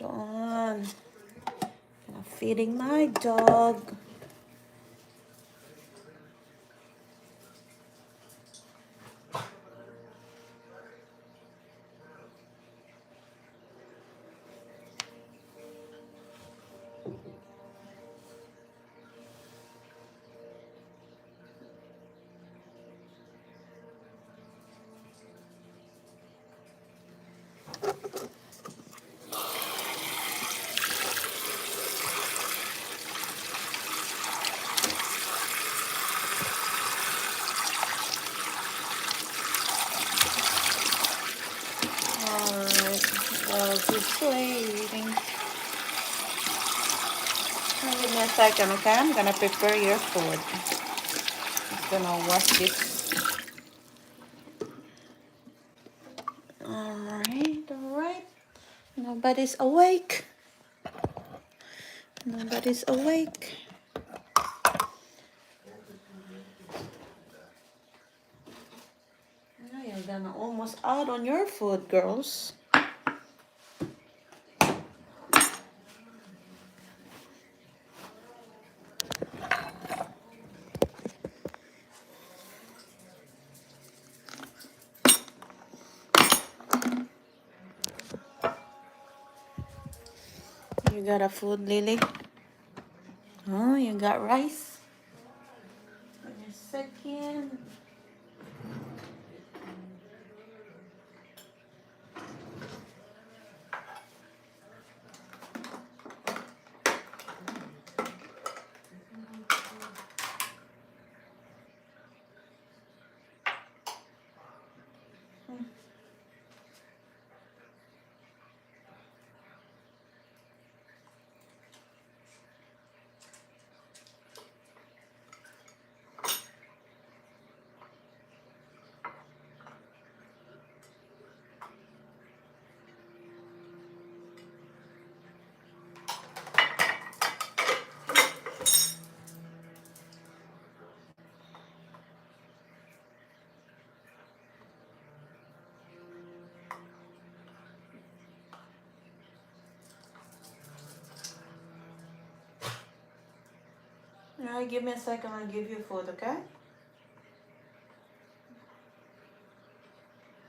on. I'm feeding my dog. Alright, well, just waiting. Give me a second, okay? I'm gonna prepare your food. Just gonna wash this. Alright. Nobody's awake. Nobody's awake. Now you're gonna almost out on your food, girls. You got a food, Lily? Oh, you got rice? Wait a second. Alright, give me a second. I'll give you food, okay?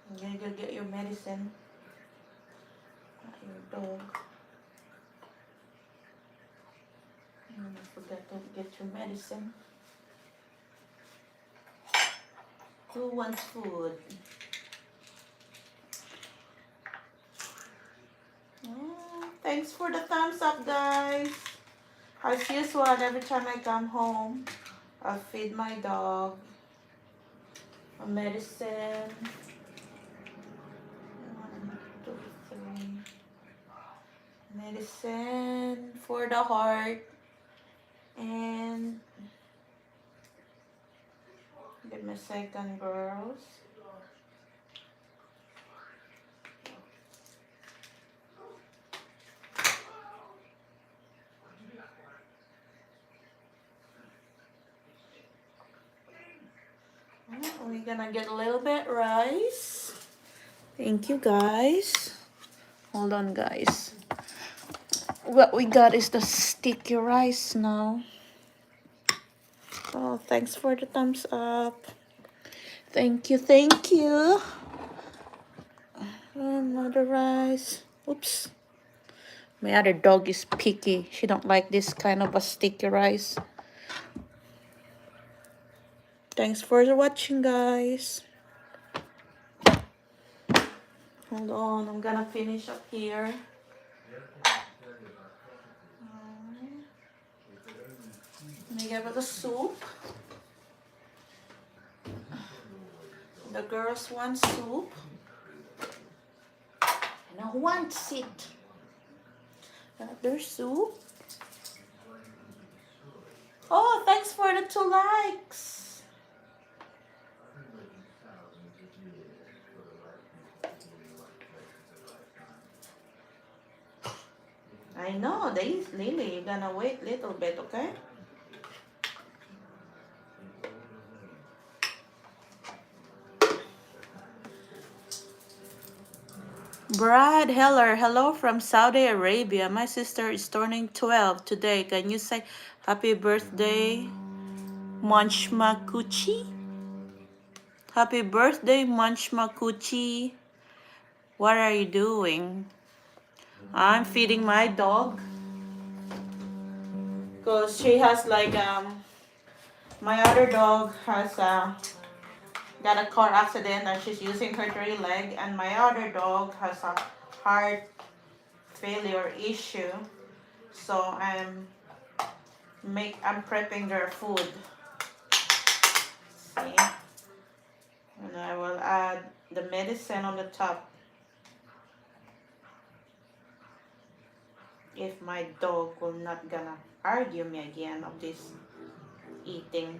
I'm gonna go get your medicine. Not your dog. I'm gonna forget to get your medicine. Who wants food? Thanks for the thumbs up, guys. As usual, every time I come home, I feed my dog a medicine. 1, 2, 3. Medicine for the heart. And give me a second, girls. We're gonna get a little bit rice. Thank you, guys. Hold on, guys. What we got is the sticky rice now. Oh, thanks for the thumbs up. Thank you, thank you. Another rice. Oops. My other dog is picky. She don't like this kind of a sticky rice. Thanks for watching, guys. Hold on, I'm gonna finish up here. Let me give it a soup. The girls want soup. And I want it. Their soup. Oh, thanks for the 2 likes. I know, Lily, you're gonna wait a little bit, okay? Brad Heller, hello from Saudi Arabia. My sister is turning 12 today. Can you say happy birthday, Manchmakuchi? Happy birthday, Manchmakuchi. What are you doing? I'm feeding my dog because she has like my other dog has got a car accident and she's using her three leg, and my other dog has a heart failure issue. So I'm prepping their food. See? And I will add the medicine on the top. If my dog will not gonna argue me again of this eating.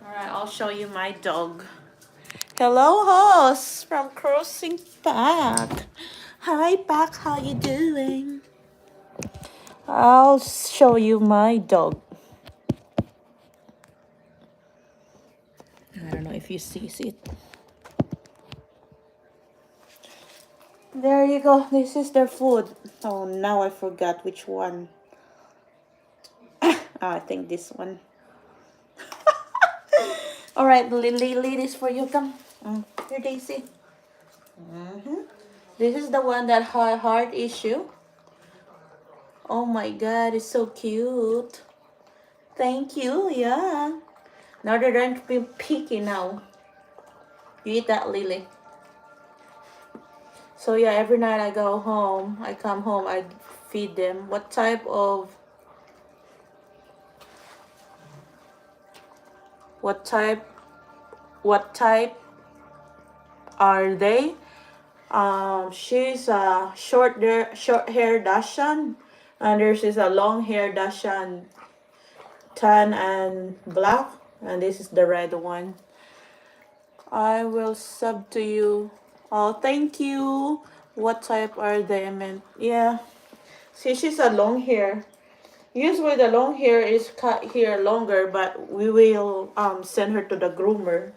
Alright, I'll show you my dog. Hello, host from Crossing Pack. Hi, Pack. How you doing? I'll show you my dog. I don't know if you see it. There you go. This is their food. Oh, now I forgot which one. I think this one. All right, Lily, this for you. Come. Here, Daisy. This is the one that had heart issue. Oh my God, it's so cute. Thank you. Yeah. Now they're going to be picky now. You eat that, Lily. So yeah, every night I go home, I come home, I feed them. What type are they? She's a short hair Dachshund, and there's is a long hair Dachshund, tan and black, and this is the red one. I will sub to you. Oh, thank you. What type are they? I mean, yeah. See, she's a long hair. Usually the long hair is cut here longer, but we will send her to the groomer.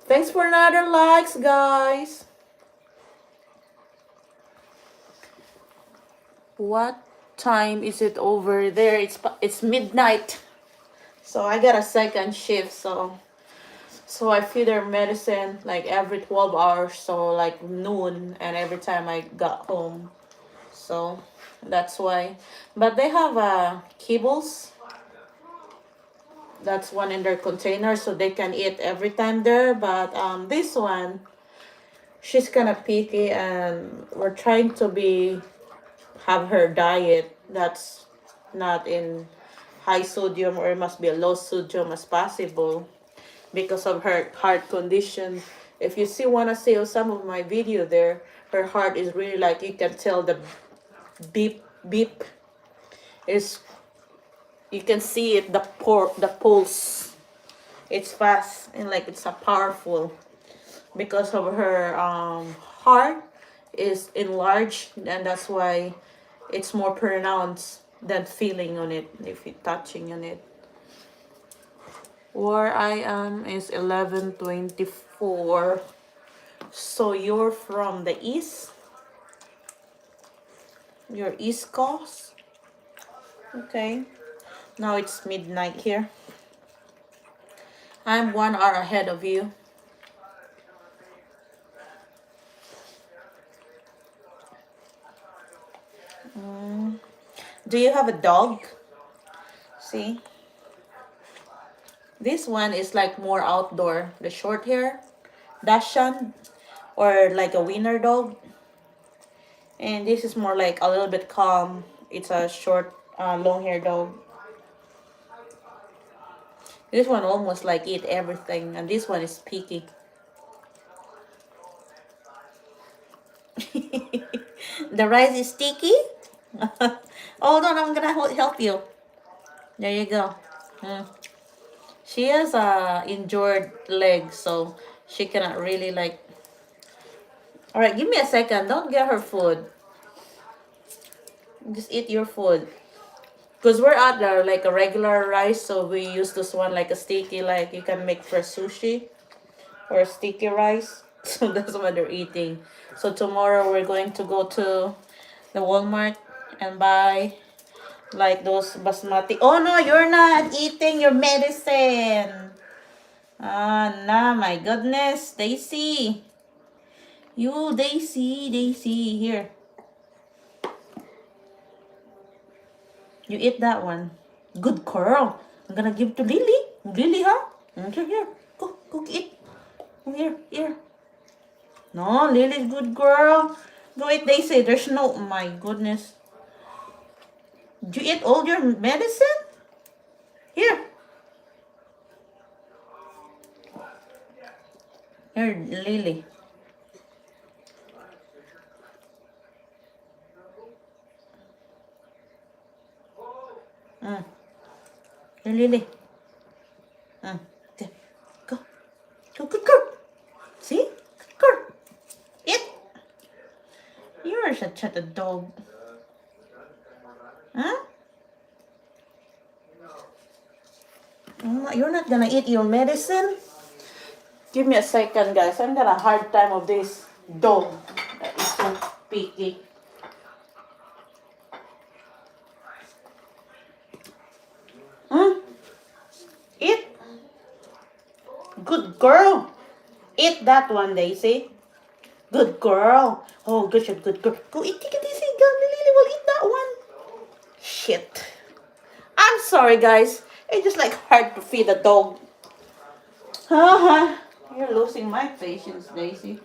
Thanks for another likes, guys. What time is it over there? It's midnight. So I got a second shift, so I feed her medicine like every 12 hours, so like noon, and every time I got home. So that's why. But they have kibbles. That's one in their container, so they can eat every time there. But this one, she's kind of picky, and we're trying to have her diet that's not in high sodium, or it must be a low sodium as possible because of her heart condition. If you wanna see some of my video there, her heart is really like, you can tell the beep beep is, you can see it, the pulse. It's fast and like it's a powerful because of her heart is enlarged, and that's why it's more pronounced than feeling on it if you're touching on it. Where I am is 11:24. So you're from the east? You're East Coast? Okay. Now it's midnight here. I'm 1 hour ahead of you. Do you have a dog? See? This one is like more outdoor. The short hair Dachshund, or like a wiener dog. And this is more like a little bit calm. It's a short, long hair dog. This one almost like eat everything, and this one is picky. The rice is sticky. Hold on, I'm gonna help you. There you go. She has a injured leg, so she cannot really like. All right, give me a second. Don't get her food. Just eat your food. Because we're at like a regular rice, so we use this one like a sticky, like you can make for sushi or sticky rice. So that's what they're eating. So tomorrow we're going to go to the Walmart and buy like those basmati. Oh no, you're not eating your medicine. Ah, nah, my goodness. Daisy. You, Daisy, Daisy. Here. You eat that one. Good girl. I'm gonna give to Lily. Lily, huh? Okay, here. Go eat. Here, here. No, Lily's good girl. Go eat, Daisy. There's no, oh my goodness. Did you eat all your medicine? Here. Here, Lily. Mm. Here, Lily. There. Go. Go, good girl. See? Good girl. Eat. You're such a dog. Huh? You're not gonna eat your medicine? Give me a second, guys. I'm gonna hard time of this dog that is so picky. Hmm? Eat. Good girl. Eat that one, Daisy. Good girl. Oh, good girl. Go eat. Take it easy. Lily will eat that one. Shit. I'm sorry, guys. It's just like hard to feed a dog. Uh-huh. You're losing my patience, Daisy.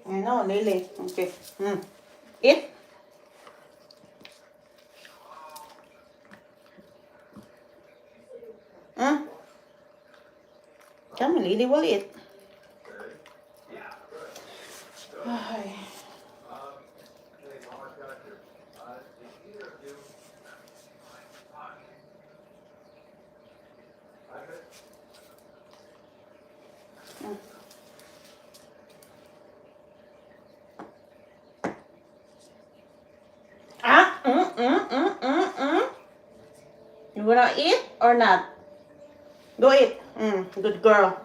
I know, Lily. Okay. Eat. Hmm? Come on, Lily will eat. Ay. Ah? You wanna eat or not? Go eat. Good girl.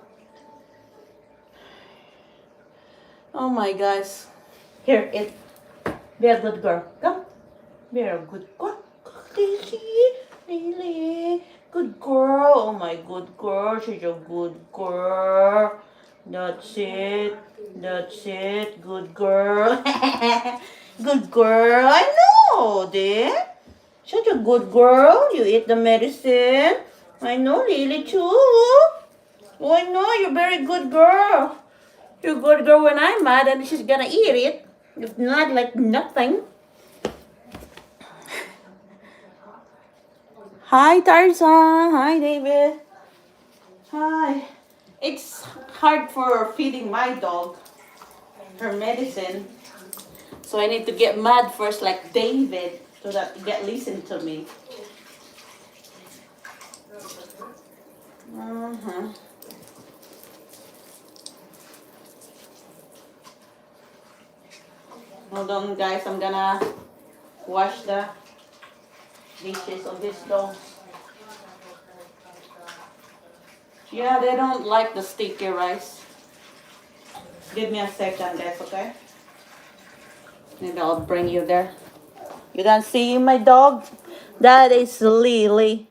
Oh my gosh. Here, eat. Be a good girl. Come. Be a good girl. Daisy. Lily. Good girl. Oh my good girl. She's a good girl. That's it. That's it. Good girl. Good girl. I know, dear. Such a good girl. You eat the medicine. I know, Lily too. Oh, I know. You're a very good girl. You're a good girl when I'm mad and she's gonna eat it. If not, like nothing. Hi, Tarzan. Hi, David. Hi. It's hard for feeding my dog her medicine. So I need to get mad first like David so that he get listen to me. Hold on, guys. I'm gonna wash the dishes of this dog. Yeah, they don't like the sticky rice. Give me a second, guys, okay? Maybe I'll bring you there. You don't see my dog? That is Lily.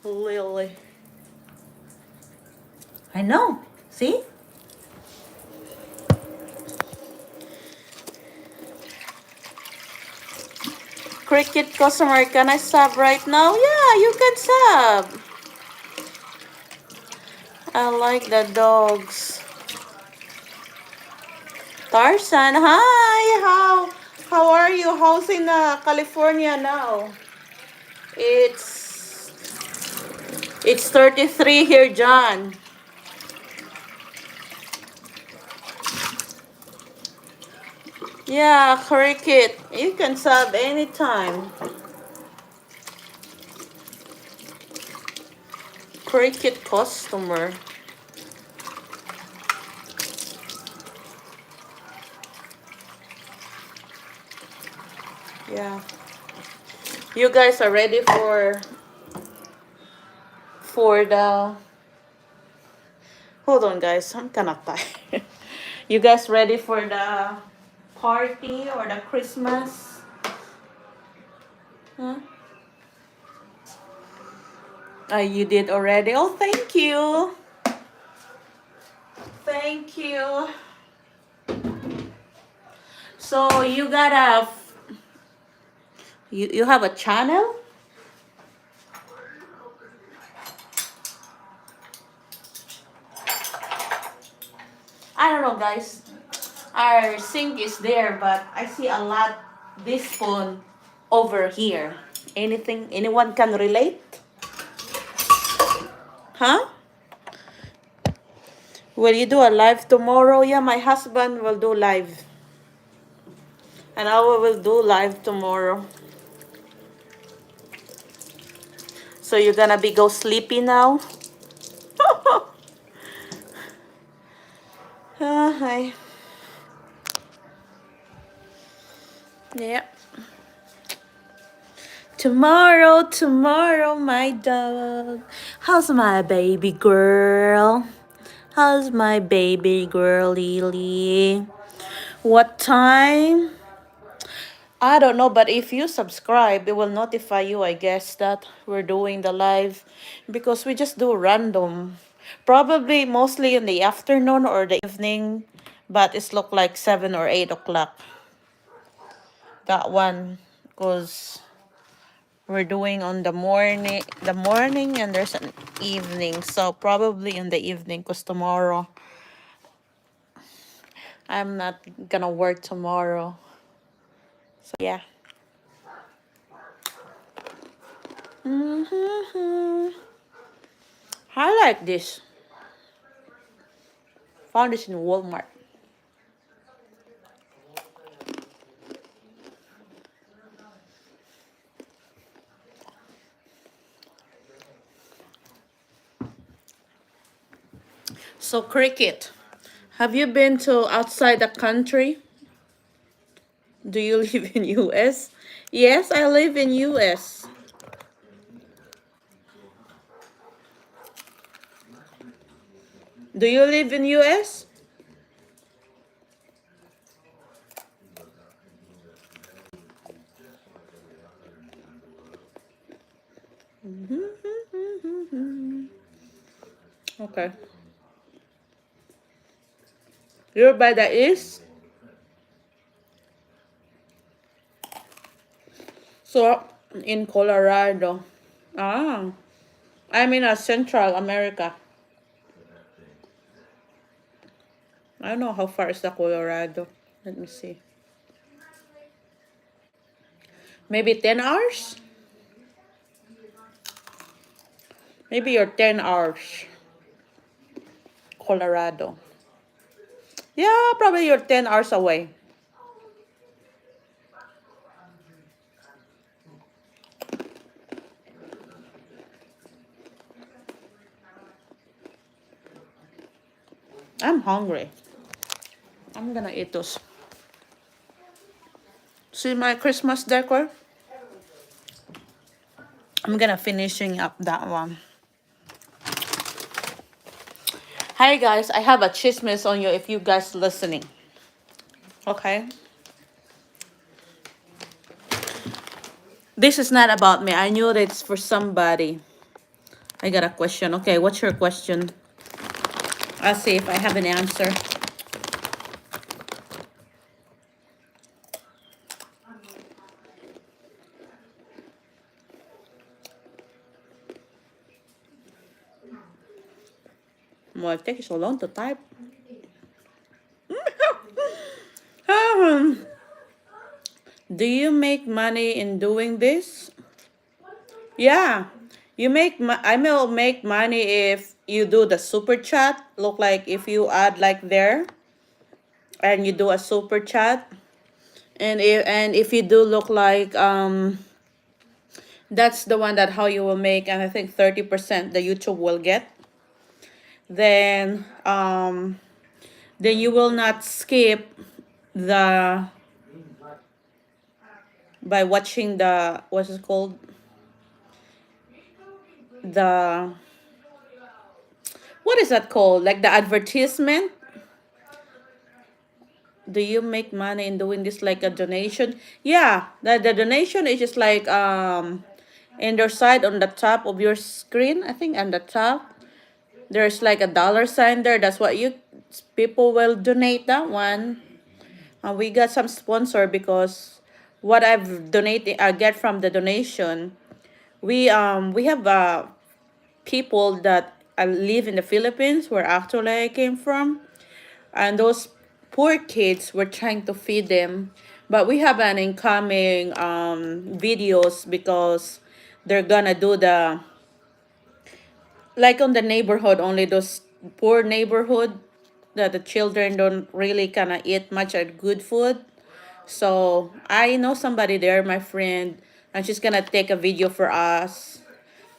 Lily. I know. See? Cricket customer, can I sub right now? Yeah, you can sub. I like the dogs. Tarzan, hi. How are you? How's in California now? It's 33 here, John. Yeah, cricket. You can sub anytime. Cricket customer. Yeah. You guys are ready for the hold on guys, I'm kinda tired. You guys ready for the party or the Christmas? Huh? You did already? Oh, thank you. Thank you. So you got you have a channel? I don't know guys. Our sink is there, but I see a lot this phone over here. Anyone can relate? Huh? Will you do a live tomorrow? Yeah, my husband will do live. And I will do live tomorrow. So you're gonna be go sleepy now? Hi. Yeah. Tomorrow, my dog. How's my baby girl? How's my baby girl, Lily? What time? I don't know, but if you subscribe, it will notify you, I guess, that we're doing the live because we just do random. Probably mostly in the afternoon or the evening, but it's look like 7 or 8 o'clock. That one, because we're doing on the morning and there's an evening. So probably in the evening because tomorrow I'm not gonna work tomorrow. So yeah. I like this. Found this in Walmart. So cricket. Have you been to outside the country? Do you live in US? Yes, I live in US. Do you live in US? Okay. You're by the east? So in Colorado. Ah. I'm in Central America. I don't know how far is the Colorado. Let me see. Maybe 10 hours? Maybe you're 10 hours. Colorado. Yeah, probably you're 10 hours away. I'm hungry. I'm gonna eat those. See my Christmas decor? I'm gonna finishing up that one. Hi guys, I have a chismes on you if you guys listening. Okay? This is not about me. I knew that it's for somebody. I got a question. Okay, what's your question? I'll see if I have an answer. Well, it takes so long to type. Do you make money in doing this? Yeah. I will make money if you do the super chat. Look like if you add like there and you do a super chat. And if you do look like that's the one that how you will make, and I think 30% the YouTube will get. Then you will not skip the by watching the, what's it called, the, what is that called, like the advertisement. Do you make money in doing this, like a donation? Yeah, the donation is just like in their side on the top of your screen. I think on the top there's like a dollar sign there. That's what you people will donate that one. We got some sponsor because what I've donated, I get from the donation. We have people that live in the Philippines, where actually I came from, and those poor kids were trying to feed them, but we have an incoming videos because they're gonna do the, like on the neighborhood, only those poor neighborhood that the children don't really kind of eat much of good food. So I know somebody there, my friend, and she's gonna take a video for us,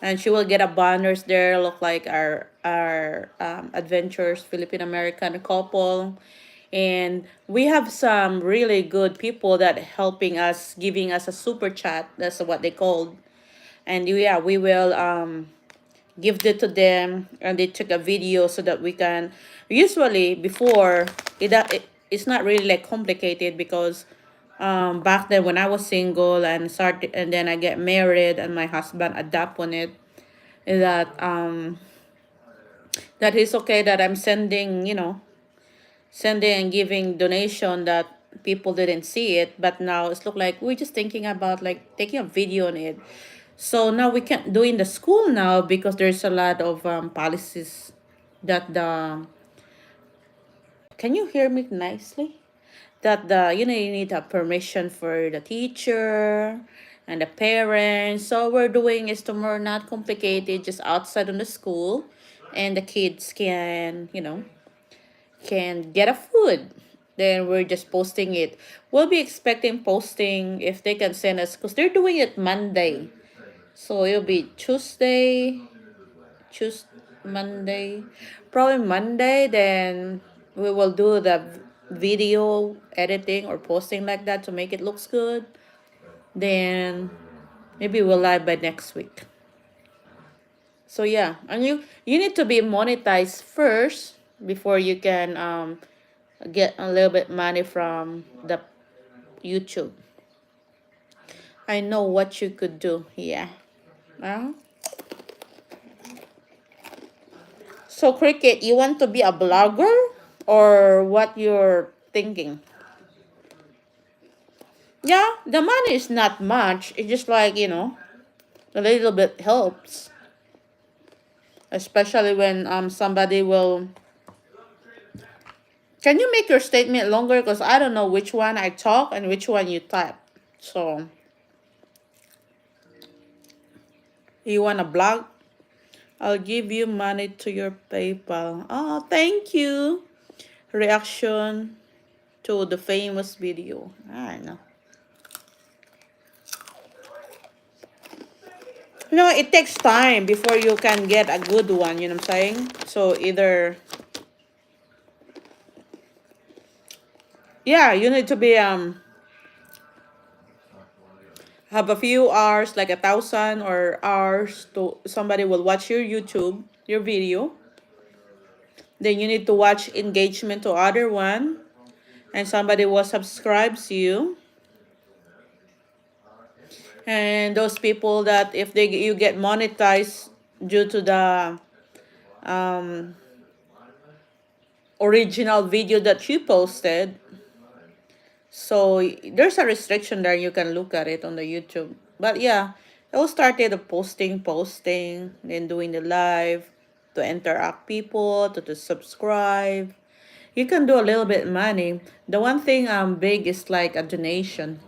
and she will get a banners there, look like our adventures Philippine American couple, and we have some really good people that helping us, giving us a super chat. That's what they called, and yeah, we will give it to them, and they took a video so that we can. Usually before it's not really like complicated because back then when I was single and started, and then I get married and my husband adapt on it, that that is okay that I'm sending, sending and giving donation that people didn't see it, but now it's look like we're just thinking about like taking a video on it. So now we can't do in the school now because there's a lot of policies that the, can you hear me nicely, that the, you need a permission for the teacher and the parents. So we're doing is to more not complicated, just outside on the school, and the kids can, can get a food. Then we're just posting it. We'll be expecting posting if they can send us, because they're doing it Monday. So it'll be Tuesday, Tuesday, Monday, probably Monday. Then we will do the video editing or posting like that to make it looks good. Then maybe we'll live by next week. So yeah, and you need to be monetized first before you can get a little bit money from the YouTube. I know what you could do. Yeah. uh So Cricket, you want to be a blogger or what you're thinking? Yeah, the money is not much. It's just like, a little bit helps. Especially when somebody will. Can you make your statement longer? Because I don't know which one I talk and which one you type. So you want a blog? I'll give you money to your PayPal. Oh, thank you. Reaction to the famous video. I know. It takes time before you can get a good one, you know what I'm saying? So either, yeah, you need to be have a few hours, like 1,000 or hours to somebody will watch your YouTube, your video. Then you need to watch engagement to other one, and somebody will subscribes you. And those people that if you get monetized due to the um, original video that you posted. So there's a restriction there. You can look at it on the YouTube. But yeah, I will started the posting, then doing the live to interact people, to subscribe. You can do a little bit money. The one thing big is like a donation,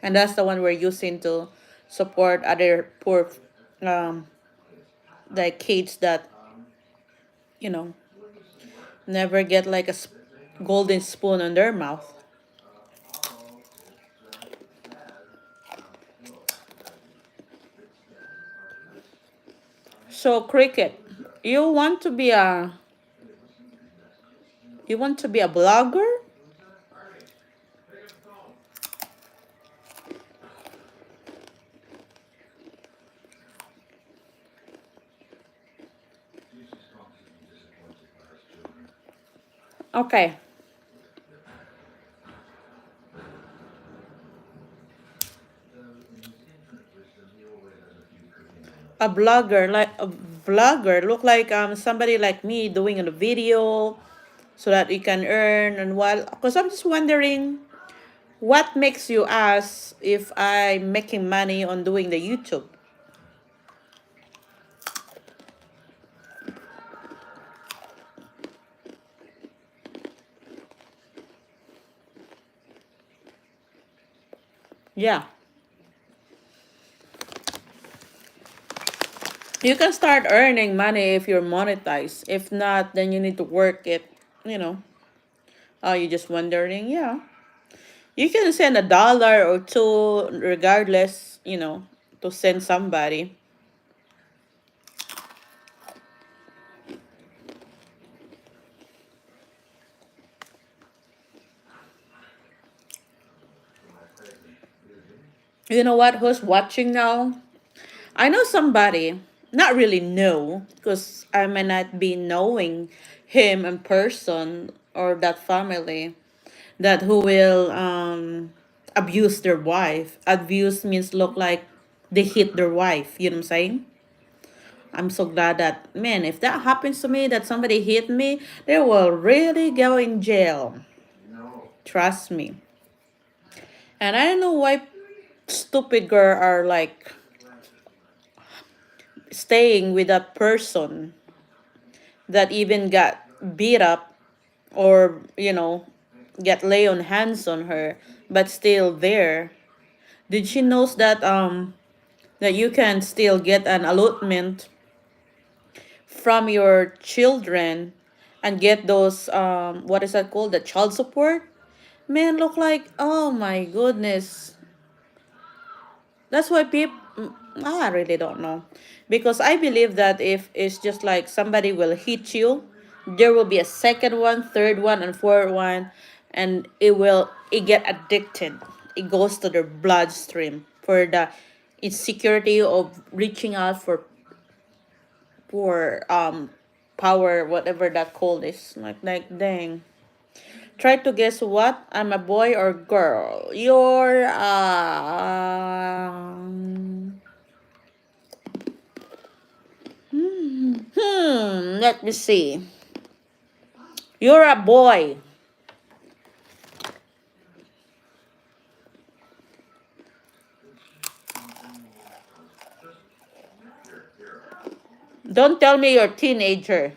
and that's the one we're using to support other poor um like kids that you know never get like a golden spoon on their mouth. So Cricket, you want to be a blogger? Okay. A blogger, like a vlogger, look like somebody like me doing a video so that you can earn and while because I'm just wondering what makes you ask if I'm making money on doing the YouTube. Yeah. You can start earning money if you're monetized. If not, then you need to work it, you know. Oh, you're just wondering, yeah. You can send $1 or two regardless, to send somebody. You know what? Who's watching now? I know somebody, not really know, because I may not be knowing him in person or that family, that who will abuse their wife. Abuse means look like they hit their wife. You know what I'm saying? I'm so glad that, man, if that happens to me, that somebody hit me, they will really go in jail. Trust me. And I don't know why stupid girl are like staying with that person that even got beat up or get lay on hands on her but still there. Did she knows that you can still get an allotment from your children and get those what is that called, the child support? Man, look like, oh my goodness. That's why people, I really don't know. Because I believe that if it's just like somebody will hit you, there will be a second one, third one, and fourth one, and it get addicted. It goes to their bloodstream for the insecurity of reaching out for power, whatever that called is. Like dang. Try to guess what? I'm a boy or girl. You're let me see. You're a boy. Don't tell me you're a teenager.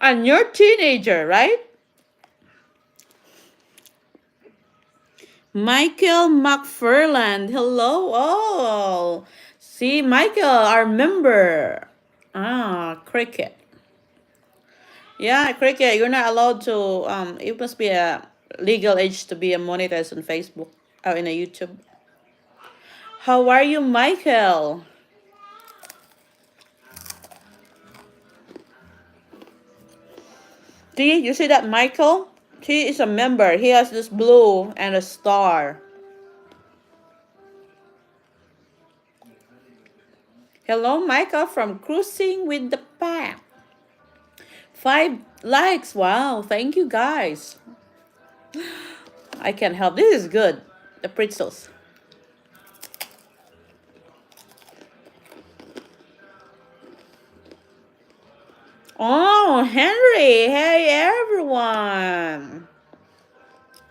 And you're a teenager, right? Michael McFarland. Hello. Oh. See, Michael, our member. Cricket. Yeah, cricket. You're not allowed to it must be a legal age to be a monetized on Facebook or in a YouTube. How are you, Michael? See, you see that Michael? He is a member. He has this blue and a star. Hello, Michael from Cruising with the Pack. 5 likes. Wow, thank you guys. I can help. This is good. The pretzels. Oh, Henry. Hey, everyone.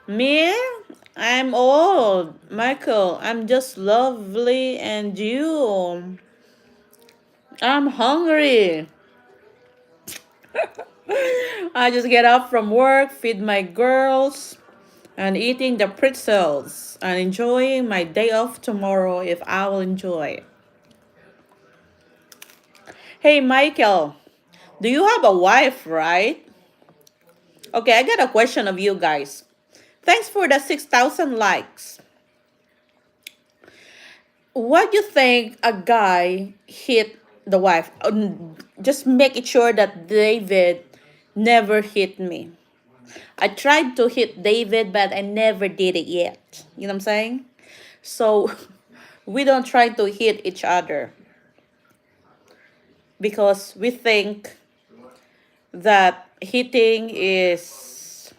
Me? I'm old. Michael, I'm just lovely. And you? I'm hungry. I just get up from work, feed my girls, and eating the pretzels and enjoying my day off tomorrow if I will enjoy. Hey, Michael, do you have a wife, right? Okay, I got a question of you guys. Thanks for the 6,000 likes. What do you think a guy hit the wife? Just making sure that David never hit me. I tried to hit David, but I never did it yet. You know what I'm saying? So we don't try to hit each other. because we think that hitting is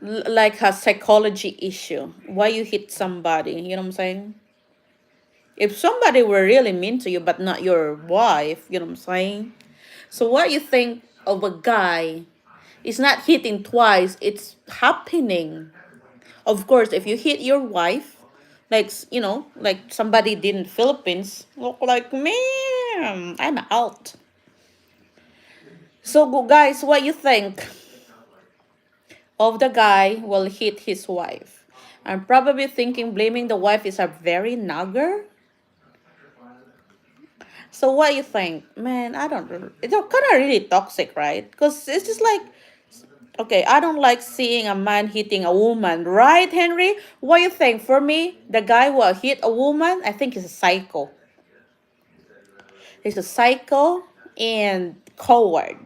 like a psychology issue. Why you hit somebody? You know what I'm saying? If somebody were really mean to you, but not your wife, you know what I'm saying? So what you think of a guy is not hitting twice, it's happening. Of course, if you hit your wife, like, like somebody did in Philippines, look like, man, I'm out. So, guys, what you think of the guy will hit his wife? I'm probably thinking blaming the wife is a very nagger. So what you think? Man, I don't. It's kind of really toxic, right? Because it's just like, okay, I don't like seeing a man hitting a woman, right, Henry? What you think? For me, the guy who hit a woman, I think he's a psycho. He's a psycho and coward.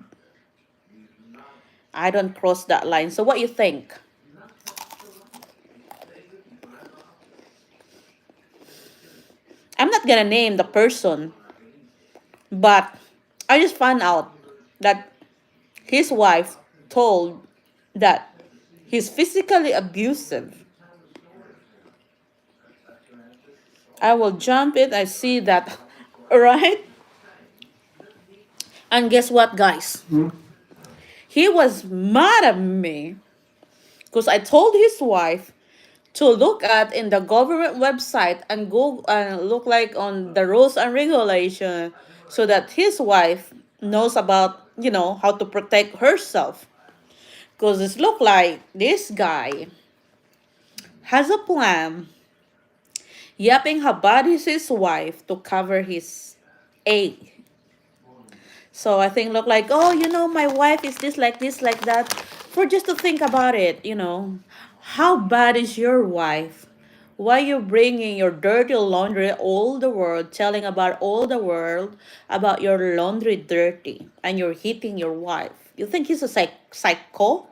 I don't cross that line. So what you think? I'm not gonna name the person, but I just found out that his wife told that he's physically abusive. I will jump it. I see that, right? And guess what, guys? He was mad at me because I told his wife to look at in the government website and go and look like on the rules and regulation so that his wife knows about, how to protect herself. Because it look like this guy has a plan, yapping her body's his wife to cover his egg. So I think look like, oh, my wife is this, like that. For just to think about it, how bad is your wife? Why you bringing your dirty laundry all the world, telling about all the world about your laundry dirty, and you're hitting your wife? You think he's a psycho?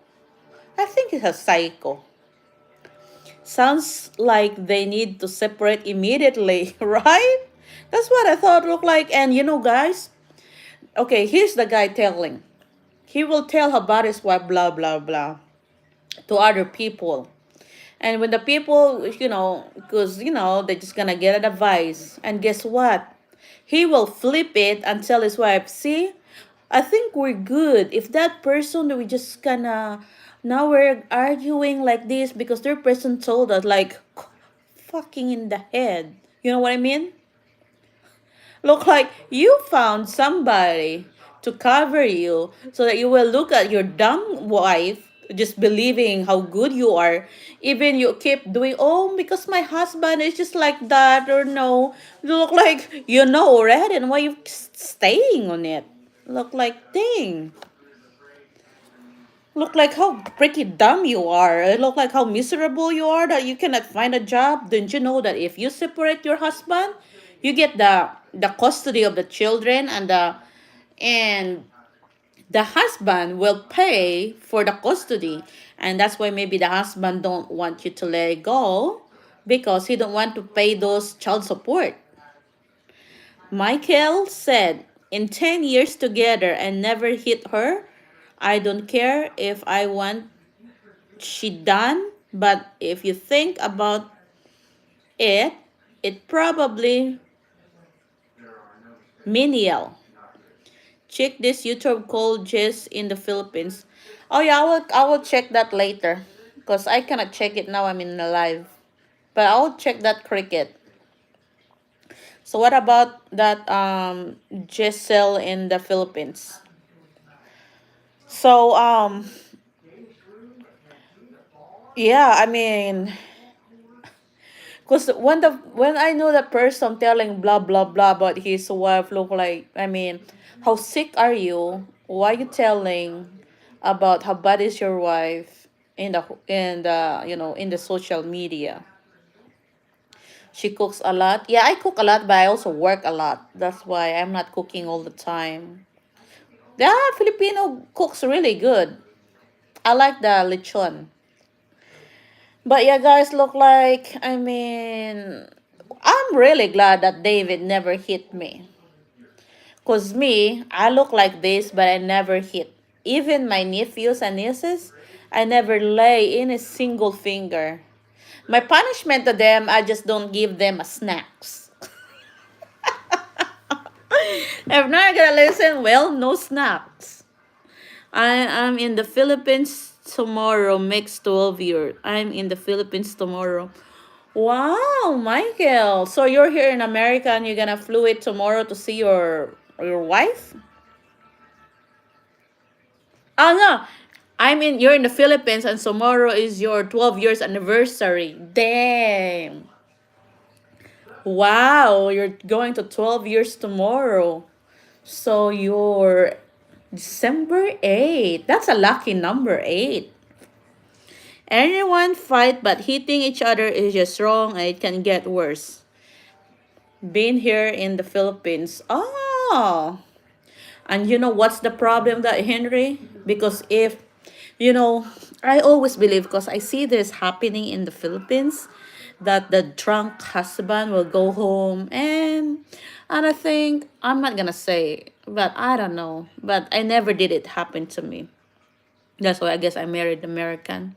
I think he's a psycho. Sounds like they need to separate immediately, right? That's what I thought looked like. And guys, okay, here's the guy telling. He will tell about his wife, blah, blah, blah, to other people. And when the people, because, they're just going to get an advice. And guess what? He will flip it and tell his wife, see, I think we're good. If that person, we just gonna, now we're arguing like this because their person told us, like, fucking in the head. You know what I mean? Look like you found somebody to cover you so that you will look at your dumb wife just believing how good you are. Even you keep doing, oh, because my husband is just like that, or no. You look like you know already, and why you staying on it? Look like, dang. Look like how pretty dumb you are. It look like how miserable you are that you cannot find a job. Don't you know that if you separate your husband, you get the custody of the children, and the husband will pay for the custody. And that's why maybe the husband don't want you to let it go because he don't want to pay those child support. Michael said, in 10 years together and never hit her, I don't care if I want she done, but if you think about it, it probably menial. Check this YouTube called Jess in the Philippines. Oh yeah, I will check that later because I cannot check it now. I'm in the live, but I'll check that cricket. So what about that Giselle in the Philippines? So yeah, I mean, because when I know the person telling blah blah blah about his wife, look like, I mean, how sick are you? Why you telling about how bad is your wife in the social media? She cooks a lot. Yeah, I cook a lot, but I also work a lot. That's why I'm not cooking all the time. Yeah, Filipino cooks really good. I like the lechon. But yeah, guys, look like, I mean, I'm really glad that David never hit me. Cause me, I look like this, but I never hit. Even my nephews and nieces, I never lay in a single finger. My punishment to them, I just don't give them a snacks. If not gonna listen, well, no snacks. I'm in the Philippines tomorrow. Makes 12 years. I'm in the Philippines tomorrow. Wow, Michael. So you're here in America and you're gonna flew it tomorrow to see your wife? Oh no. You're in the Philippines and tomorrow is your 12 years anniversary. Damn. Wow, you're going to 12 years tomorrow. So you're December 8th. That's a lucky number, 8. Anyone fight but hitting each other is just wrong and it can get worse. Been here in the Philippines. Oh. And you know what's the problem that Henry? Because if you know, I always believe because I see this happening in the Philippines that the drunk husband will go home and I think I'm not gonna say, but I don't know. But I never did it happen to me. That's why I guess I married American.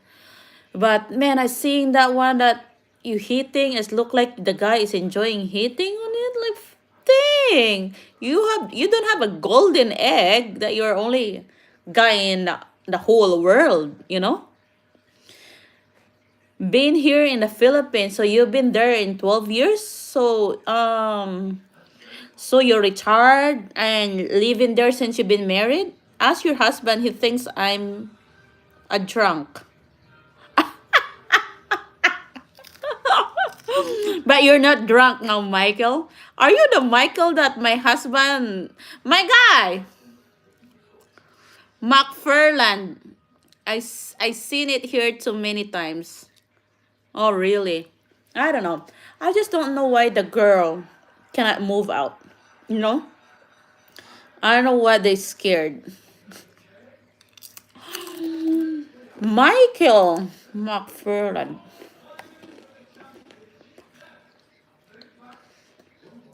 But man, I seen that one that you hitting is look like the guy is enjoying hitting on it. Like thing. You don't have a golden egg that you're only guy in the whole world, you know? Been here in the Philippines, so you've been there in 12 years. So you're retired and living there since you've been married? Ask your husband, he thinks I'm a drunk. But you're not drunk now, Michael. Are you the Michael that my husband, my guy, McFarland? I seen it here too many times. Oh, really? I don't know. I just don't know why the girl cannot move out. You know? I don't know why they scared. Michael McFarland.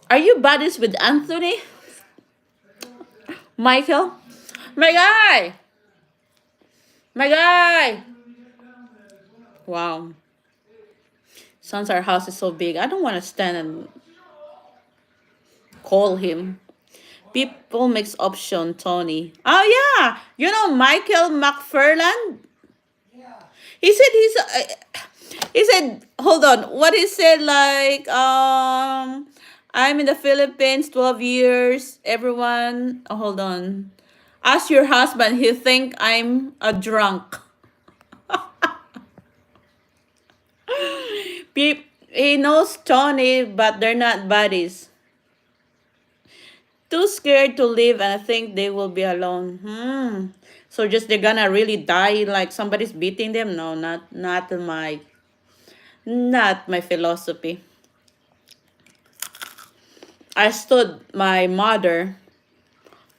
Are you buddies with Anthony? Michael? My guy! My guy! Wow. Since our house is so big, I don't want to stand and call him. People makes option, Tony. Oh yeah, you know Michael McFarland. He said he said hold on. What he said like I'm in the Philippines 12 years. Everyone, oh, hold on. Ask your husband. He think I'm a drunk. He knows Tony, but they're not buddies. Too scared to leave and I think they will be alone. So just they're gonna really die like somebody's beating them? No, not my philosophy. I stood my mother.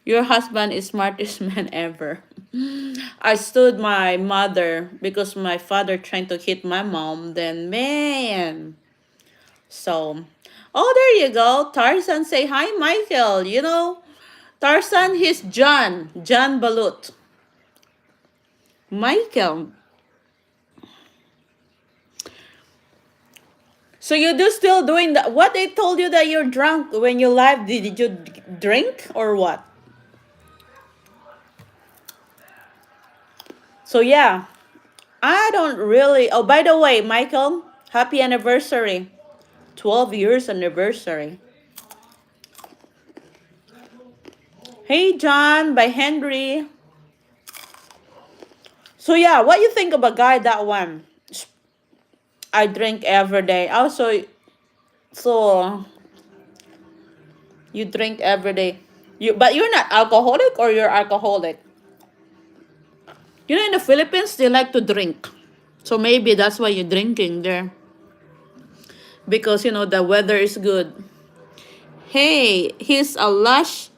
Your husband is smartest man ever. I stood my mother because my father trying to hit my mom. Then man. So, oh, there you go. Tarzan say hi, Michael. You know, Tarzan, he's John Balut. Michael. So you do still doing that? What they told you that you're drunk when you live? Did you drink or what? So yeah, I don't really. Oh, by the way, Michael, happy anniversary, 12 years anniversary. Hey John, by Henry. So yeah, what you think of a guy that one? I drink every day. Also, so you drink every day. But you're not alcoholic or you're alcoholic? You know, in the Philippines, they like to drink. So maybe that's why you're drinking there. Because, you know, the weather is good. Hey, he's luscious.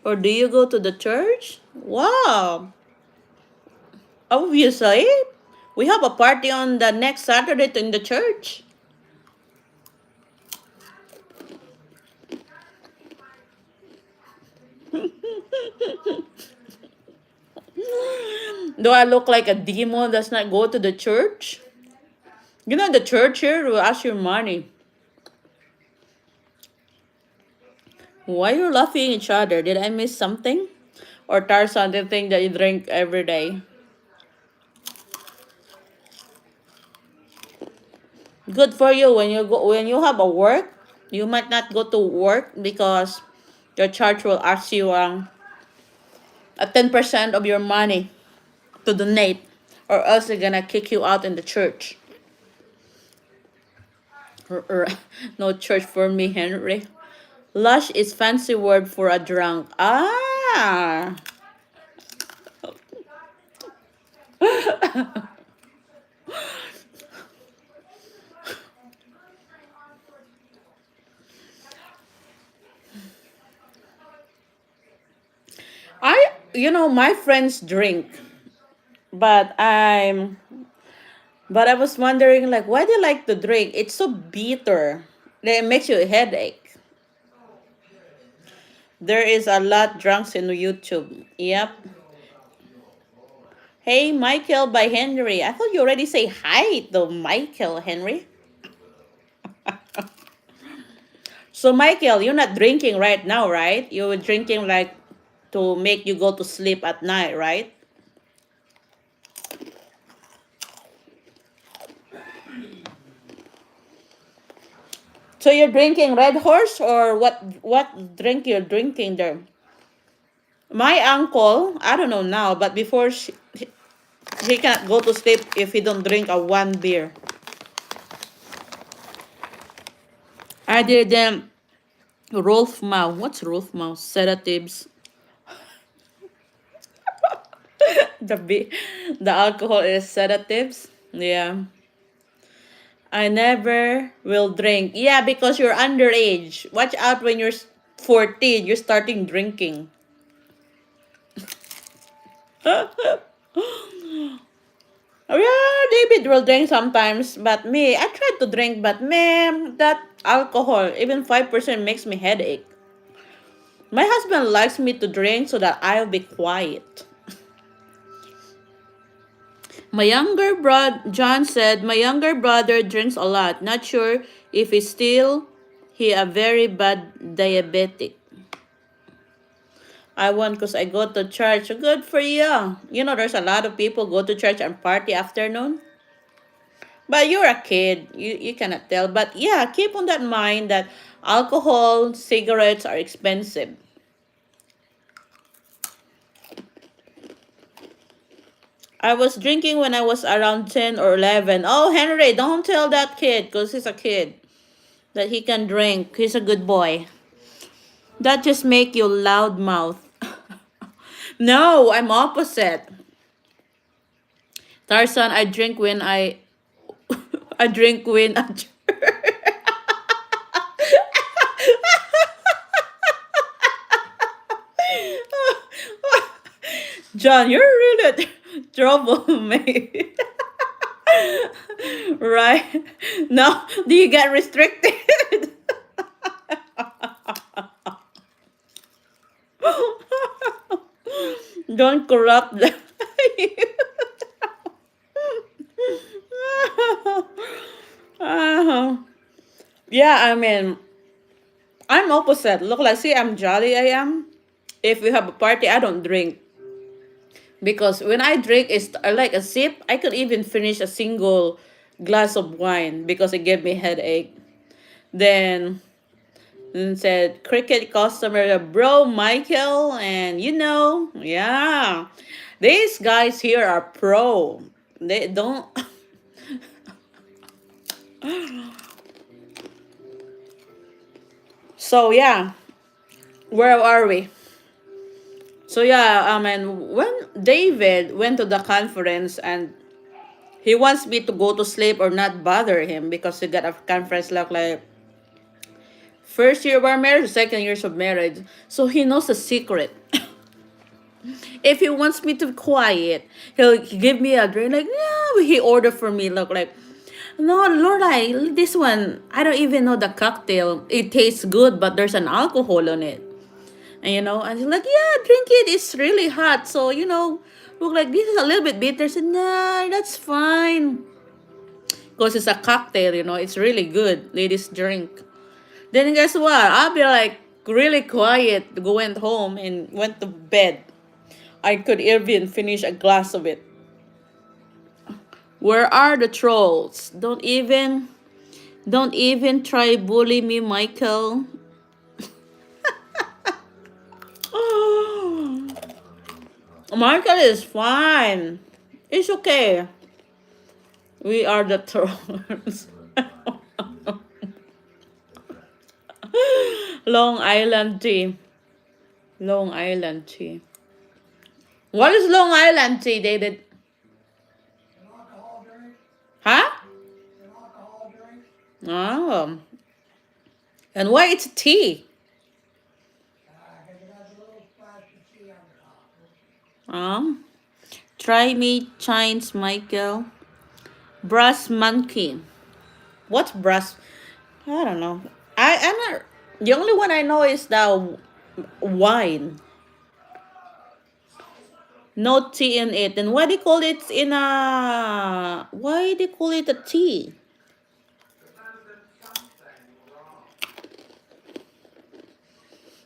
Or do you go to the church? Wow. Obviously. We have a party on the next Saturday in the church. Do I look like a demon does not go to the church? You know, the church here will ask you money. Why you laughing at each other? Did I miss something? Or Tarzan, the thing that you drink every day? Good for you when you have a work. You might not go to work because your church will ask you a 10% of your money to donate, or else they're gonna kick you out in the church. No church for me, Henry. Lush is fancy word for a drunk. Ah. My friends drink, but I was wondering, like, why they like to drink. It's so bitter that it makes you a headache. There is a lot drunks in YouTube. Yep. Hey, Michael by Henry. I thought you already say hi to Michael, Henry. So, Michael, you're not drinking right now, right? You were drinking like to make you go to sleep at night, right? So you're drinking Red Horse, or what drink you're drinking there? My uncle, I don't know now, but before he cannot go to sleep if he don't drink a one beer. I did Rolf Mau. What's Rolf Mau? Sedatives. The alcohol is sedatives. Yeah. I never will drink. Yeah, because you're underage. Watch out when you're 14, you're starting drinking. Oh, yeah, David will drink sometimes, but me, I try to drink, but man, that alcohol, even 5% makes me headache. My husband likes me to drink so that I'll be quiet. John said, my younger brother drinks a lot. Not sure if he a very bad diabetic. I won because I go to church. Good for you. You know, there's a lot of people go to church and party afternoon. But you're a kid. You cannot tell. But yeah, keep on that mind that alcohol, cigarettes are expensive. I was drinking when I was around 10 or 11. Oh, Henry, don't tell that kid because he's a kid that he can drink. He's a good boy. That just make you loud mouth. No, I'm opposite. Tarzan, I drink when I drink when I John, you're really troublemaker. Right? No, do you get restricted? Don't corrupt them. Yeah, I mean, I'm opposite. Look like, see, I'm jolly, I am. If we have a party, I don't drink. Because when I drink, it's like a sip. I could even finish a single glass of wine because it gave me headache. Then said, cricket customer, bro, Michael, and yeah. These guys here are pro. They don't. So yeah, where are we? So yeah, I mean, when David went to the conference and he wants me to go to sleep or not bother him because he got a conference like first year of our marriage, second years of marriage. So he knows the secret. If he wants me to be quiet, he'll give me a drink. Like, yeah, he ordered for me. Look like, no, Loriely, this one, I don't even know the cocktail. It tastes good, but there's an alcohol on it. And and he's like, yeah, drink it. It's really hot. So look like this is a little bit bitter. I said, nah, that's fine. Because it's a cocktail, it's really good. Ladies drink. Then guess what? I'll be like really quiet, went home and went to bed. I could even finish a glass of it. Where are the trolls? Don't even try bully me, Michael. Michael is fine. It's okay. We are the trolls. Long Island tea. Long Island tea. What is Long Island tea, David? Huh? Oh. And why it's tea? Um, Try me, Chines, Michael. Brass monkey. What's brass? I don't know. I'm not. The only one I know is the wine. No tea in it. And why they call it in a? Why they call it a tea?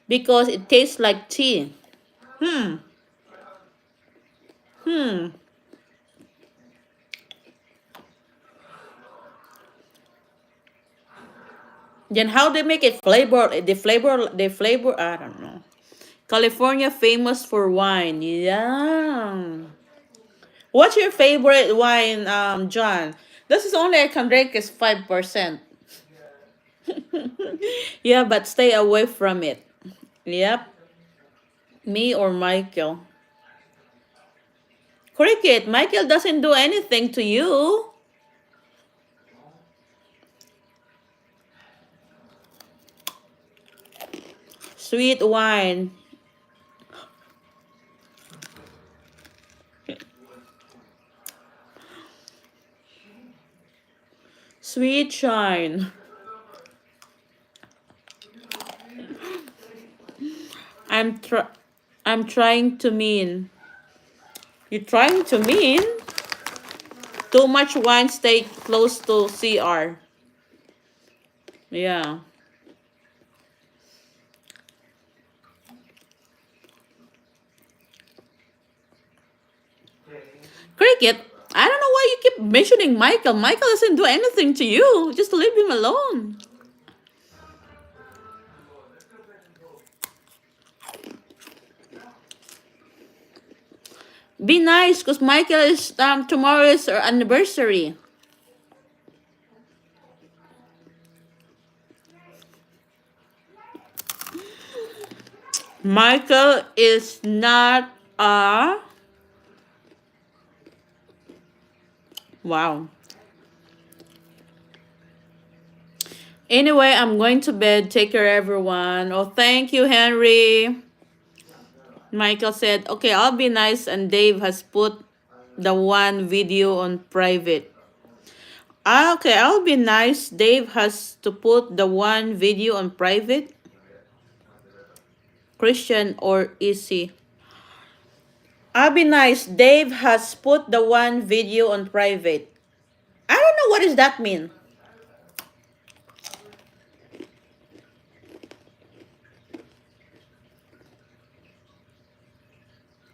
Because it tastes like tea. Hmm. Hmm. Then how they make it flavor? The flavor. I don't know. California famous for wine. Yeah. What's your favorite wine, John? This is only I can drink is 5%. Yeah, but stay away from it. Yep. Me or Michael. Cricket, Michael doesn't do anything to you. Sweet wine. Sweet shine. I'm tr- I'm trying to mean. You're trying to mean? Too much wine, stay close to CR. Yeah. Cricket, I don't know why you keep mentioning Michael. Michael doesn't do anything to you. Just leave him alone. Be nice, because Michael is tomorrow is her anniversary. Michael is not a wow. Anyway, I'm going to bed. Take care, everyone. Oh, thank you, Henry. Michael said, okay, I'll be nice, and Dave has put the one video on private. Okay, I'll be nice. Dave has to put the one video on private. Christian or Easy. I'll be nice. Dave has put the one video on private. I don't know what does that mean.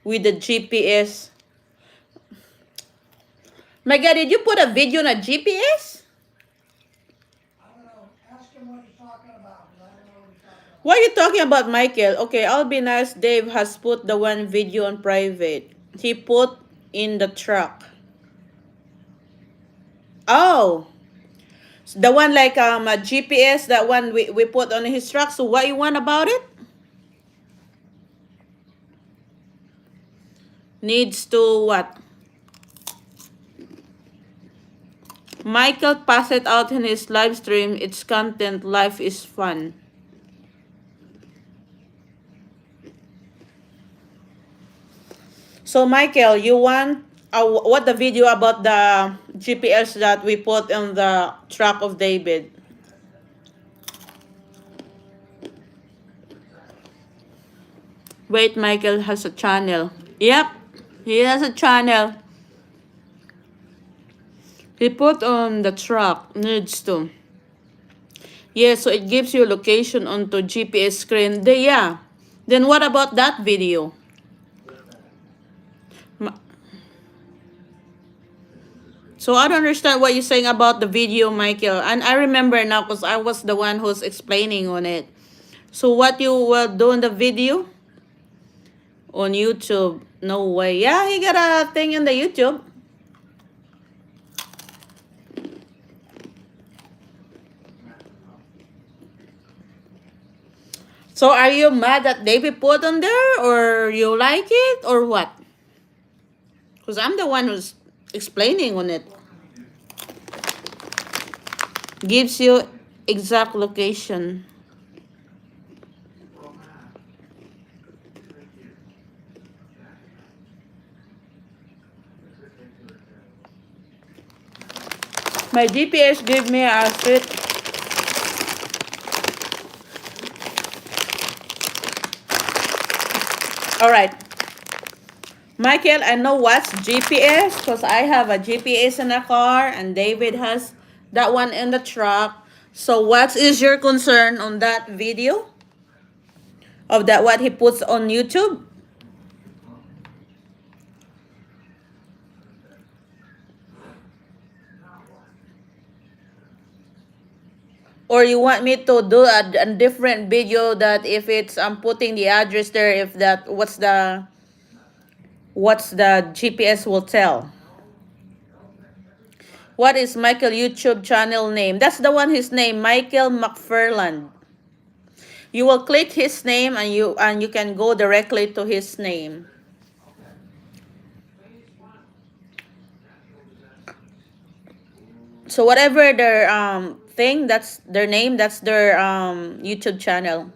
With the GPS. My God, did you put a video on a GPS? What are you talking about, Michael? Okay, I'll be nice. Dave has put the one video on private. He put in the truck. Oh, the one like a GPS, that one we put on his truck. So what you want about it? Needs to what? Michael pass it out in his live stream. It's content. Life is fun. So Michael, you want what the video about the GPS that we put on the truck of David? Wait, Michael has a channel. Yep, he has a channel. He put on the truck. Needs to. Yeah, so it gives you location onto GPS screen. Yeah. Then what about that video? So I don't understand what you're saying about the video, Michael. And I remember now because I was the one who's explaining on it. So what you will do in the video? On YouTube? No way. Yeah, he got a thing in the YouTube. So are you mad that David put on there, or you like it, or what? Because I'm the one who's explaining on it. Gives you exact location. My GPS gave me a street. Alright. Michael, I know what's GPS because I have a GPS in the car and David has that one in the truck. So what is your concern on that video? Of that what he puts on YouTube? Or you want me to do a different video that if it's I'm putting the address there, if that what's the GPS will tell? What is Michael YouTube channel name? That's the one, his name, Michael McFarland. You will click his name and you can go directly to his name. So whatever their thing, that's their name, that's their YouTube channel.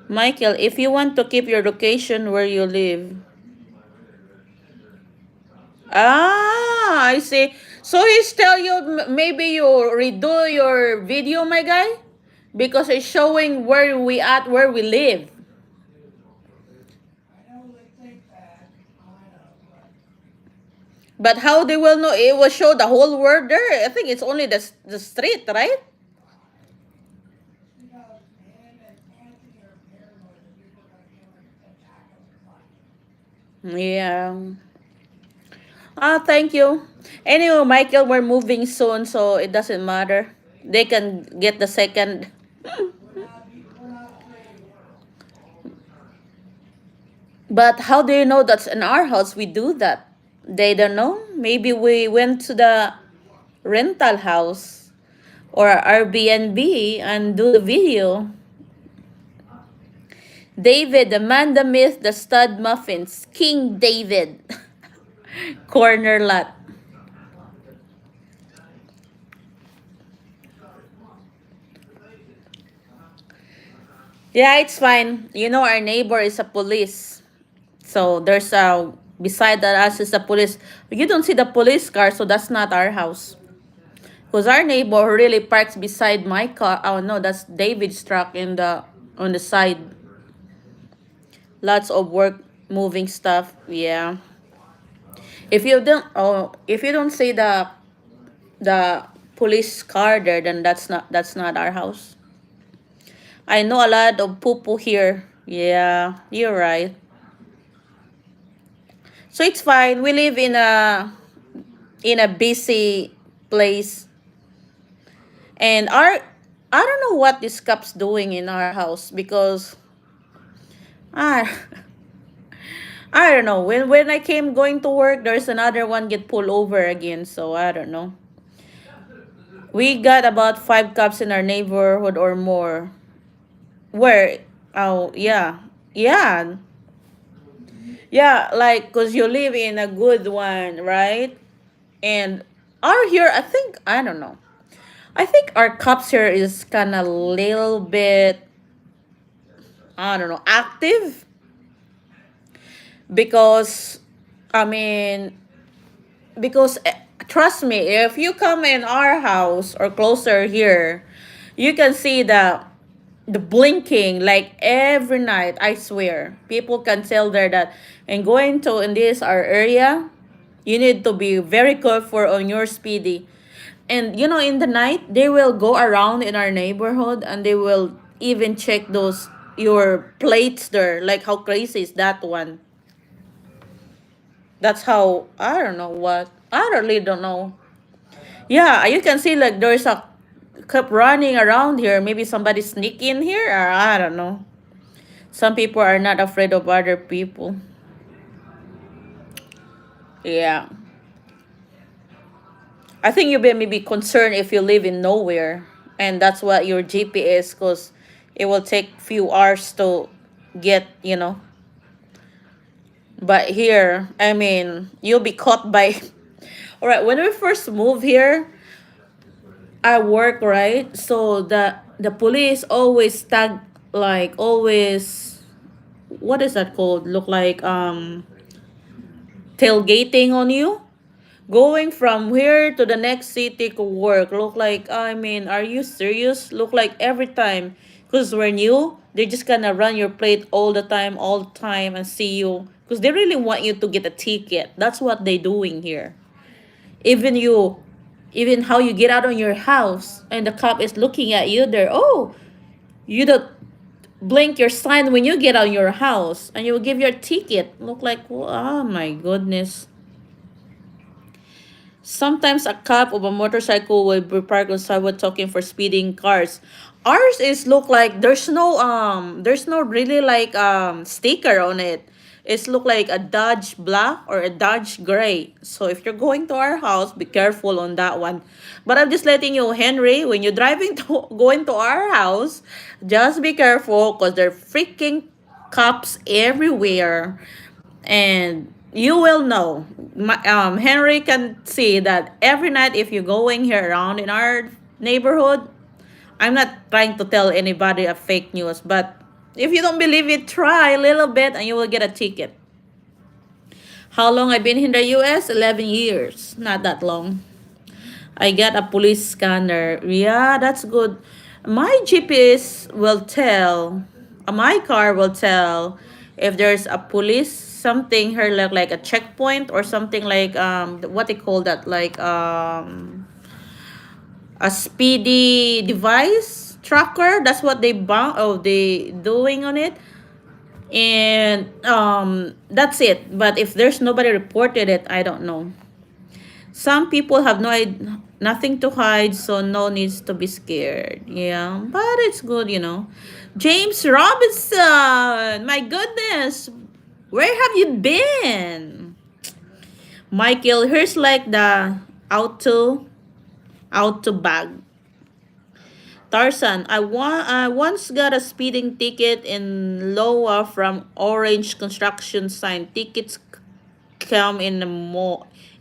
Michael, if you want to keep your location where you live. Ah, I see. So he's tell you maybe you redo your video, my guy, because it's showing where we at, where we live. But how they will know? It will show the whole world there. I think it's only the street, right? Yeah. Ah, thank you. Anyway, Michael, we're moving soon, so it doesn't matter. They can get the second. But how do you know that's in our house? We do that. They don't know. Maybe we went to the rental house or Airbnb and do the video. David, the man, the myth, the stud muffins. King David. Corner lot. Yeah, it's fine. You know, our neighbor is a police. So there's a, beside us is a police. You don't see the police car, so that's not our house. Because our neighbor really parks beside my car. Oh no, that's David's truck in the on the side. Lots of work moving stuff. Yeah. If you don't see the police car there, then that's not our house. I know a lot of poo here. Yeah, you're right. So it's fine. We live in a busy place. And our I don't know what this cup's doing in our house because I I don't know. When I came going to work, there's another one get pulled over again, so I don't know. We got about 5 cups in our neighborhood or more. Where? Oh, yeah. Yeah. Yeah, like, because you live in a good one, right? And our here, I think, I don't know. I think our cups here is kind of little bit, I don't know, active. Because, I mean, because trust me, if you come in our house or closer here, you can see the blinking like every night. I swear, people can tell there that and going to in this our area, you need to be very careful on your speedy. And you know, in the night, they will go around in our neighborhood and they will even check those your plates there. Like how crazy is that one? That's how I don't know what I really don't know. Yeah, you can see like there's a kept running around here. Maybe somebody sneak in here or I don't know. Some people are not afraid of other people. Yeah. I think you'll be maybe concerned if you live in nowhere and that's what your GPS because it will take few hours to get, you know. But here, I mean, you'll be caught by all right, when we first moved here, I work, right? So the police always tag like always what is that called? Look like tailgating on you. Going from here to the next city to work. Look like, I mean, are you serious? Look like every time. Because we're new, they're just gonna run your plate all the time, and see you. Because they really want you to get a ticket. That's what they're doing here. Even you, even how you get out on your house, and the cop is looking at you there. Oh, you don't blink your sign when you get out your house, and you will give your ticket. Look like, oh my goodness. Sometimes a cop of a motorcycle will be parked on sidewalk talking for speeding cars. Ours is look like there's no really like sticker on it. It's look like a Dodge black or a Dodge gray. So if you're going to our house, be careful on that one. But I'm just letting you, Henry, when you're driving to going to our house, just be careful because there are freaking cops everywhere and you will know. Henry can see that every night if you're going here around in our neighborhood. I'm not trying to tell anybody a fake news, but if you don't believe it, try a little bit and you will get a ticket. How long I've been in the US? 11 years. Not that long. I got a police scanner. Yeah, that's good. My GPS will tell, my car will tell if there's a police something here like a checkpoint or something like what they call that like a speedy device tracker. That's what they they doing on it. And that's it. But if there's nobody reported it, I don't know. Some people have nothing to hide, so no needs to be scared. Yeah, but it's good, you know. James Robinson, my goodness, where have you been? Michael, here's like the auto bag. Tarzan, I once got a speeding ticket in Loa from Orange construction sign. Tickets come in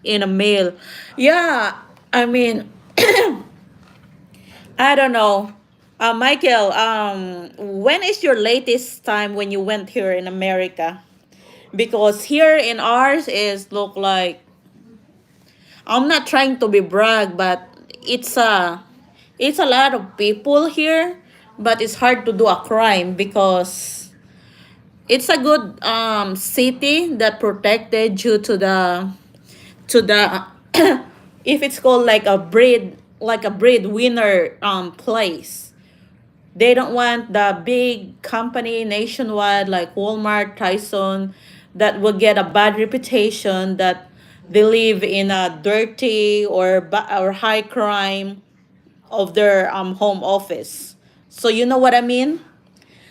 in a mail. Yeah, I mean, I don't know. Michael, when is your latest time when you went here in America? Because here in ours is look like I'm not trying to be brag, but it's a it's a lot of people here, but it's hard to do a crime because it's a good city that protected due to the if it's called like a breadwinner place. They don't want the big company nationwide like Walmart, Tyson that will get a bad reputation that they live in a dirty or high crime of their home office. So you know what I mean?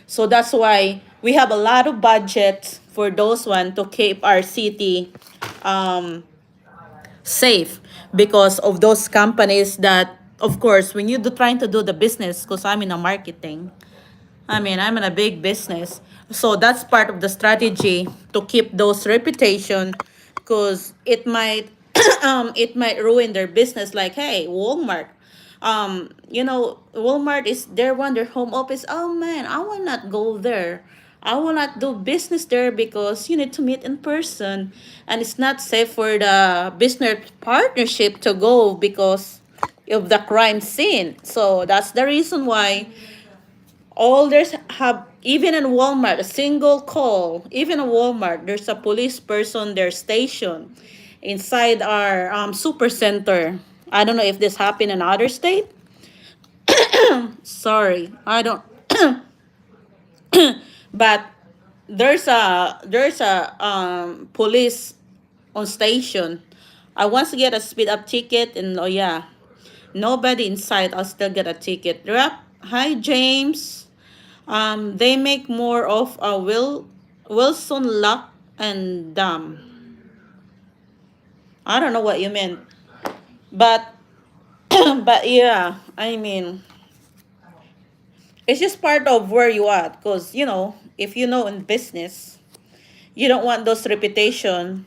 So that's why we have a lot of budget for those one to keep our city um safe because of those companies that of course when you do trying to do the business because I'm in a marketing. I mean, I'm in a big business. So that's part of the strategy to keep those reputation because it might ruin their business like hey, Walmart. You know, Walmart is their one their home office. Oh man, I will not go there. I will not do business there because you need to meet in person, and it's not safe for the business partnership to go because of the crime scene. So that's the reason why all there's have, even in Walmart, a single call, even in Walmart, there's a police person there stationed inside our super center. I don't know if this happened in other state. Sorry, I don't. But there's a police on station. I once get a speed up ticket, and oh yeah, nobody inside. I'll still get a ticket. Yep. Hi James. They make more of a Wilson Lock and Dam. I don't know what you meant, but but yeah, I mean, it's just part of where you at, cause if you know in business, you don't want those reputation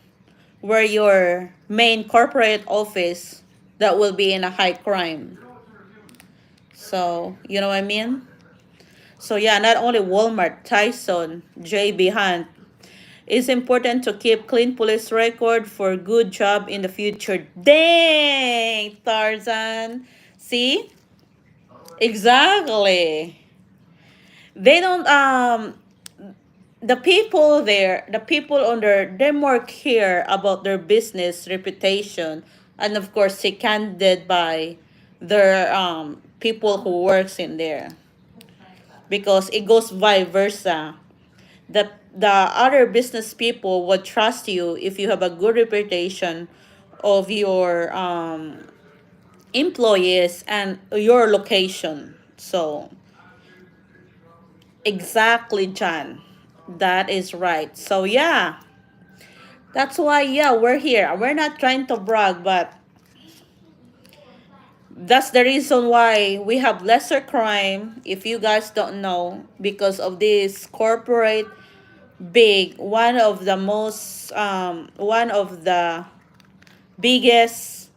where your main corporate office that will be in a high crime. So you know what I mean. So yeah, not only Walmart, Tyson, JB Hunt. It's important to keep clean police record for good job in the future. Dang, Tarzan. See? Exactly. They don't the people there, the people under, they more care about their business reputation, and of course seconded by their people who works in there, because it goes vice versa. The other business people would trust you if you have a good reputation of your employees and your location. So exactly, John, that is right. So yeah, that's why yeah, we're here. We're not trying to brag, but that's the reason why we have lesser crime, if you guys don't know, because of this corporate big, one of the biggest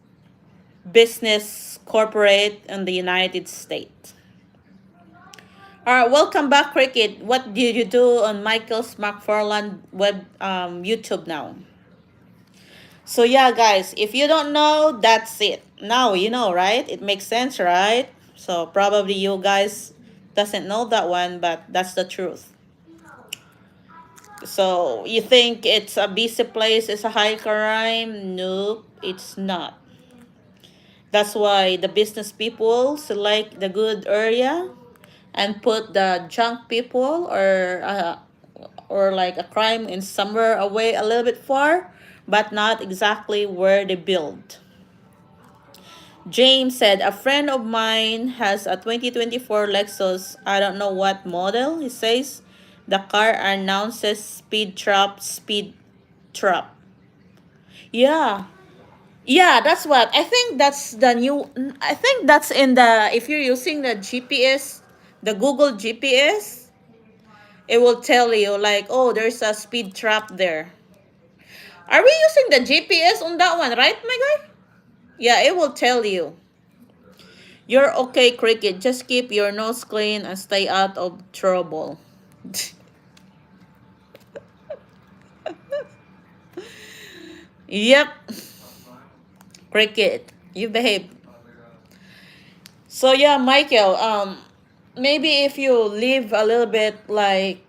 business corporate in the United States. All right, welcome back, Cricket. What did you do on Michael's McFarland web YouTube now? So yeah, guys, if you don't know, that's it. Now you know, right? It makes sense, right? So probably you guys doesn't know that one, but that's the truth. So you think it's a busy place, it's a high crime? Nope, it's not. That's why the business people select the good area and put the junk people or like a crime in somewhere away a little bit far, but not exactly where they build. James said, a friend of mine has a 2024 Lexus. I don't know what model. He says the car announces speed trap, speed trap. Yeah. Yeah, that's what. I think that's the new. I think that's in the. If you're using the GPS, the Google GPS, it will tell you like, oh, there's a speed trap there. Are we using the GPS on that one, right, my guy? Yeah, it will tell you. You're okay, Cricket. Just keep your nose clean and stay out of trouble. Yep, Cricket. You behave. So yeah, Michael, maybe if you live a little bit like,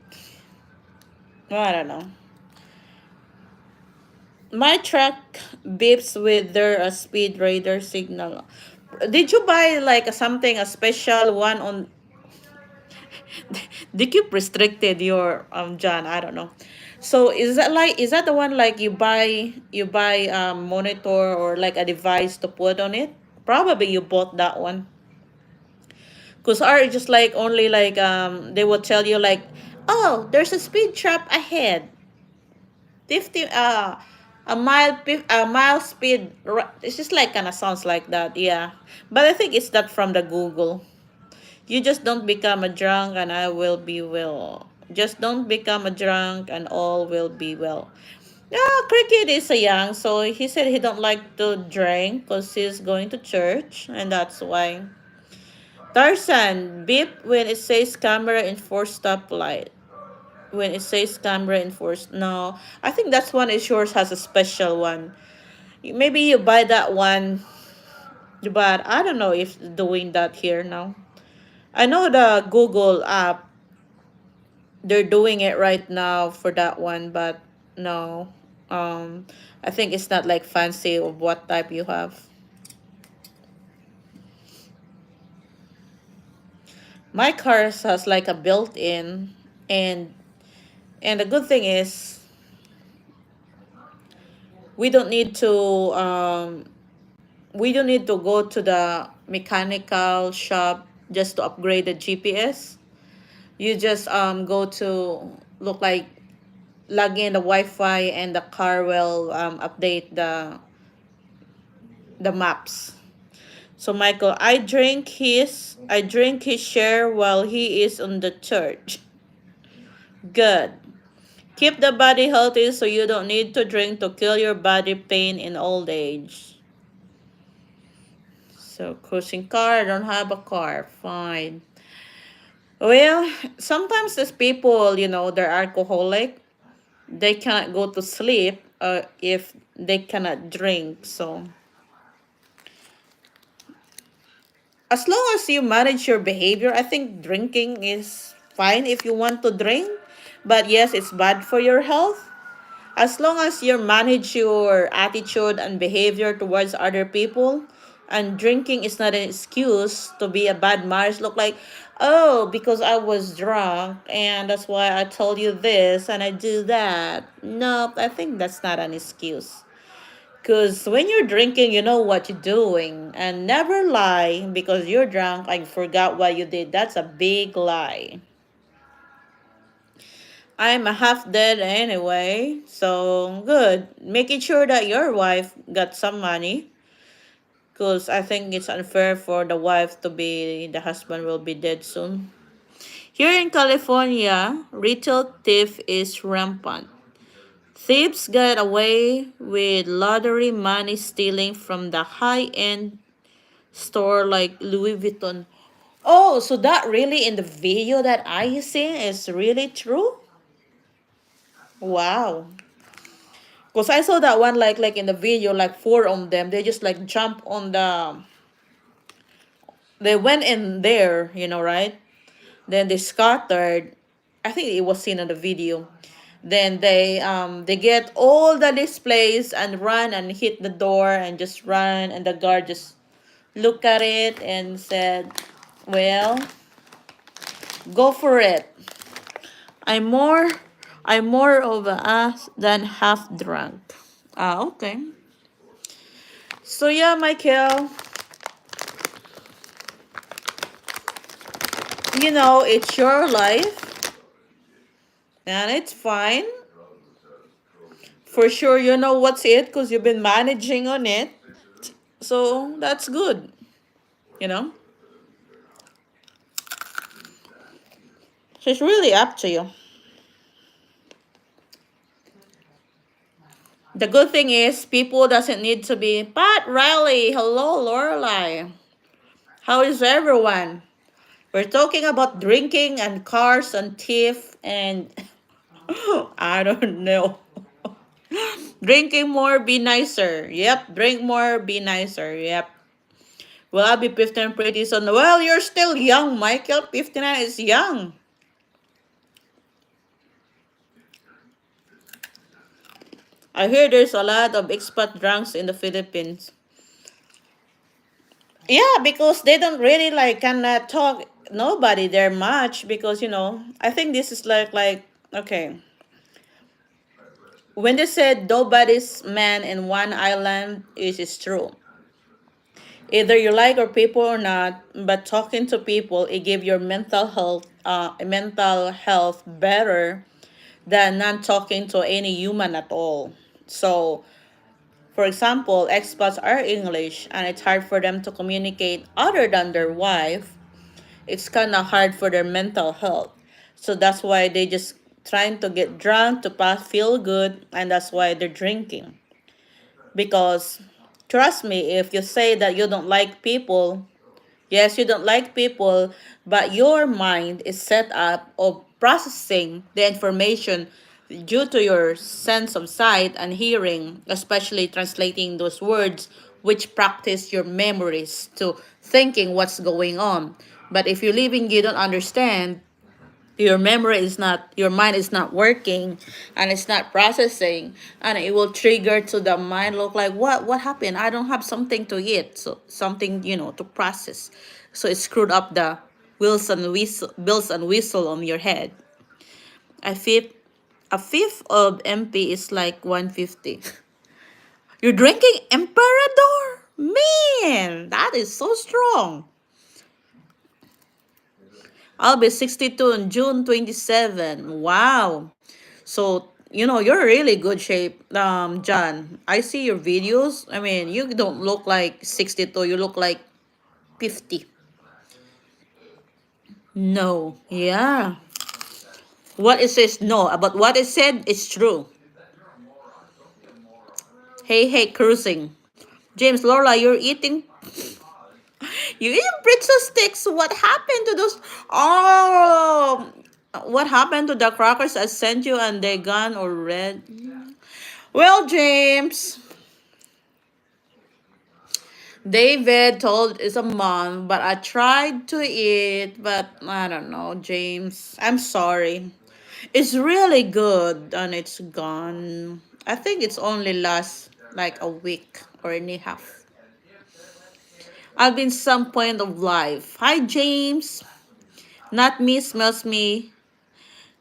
I don't know. My truck beeps with their speed radar signal. Did you buy like something, a special one on? They keep restricted your John. I don't know. So is that the one like you buy monitor or like a device to put on it? Probably you bought that one. Cause are just like only like they will tell you like, oh, there's a speed trap ahead. 50 a mile speed. It's just like kind of sounds like that, yeah. But I think it's that from the Google. You just don't become a drunk and I will be well. Just don't become a drunk and all will be well. Yeah, Cricket is a young, so he said he don't like to drink because he's going to church, and that's why. Tarzan, beep when it says camera in four stoplight. when it says camera enforced. No, I think that's one is yours has a special one. Maybe you buy that one, but I don't know if doing that here now. I know the Google app, they're doing it right now for that one, but no. Um, I think it's not like fancy of what type you have. My car has like a built-in, and the good thing is we don't need to we don't need to go to the mechanical shop just to upgrade the GPS. You just go to look like log in the Wi-Fi and the car will update the maps. So Michael, I drink his share while he is on the church. Good. Keep the body healthy so you don't need to drink to kill your body pain in old age. So cruising car, I don't have a car. Fine. Well, sometimes these people, they're alcoholic. They cannot go to sleep if they cannot drink. So as long as you manage your behavior, I think drinking is fine if you want to drink. But yes, it's bad for your health. As long as you manage your attitude and behavior towards other people, and drinking is not an excuse to be a bad marriage. Look like, oh, because I was drunk and that's why I told you this and I do that. No, I think that's not an excuse. Because when you're drinking, you know what you're doing. And never lie because you're drunk and forgot what you did. That's a big lie. I'm a half dead anyway, so good. Making sure that your wife got some money. Because I think it's unfair for the wife to be, the husband will be dead soon. Here in California, retail thief is rampant. Thieves get away with lottery money stealing from the high-end store like Louis Vuitton. Oh, so that really in the video that I seen is really true? Wow. Because I saw that one like in the video, like four of them. They just like jump on they went in there, right? Then they scattered. I think it was seen on the video. Then they get all the displays and run and hit the door and just run, and the guard just looked at it and said, "Well, go for it. I'm more I'm more of a ass than half drunk." Ah, okay. So yeah, Michael, it's your life and it's fine. For sure, you know what's it because you've been managing on it. So that's good, you know. So it's really up to you. The good thing is people doesn't need to be, Pat Riley, hello Lorelei. How is everyone? We're talking about drinking and cars and thief and I don't know. Drinking more, be nicer. Yep, drink more, be nicer. Yep. Well, I'll be 59 pretty soon. Well, you're still young, Michael. 59 is young. I hear there's a lot of expat drunks in the Philippines. Yeah, because they don't really cannot talk nobody there much because I think this is like okay. When they said nobody's man in one island, it is true. Either you like our people or not, but talking to people, it give your mental health better than not talking to any human at all. So, for example, expats are English and it's hard for them to communicate other than their wife. It's kind of hard for their mental health. So that's why they just trying to get drunk to feel good, and that's why they're drinking. Because trust me, if you say that you don't like people, yes, you don't like people, but your mind is set up of processing the information due to your sense of sight and hearing, especially translating those words, which practice your memories to thinking what's going on. But if you're leaving, you don't understand, your memory is not, your mind is not working, and it's not processing, and it will trigger to the mind, look like, what happened, I don't have something to eat, so something, to process. So it screwed up the bills and whistle on your head. A fifth of MP is like 150. You're drinking Emperador, man, that is so strong. I'll be 62 on June 27. Wow. So, you're really good shape, John. I see your videos. I mean, you don't look like 62. You look like 50. No. Yeah. What it says, no. But what it said is true. Hey, cruising. James, Lola, you eating pretzel sticks. What happened to those? Oh, what happened to the crackers I sent you and they gone or red? Well, James, David told it's a month, but I tried to eat, but I don't know, James. I'm sorry. It's really good and it's gone. I think it's only last like a week or and a half. I've been some point of life. Hi, James. Not me smells me.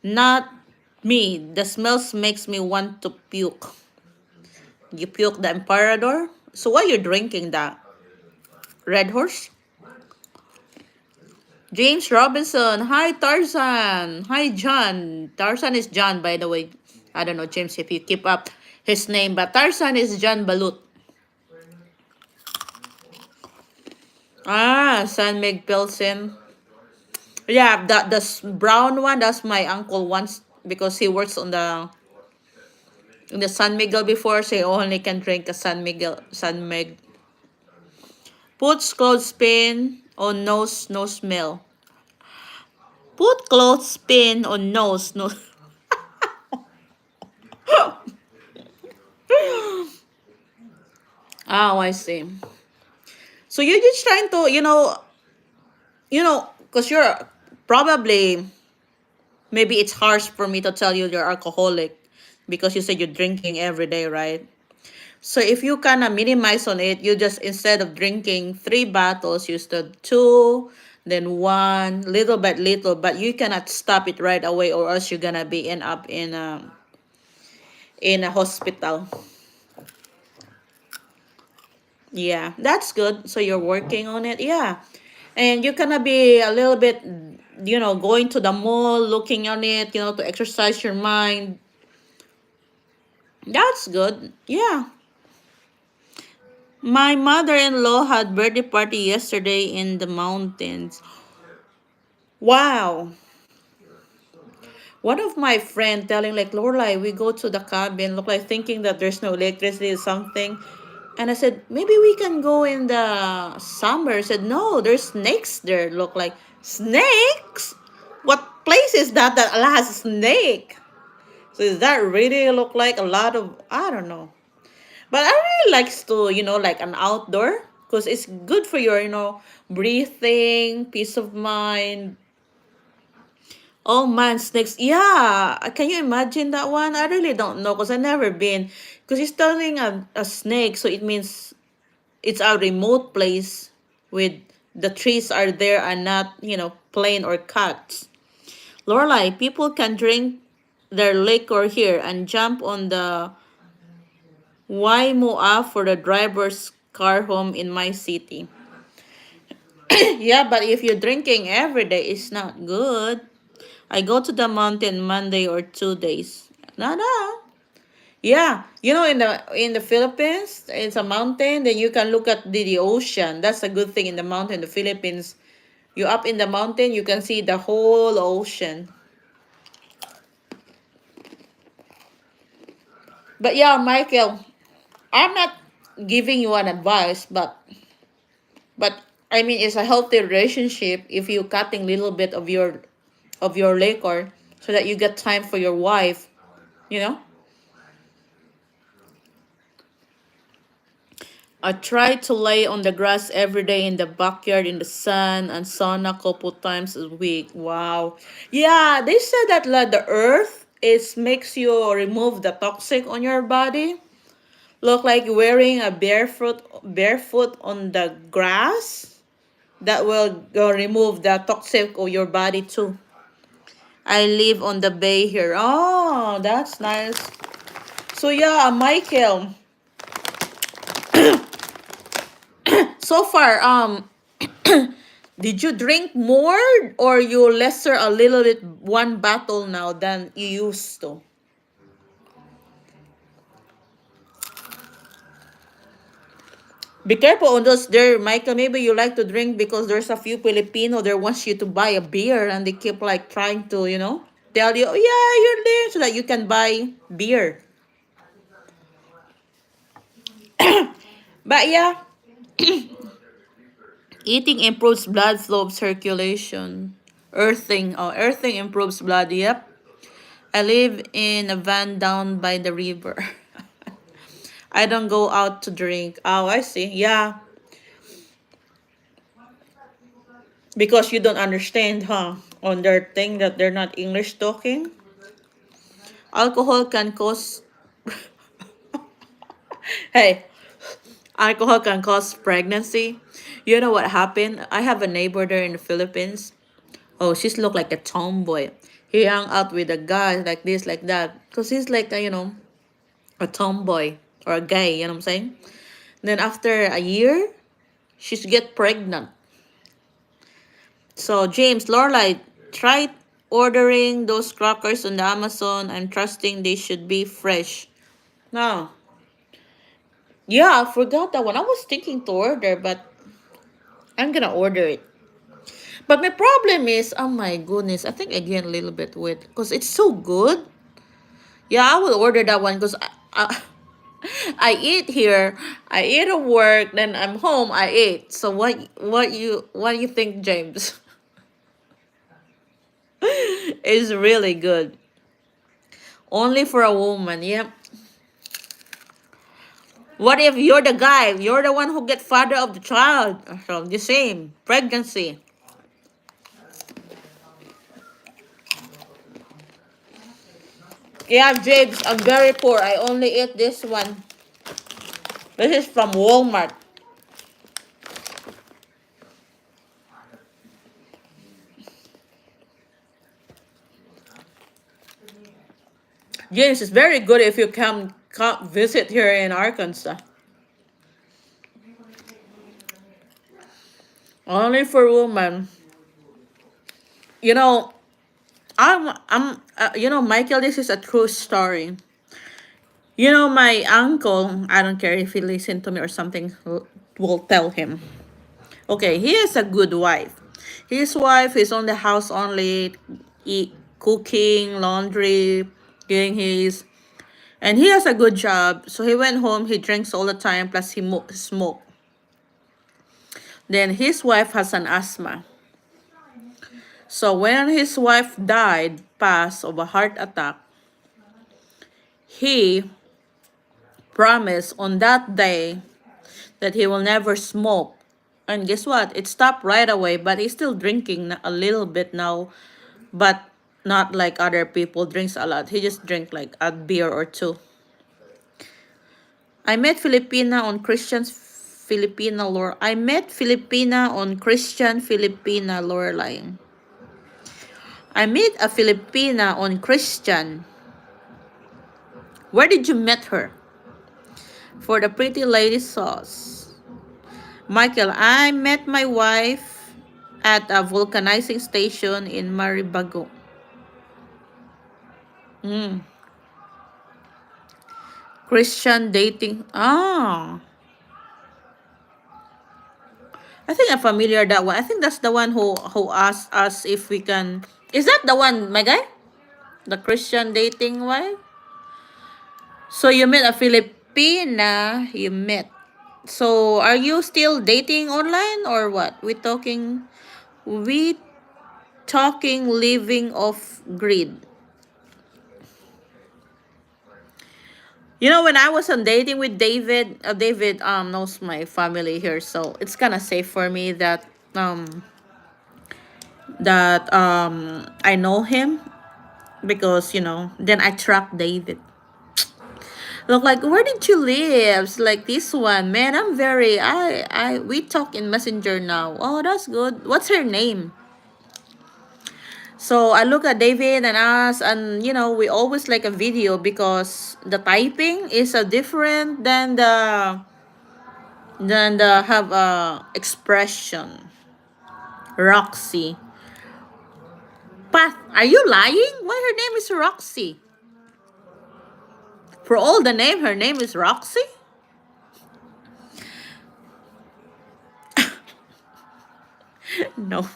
Not me. The smells makes me want to puke. You puke the emperador? So why you drinking that? Red Horse? James Robinson. Hi, Tarzan. Hi, John. Tarzan is John, by the way. I don't know, James, if you keep up his name, but Tarzan is John Balut. Ah, San Mig Pilsen. Yeah, brown one, that's my uncle once because he works on the San Miguel before, so he only can drink a San Mig. Puts clothespin on nose, no smell. Put clothespin on nose, no. Oh, I see. So you're just trying to, because you're probably, maybe it's harsh for me to tell you you're alcoholic because you said you're drinking every day, right? So if you kind of minimize on it, you just, instead of drinking 3 bottles, you stood 2, then 1, little by little, but you cannot stop it right away or else you're gonna be end up in a hospital. Yeah, that's good. So you're working on it. Yeah. And you're gonna be a little bit, going to the mall, looking on it, to exercise your mind. That's good. Yeah. My mother-in-law had birthday party yesterday in the mountains. Wow. One of my friend telling like, Lorelai, we go to the cabin, look like thinking that there's no electricity or something. And I said, maybe we can go in the summer. I said, no, there's snakes there. Look like, snakes? What place is that has a snake? So does that really look like a lot of, I don't know. But I really likes to, like an outdoor because it's good for your, breathing, peace of mind. Oh man, snakes. Yeah, can you imagine that one? I really don't know because I never been. Because it's telling a snake, so it means it's a remote place with the trees are there and not, plain or cut. Lorelai, people can drink their liquor here and jump on the Waimoa for the driver's car home in my city. Yeah, but if you're drinking every day, it's not good. I go to the mountain Monday or 2 days. No, no. Yeah, in the Philippines, it's a mountain. Then you can look at the ocean. That's a good thing in the mountain. The Philippines, you up in the mountain, you can see the whole ocean. But yeah, Michael, I'm not giving you an advice, but I mean it's a healthy relationship if you cutting little bit of your liquor. so that you get time for your wife, you know. I try to lay on the grass every day in the backyard in the sun and sauna a couple times a week. Wow. Yeah, they said that like the earth is makes you remove the toxic on your body. Look like wearing a barefoot on the grass. That will go remove the toxic of your body too. I live on the bay here. Oh, that's nice. So yeah, Michael. So far, did you drink more or you lesser a little bit one bottle now than you used to? Be careful on those there, Michael. Maybe you like to drink because there's a few Filipino that wants you to buy a beer and they keep like trying to, tell you, oh, yeah, you're there so that you can buy beer. But yeah, eating improves blood flow circulation. Earthing improves blood. Yep. I live in a van down by the river. I don't go out to drink. Oh, I see. Yeah. Because you don't understand, huh? On their thing that they're not English talking. Alcohol can cause hey, alcohol can cause pregnancy. You know what happened? I have a neighbor there in the Philippines. Oh, she's look like a tomboy. He hung out with a guy like this, like that. Because he's like a tomboy or a gay, you know what I'm saying? Then after a year, she's get pregnant. So James, Lorelai, try ordering those crackers on the Amazon. I'm trusting they should be fresh. No. Yeah, I forgot that one. I was thinking to order, but I'm gonna order it. But my problem is, oh my goodness, I think I gained a little bit weight because it's so good. Yeah, I will order that one because I eat here, I eat at work, then I'm home, I eat. So what you think, James? It's really good. Only for a woman, yep. What if you're the guy? You're the one who get father of the child. So the same pregnancy. Yeah, James, I'm very poor. I only eat this one. This is from Walmart. James, it's very good if you come visit here in Arkansas. Only for women. You know, Michael, this is a true story. My uncle, I don't care if he listen to me or something, will tell him. Okay, he has a good wife. His wife is on the house only, cooking, laundry, getting his, and he has a good job. So he went home, he drinks all the time, plus he smoke. Then his wife has an asthma. So when his wife passed of a heart attack, he promised on that day that he will never smoke. And guess what? It stopped right away, but he's still drinking a little bit now, but not like other people drinks a lot. He just drink like a beer or two. I met Filipina on I met Filipina on Christian Filipina Lorelai. I met a Filipina on Christian. Where did you meet her? For the pretty lady sauce. Michael, I met my wife at a vulcanizing station in Maribago. Christian dating. Ah. I think I'm familiar that one. I think that's the one who asked us if we can. Is that the one, my guy? The Christian dating wife? So you met a Filipina, you met. So are you still dating online or what? We talking living off grid. When I was on dating with David, David knows my family here, so it's kind of safe for me that I know him, because then I track David. Look, like, where did you live? It's like this one, man. I'm very I we talk in Messenger now. Oh, that's good. What's her name? So I look at David and us, and we always like a video because the typing is a different than the have a expression. Roxy. Path, are you lying? Why her name is Roxy? For all the name, her name is Roxy? No.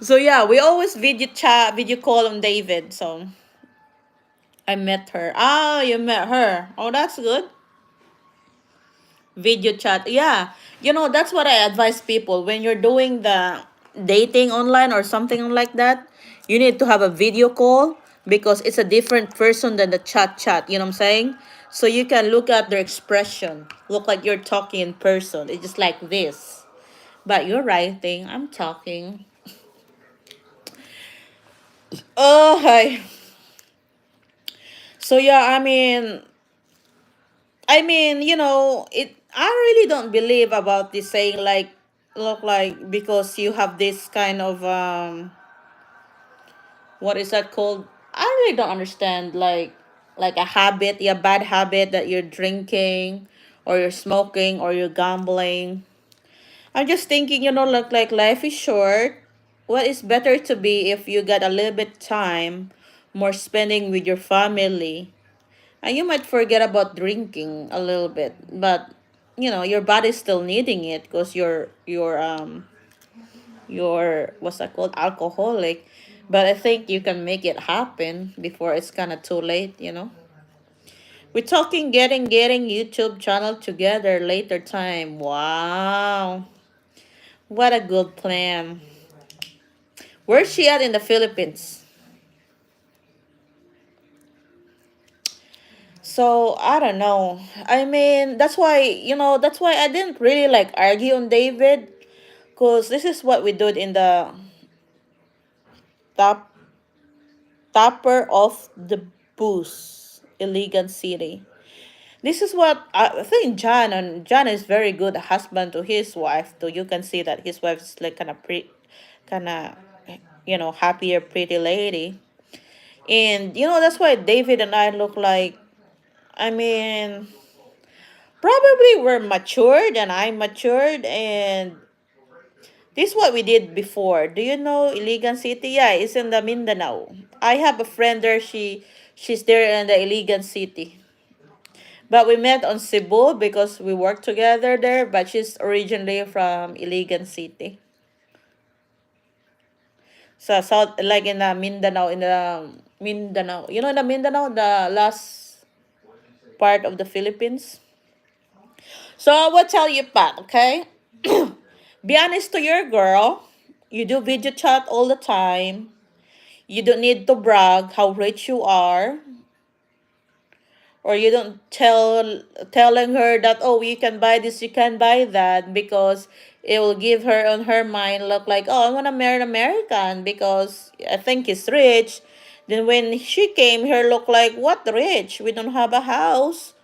So yeah, we always video chat, video call on David. So I met her. Ah, you met her. Oh, that's good. Video chat. Yeah. That's what I advise people when you're doing the dating online or something like that. You need to have a video call because it's a different person than the chat. You know what I'm saying? So you can look at their expression. Look like you're talking in person. It's just like this. But you're writing. I'm talking. Oh, hi. So yeah, it. I really don't believe about this saying like, look like because you have this kind of what is that called? I really don't understand like a habit, yeah, bad habit that you're drinking or you're smoking or you're gambling. I'm just thinking, look like life is short. What is better to be if you got a little bit time, more spending with your family, and you might forget about drinking a little bit, but your body's still needing it because you're what's that called, alcoholic. But I think you can make it happen before it's kind of too late. We're talking getting YouTube channel together later time. Wow, what a good plan. Where's she at in the Philippines? So I don't know. That's why I didn't really like argue on David, because this is what we do in the top topper of the boost, Iligan City. This is what I think. John is very good husband to his wife. So you can see that his wife is like kind of happier, pretty lady. And that's why David and I look like. I mean, probably we're matured and I'm matured, and this is what we did before. Do you know Iligan City? Yeah, it's in the Mindanao. I have a friend there. She's there in the Iligan City. But we met on Cebu because we worked together there, but she's originally from Iligan City. So south, like in the Mindanao, the Mindanao, the last part of the Philippines. So I will tell you, Pat, okay? Be honest to your girl. You do video chat all the time. You don't need to brag how rich you are. Or you don't telling her that, oh, you can buy this, you can buy that, because it will give her on her mind look like, oh, I want to marry an American because I think he's rich. Then when she came here, look like, what rich? We don't have a house,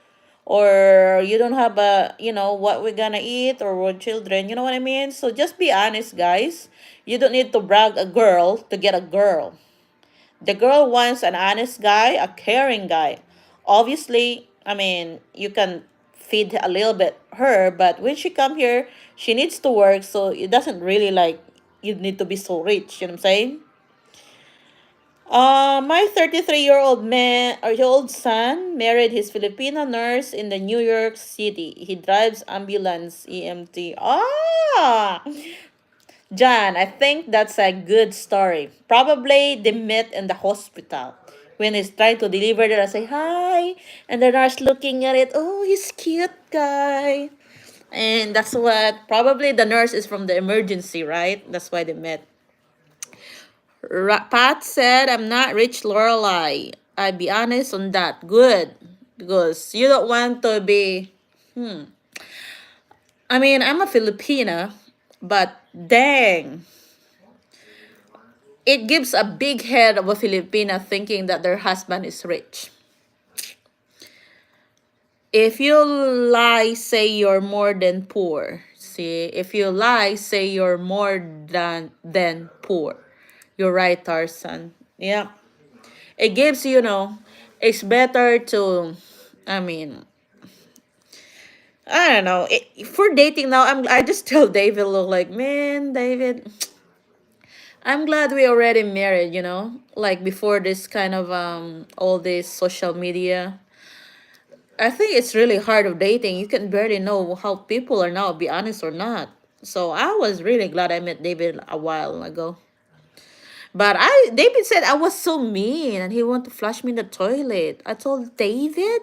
or you don't have what we're gonna eat, or what children, you know what I mean? So just be honest, guys. You don't need to brag a girl to get a girl. The girl wants an honest guy, a caring guy. Obviously, you can feed a little bit her, but when she come here, she needs to work, so it doesn't really like you need to be so rich, you know what I'm saying? My 33-year-old man or your old son married his Filipino nurse in the New York City. He drives ambulance EMT. Ah, John, I think that's a good story. Probably they met in the hospital. When he's trying to deliver it, I say, hi. And the nurse looking at it, oh, he's cute guy. And that's what, probably the nurse is from the emergency, right? That's why they met. Pat said, I'm not rich, Lorelai. I be honest on that. Good. because you don't want to be. I mean, I'm a Filipina, but dang, it gives a big head of a Filipina thinking that their husband is rich. If you lie, say you're more than poor. See, if you lie, say you're more than poor. You're right, Tarzan. Yeah. It gives, it's better to, I mean, I don't know. For dating now, I just tell David, look like, man, David, I'm glad we already married. Like before this kind of all this social media. I think it's really hard of dating. You can barely know how people are now, be honest or not. So I was really glad I met David a while ago. But David said I was so mean and he wanted to flush me in the toilet. I told David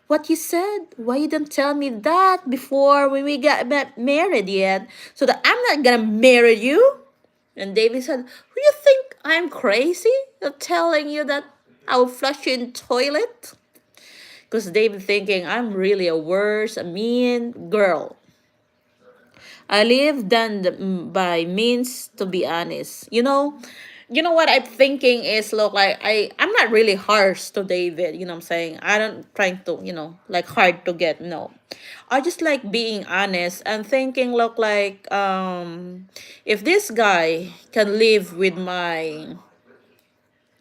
what you said. Why you didn't tell me that before when we got married yet? So that I'm not gonna marry you. And David said, "Who you think I'm crazy? Of telling you that I will flush you in toilet?" Because David thinking I'm really a worse, a mean girl. I live done by means to be honest. You know what I'm thinking is look like I'm not really harsh to David, you know what I'm saying? I don't trying to, like hard to get, no. I just like being honest and thinking look like if this guy can live with my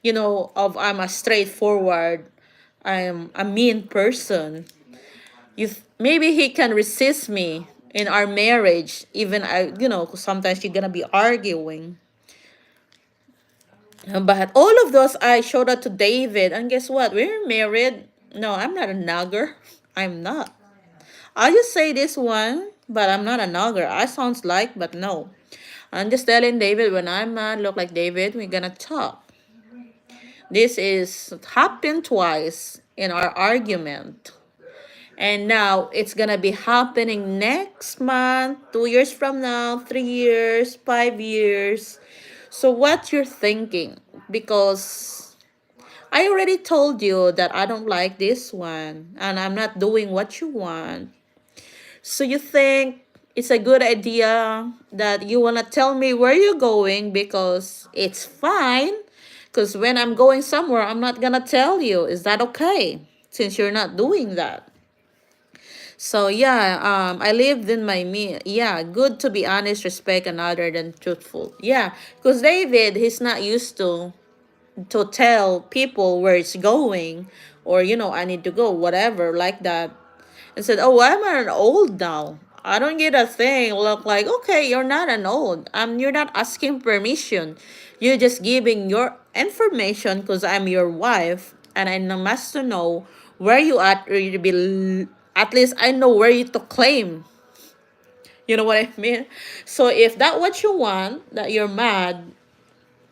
of I'm a straightforward, I'm a mean person. Maybe he can resist me in our marriage even 'cause sometimes you're gonna be arguing. But all of those I showed that to David, and guess what? We're married. No, I'm not a nagger. I'm not. I just say this one, but I'm not a nagger. I sounds like, but no. I'm just telling David when I'm mad, look like David, we're gonna talk. This is happened twice in our argument. And now it's gonna be happening next month, 2 years from now, 3 years, 5 years. So what you're thinking? Because I already told you that I don't like this one and I'm not doing what you want. So you think it's a good idea that you wanna tell me where you're going because it's fine. Because when I'm going somewhere, I'm not gonna tell you. Is that okay? Since you're not doing that. So yeah, I lived in my yeah, good to be honest, respect, and other than truthful. Yeah, because David, he's not used to tell people where it's going, or I need to go, whatever, like that. And said, "Oh, I'm an old now. I don't get a thing." Look like, okay, you're not an old. You're not asking permission. You're just giving your information because I'm your wife, and I must to know where you at, or you be. At least I know where you to claim. You know what I mean? So if that what you want, that you're mad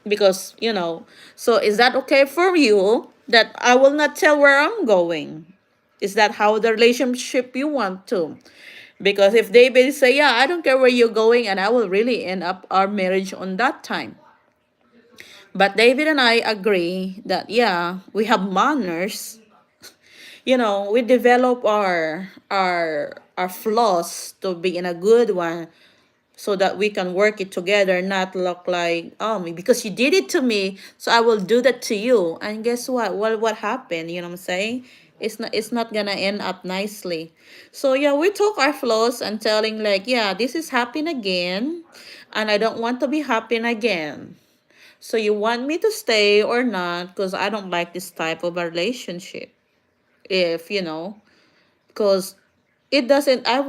because so is that okay for you that I will not tell where I'm going? Is that how the relationship you want to? Because if David say, yeah, I don't care where you're going, and I will really end up our marriage on that time. But David and I agree that yeah, we have manners. We develop our flaws to be in a good one so that we can work it together, not look like, oh, because you did it to me, so I will do that to you. And guess what? Well, what happened? You know what I'm saying? It's not gonna end up nicely. So yeah, we took our flaws and telling like, yeah, this is happening again, and I don't want to be happening again. So you want me to stay or not? Because I don't like this type of a relationship. If because it doesn't I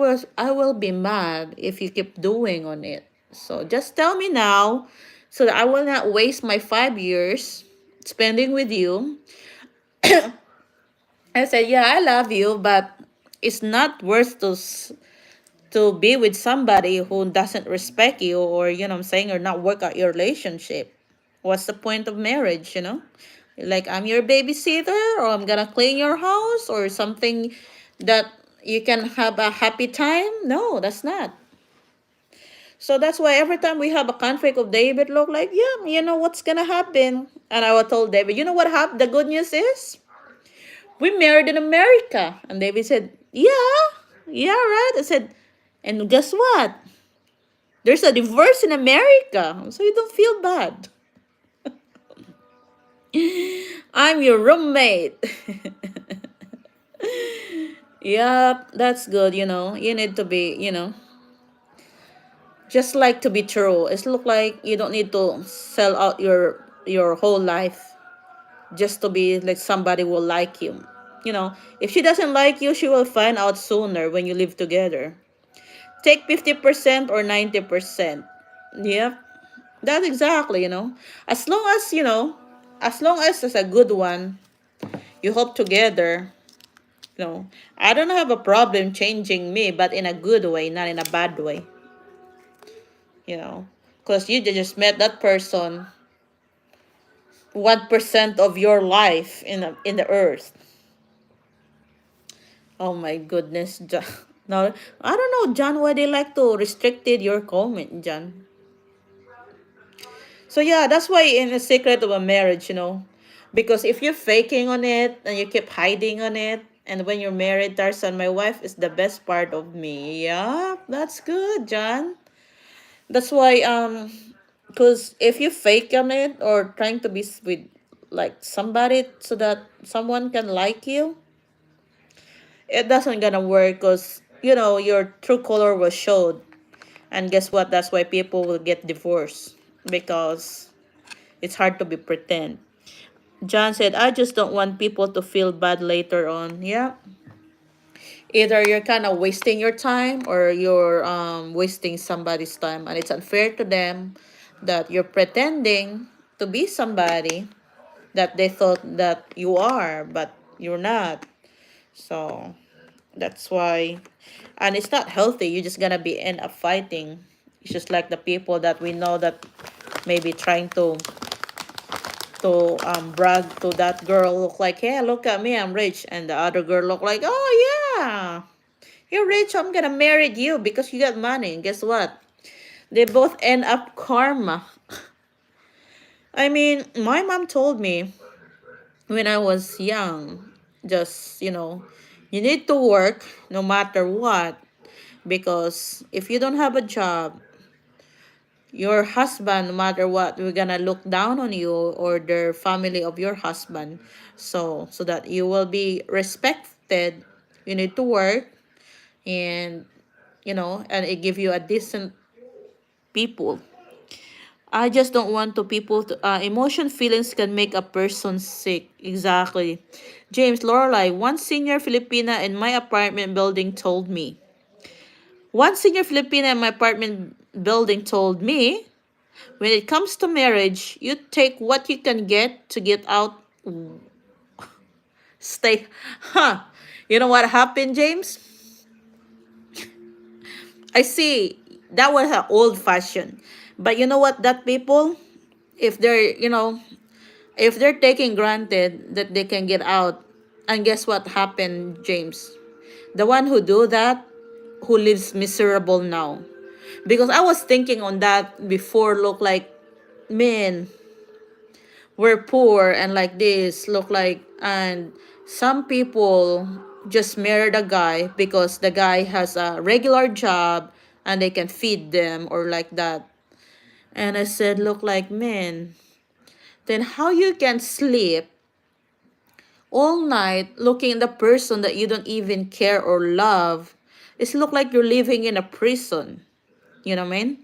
will be mad if you keep doing on it. So just tell me now so that I will not waste my 5 years spending with you. I said, yeah, I love you, but it's not worth to be with somebody who doesn't respect you, or what I'm saying, or not work out your relationship. What's the point of marriage? Like I'm your babysitter, or I'm gonna clean your house or something that you can have a happy time. No, that's not. So that's why every time we have a conflict of David, look like, yeah, what's gonna happen. And I was told David, you know what happened? The good news is We married in America. And David said, yeah, yeah, right. I said, and guess what? There's a divorce in America. So you don't feel bad. I'm your roommate. Yeah, that's good, you know. You need to be, you know, just like to be true. It's look like you don't need to sell out your whole life just to be like somebody will like you. You know, if she doesn't like you, she will find out sooner when you live together. Take 50% or 90%. Yep. That's exactly, you know. As long as, you know, as long as it's a good one, you hope together, you know. I don't have a problem changing me, but in a good way, not in a bad way, you know. Because you just met that person 1% of your life in the earth. Oh my goodness, John. No, I don't know, John, why they like to restricted your comment, John. So yeah, that's why in the secret of a marriage, you know, because if you're faking on it and you keep hiding on it, and when you're married, Tarzan, my wife is the best part of me. Yeah, that's good, John. That's why because if you fake on it or trying to be with like somebody so that someone can like you, it doesn't gonna work because you know your true color was showed, and guess what? That's why people will get divorced because it's hard to be pretend. John said, I just don't want people to feel bad later on. Yeah. Either you're kind of wasting your time or you're wasting somebody's time. And it's unfair to them that you're pretending to be somebody that they thought that you are, but you're not. So that's why. And it's not healthy. You're just going to be end up fighting. It's just like the people that we know that maybe trying to brag to that girl, look like, hey, look at me, I'm rich, and the other girl look like, oh yeah, you're rich, I'm gonna marry you because you got money. And guess what, they both end up karma. I mean, my mom told me when I was young, just, you know, you need to work no matter what, because if you don't have a job, your husband, no matter what, we're gonna look down on you or the family of your husband. So that you will be respected, you need to work, and you know, and it give you a decent people. I just don't want to people to, emotion feelings can make a person sick. Exactly. James, Lorelai, one senior Filipina in my apartment building told me. One senior Filipina in my apartment building told me, when it comes to marriage, you take what you can get to get out. Stay. Huh. You know what happened, James? I see. That was an old fashioned. But you know what, that people, if they're, you know, if they're taking granted that they can get out, and guess what happened, James? The one who do that, who lives miserable now. Because I was thinking on that before, look like, man, we're poor and like this look like, and some people just married a guy because the guy has a regular job and they can feed them or like that. And I said, look like, man, then how you can sleep all night looking at the person that you don't even care or love? It's look like you're living in a prison, you know what I mean?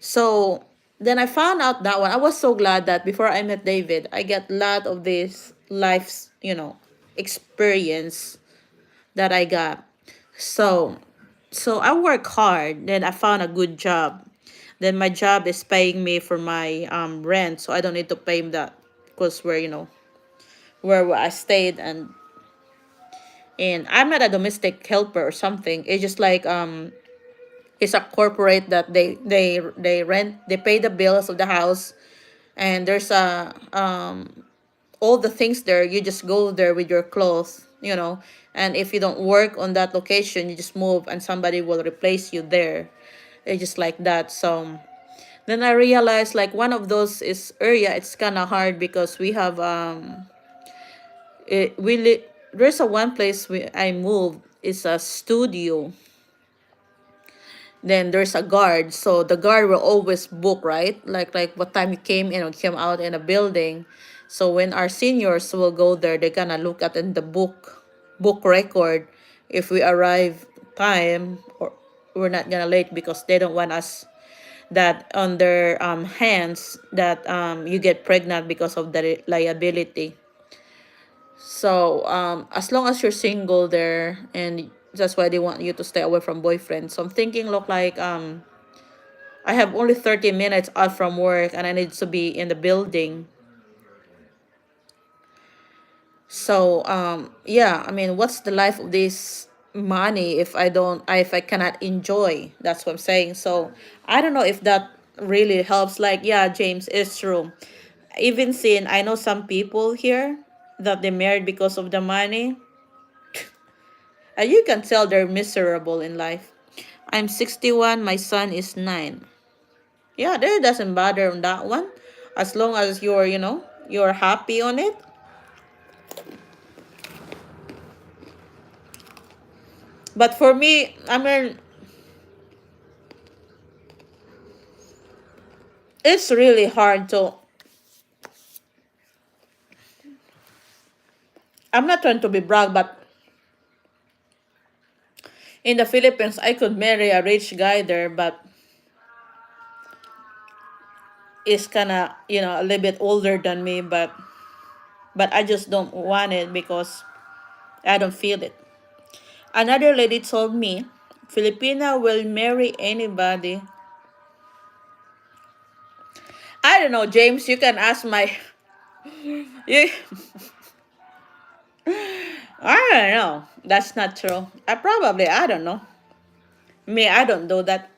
So then I found out that one. I was so glad that before I met David, I get a lot of this life's, you know, experience that I got. So I work hard. Then I found a good job. Then my job is paying me for my rent, so I don't need to pay that because where, you know, where I stayed, and I'm not a domestic helper or something. It's just like it's a corporate that they rent, they pay the bills of the house, and there's a all the things there. You just go there with your clothes, you know, and if you don't work on that location, you just move and somebody will replace you there. It's just like that. So then I realized like one of those is area, it's kind of hard because we have it, we live there's a one place where I moved. It's a studio. Then there's a guard, so the guard will always book, right? Like what time you came in or came out in a building. So when our seniors will go there, they're gonna look at in the book record if we arrive time or we're not gonna late, because they don't want us that on their hands that you get pregnant because of the liability. So as long as you're single there, and that's why they want you to stay away from boyfriend. So I'm thinking, look, like I have only 30 minutes out from work and I need to be in the building. So yeah, I mean, what's the life of this money if I cannot enjoy? That's what I'm saying. So I don't know if that really helps. Like, yeah, James, it's true. Even seeing, I know some people here that they married because of the money, and you can tell they're miserable in life. I'm 61, my son is 9. Yeah, there doesn't bother on that one. As long as you're happy on it. But for me, I mean, it's really hard to. I'm not trying to be brag, but in the Philippines, I could marry a rich guy there, but is kinda, a little bit older than me, but I just don't want it because I don't feel it. Another lady told me, Filipina will marry anybody. I don't know, James. You can ask my. You, I don't know. That's not true. I don't know. Me, I don't do that.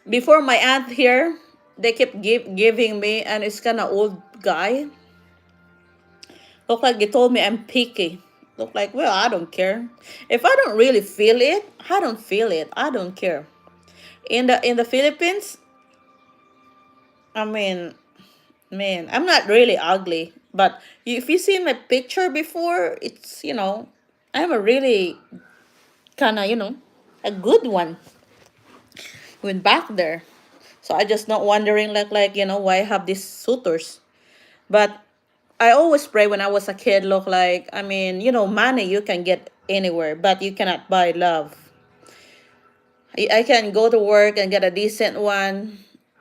Before my aunt here, they kept giving me, and it's kind of old guy. Look like they told me I'm picky. Look like, well, I don't care. If I don't really feel it, I don't feel it. I don't care. In the Philippines, I mean, man, I'm not really ugly, but if you see my picture before, it's I'm a really kind of a good one when back there. So I just not wondering why I have these suitors. But I always pray when I was a kid, look like, I mean, money you can get anywhere, but you cannot buy love. I can go to work and get a decent one.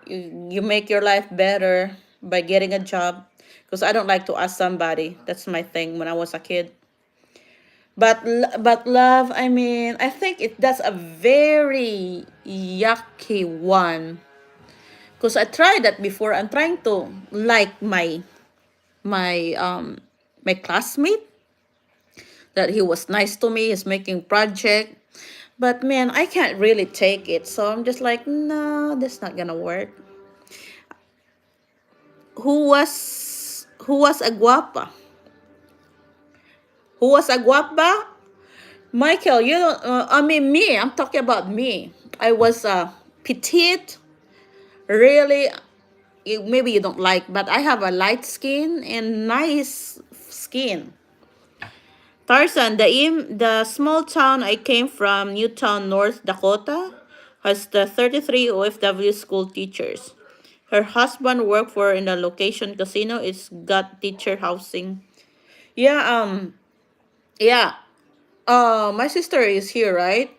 You make your life better by getting a job. Because I don't like to ask somebody. That's my thing when I was a kid. But love, I mean, I think that's a very yucky one. Because I tried that before. I'm trying to like my um my classmate, that he was nice to me, he's making project, but man, I can't really take it, so I'm just like, no, that's not gonna work. Who was a guapa? Who was a guapa? Michael, you don't I mean, me, I'm talking about me. I was petite, really. Maybe you don't like, but I have a light skin and nice skin. Tarzan, the small town I came from, Newtown, North Dakota, has the 33 OFW school teachers. Her husband worked for in the location casino. It's got teacher housing. Yeah, yeah. My sister is here, right?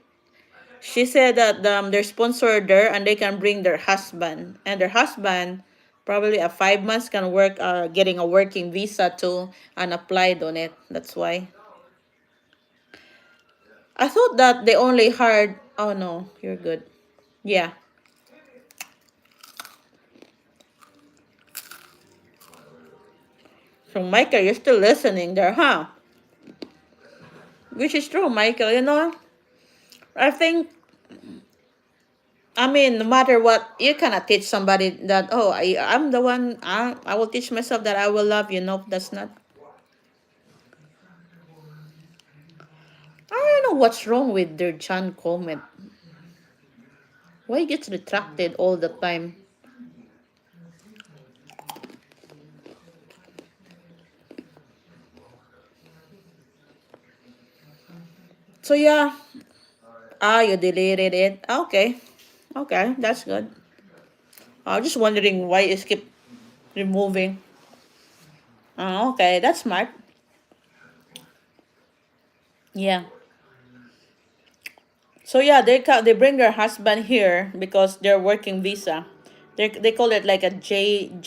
She said that they're sponsored there and they can bring their husband. And their husband, probably a 5 months, can work, getting a working visa too, and applied on it. That's why. I thought that they only hired. Oh no, you're good. Yeah. So Michael, you're still listening there, huh? Which is true, Michael. I think. I mean, no matter what, you cannot teach somebody that. Oh, I'm the one. I will teach myself that I will love you. No, that's not. I don't know what's wrong with their John comment. Why it gets retracted all the time? So yeah. Ah, you deleted it. Okay. Okay, that's good. I was just wondering why it keep removing. Okay, that's smart. Yeah. So yeah, they bring their husband here because they're working visa. They call it like a J2,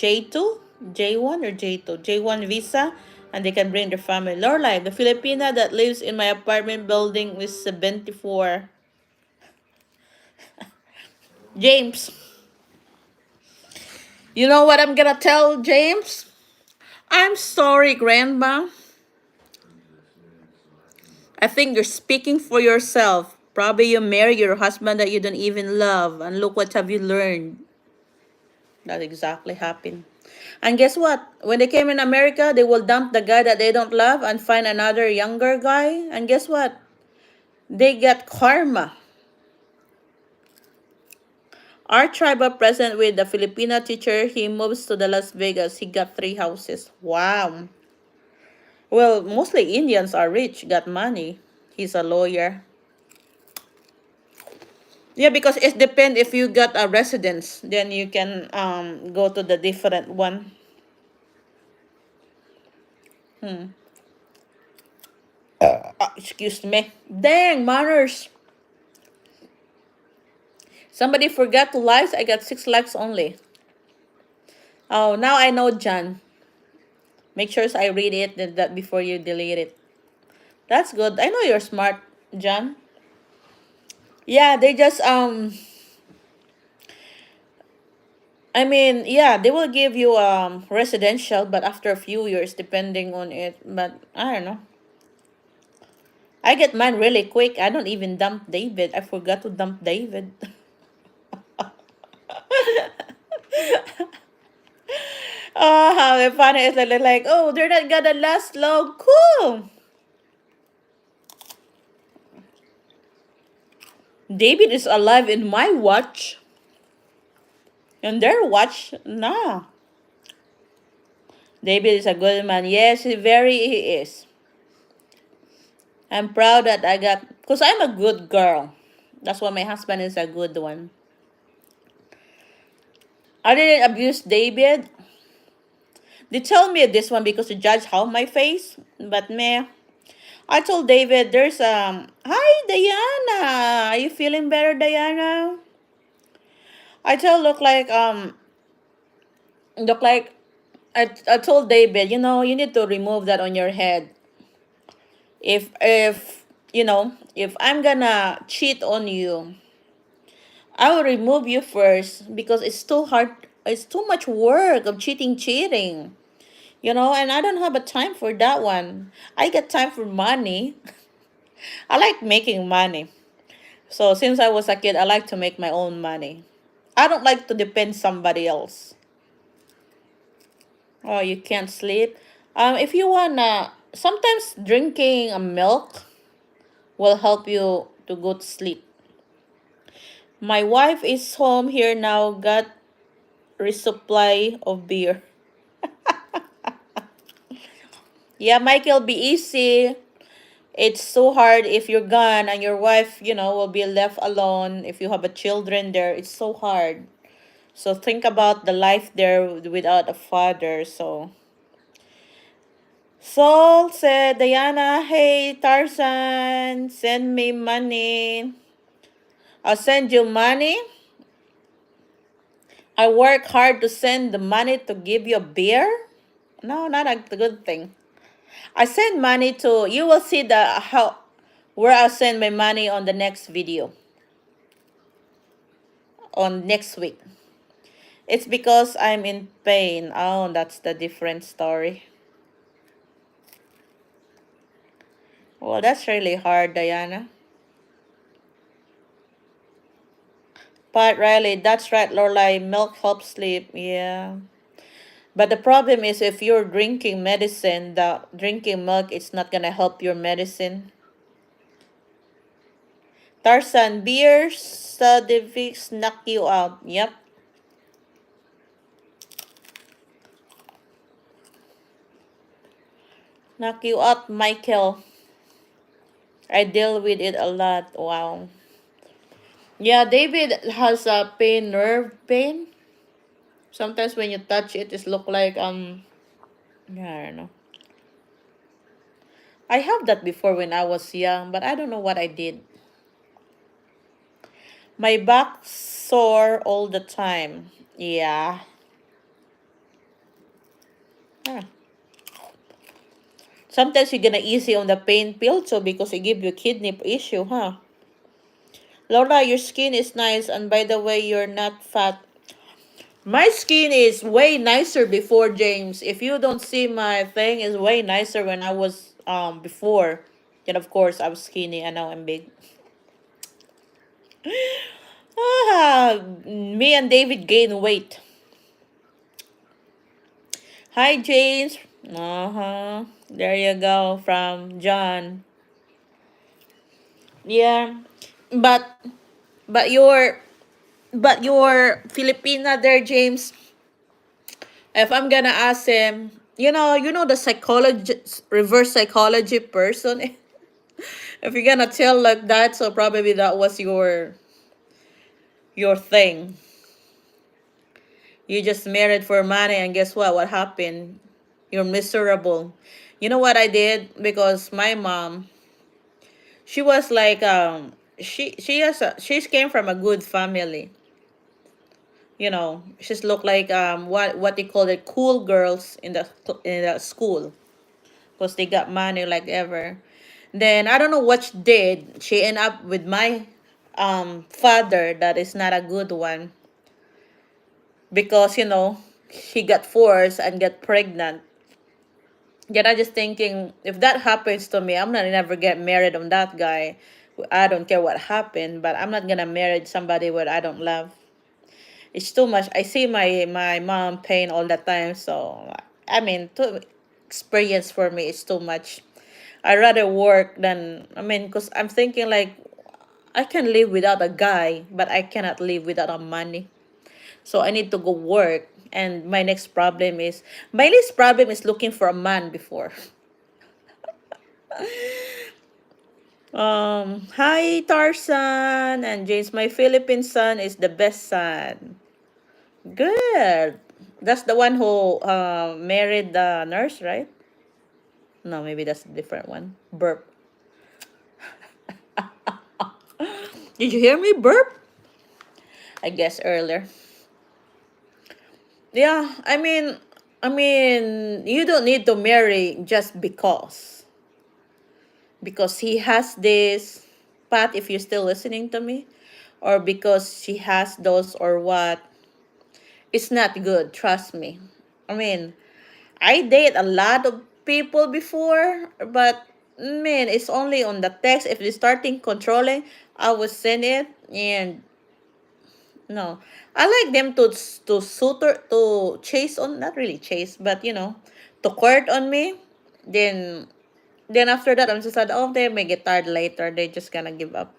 J1 or J2, J1 visa, and they can bring their family. Lorelai, the Filipina that lives in my apartment building with 74. James, you know what I'm gonna tell James? I'm sorry, Grandma. I think you're speaking for yourself. Probably you marry your husband that you don't even love, and look what have you learned. That exactly happened. And guess what? When they came in America, they will dump the guy that they don't love and find another younger guy. And guess what? They get karma. Our tribal present with the Filipino teacher, he moves to the Las Vegas. He got 3 houses. Wow. Well, mostly Indians are rich, got money. He's a lawyer. Yeah, because it depends if you got a residence, then you can go to the different one. Excuse me. Dang, manners. Somebody forgot to likes. I got 6 likes only. Oh, now I know, John. Make sure I read it that before you delete it. That's good. I know you're smart, John. Yeah, they just I mean, yeah, they will give you residential, but after a few years, depending on it. But I don't know. I get mine really quick. I don't even dump David. I forgot to dump David. Oh, how funny is it? Like, oh, they're not gonna last long. Cool. David is alive in my watch. And their watch, nah. David is a good man. Yes, he is. I'm proud that I got, because I'm a good girl. That's why my husband is a good one. I didn't abuse David. They tell me this one because to judge how my face, but meh. I told David, there's hi Diana. Are you feeling better, Diana? I tell look like I told David, you need to remove that on your head. If if I'm gonna cheat on you, I will remove you first because it's too hard. It's too much work of cheating. And I don't have a time for that one. I get time for money. I like making money. So since I was a kid, I like to make my own money. I don't like to depend somebody else. Oh, you can't sleep. If you wanna, sometimes drinking a milk will help you to go to sleep. My wife is home here now. Got resupply of beer. Yeah, Michael, be easy. It's so hard if you're gone and your wife, will be left alone. If you have a children there, it's so hard. So think about the life there without a father. So Saul said, Diana, hey Tarzan, send me money. I'll send you money. I work hard to send the money to give you a beer. No, not a good thing. I send money to, you will see where I'll send my money on the next video on next week. It's because I'm in pain. Oh, that's the different story. Well, that's really hard, Diana. Pat Riley, that's right, Lorelai. Milk helps sleep. Yeah. But the problem is if you're drinking medicine, the drinking milk, it's not gonna help your medicine. Tarzan, beer Sadivics knock you out. Yep. Knock you out, Michael. I deal with it a lot. Wow. Yeah, David has a pain, nerve pain. Sometimes when you touch it, it look like yeah, I don't know. I have that before when I was young, but I don't know what I did. My back sore all the time. Yeah. Huh. Sometimes you're gonna easy on the pain pill too because it give you kidney issue, huh? Laura, your skin is nice, and by the way, you're not fat. My skin is way nicer before, James. If you don't see my thing, is way nicer when I was before. Then of course I was skinny and now I'm big. Me and David gained weight. Hi, James. Uh-huh. There you go from John. Yeah. But but your Filipina there, James. If I'm gonna ask him, you know the psychology, reverse psychology person. If you're gonna tell like that, so probably that was your thing. You just married for money, and guess what? What happened? You're miserable. You know what I did? Because my mom, she was like she came from a good family. She's looked like what they call it, cool girls in the school, because they got money like ever. Then I don't know what she did. She ended up with my father, that is not a good one, because she got forced and got pregnant. Yet I just thinking, if that happens to me, I'm not never get married on that guy. I don't care what happened, but I'm not gonna marry somebody what I don't love. It's too much. I see my mom pain all the time, so I mean, to experience for me is too much. I rather work than, because I'm thinking like I can live without a guy, but I cannot live without a money. So I need to go work. And my least problem is looking for a man before. Hi Tarzan and James. My Philippine son is the best son. Good. That's the one who married the nurse, right? No, maybe that's a different one. Burp. Did you hear me burp? I guess earlier. Yeah, you don't need to marry just because he has this. Pat, if you're still listening to me, or because she has those or what, it's not good, trust me. I mean, I date a lot of people before, but man, it's only on the text. If they starting controlling, I will send it. And no, I like them to chase on, not really chase, but to court on me. Then after that, I'm just like, oh, they may get tired later. They just gonna give up.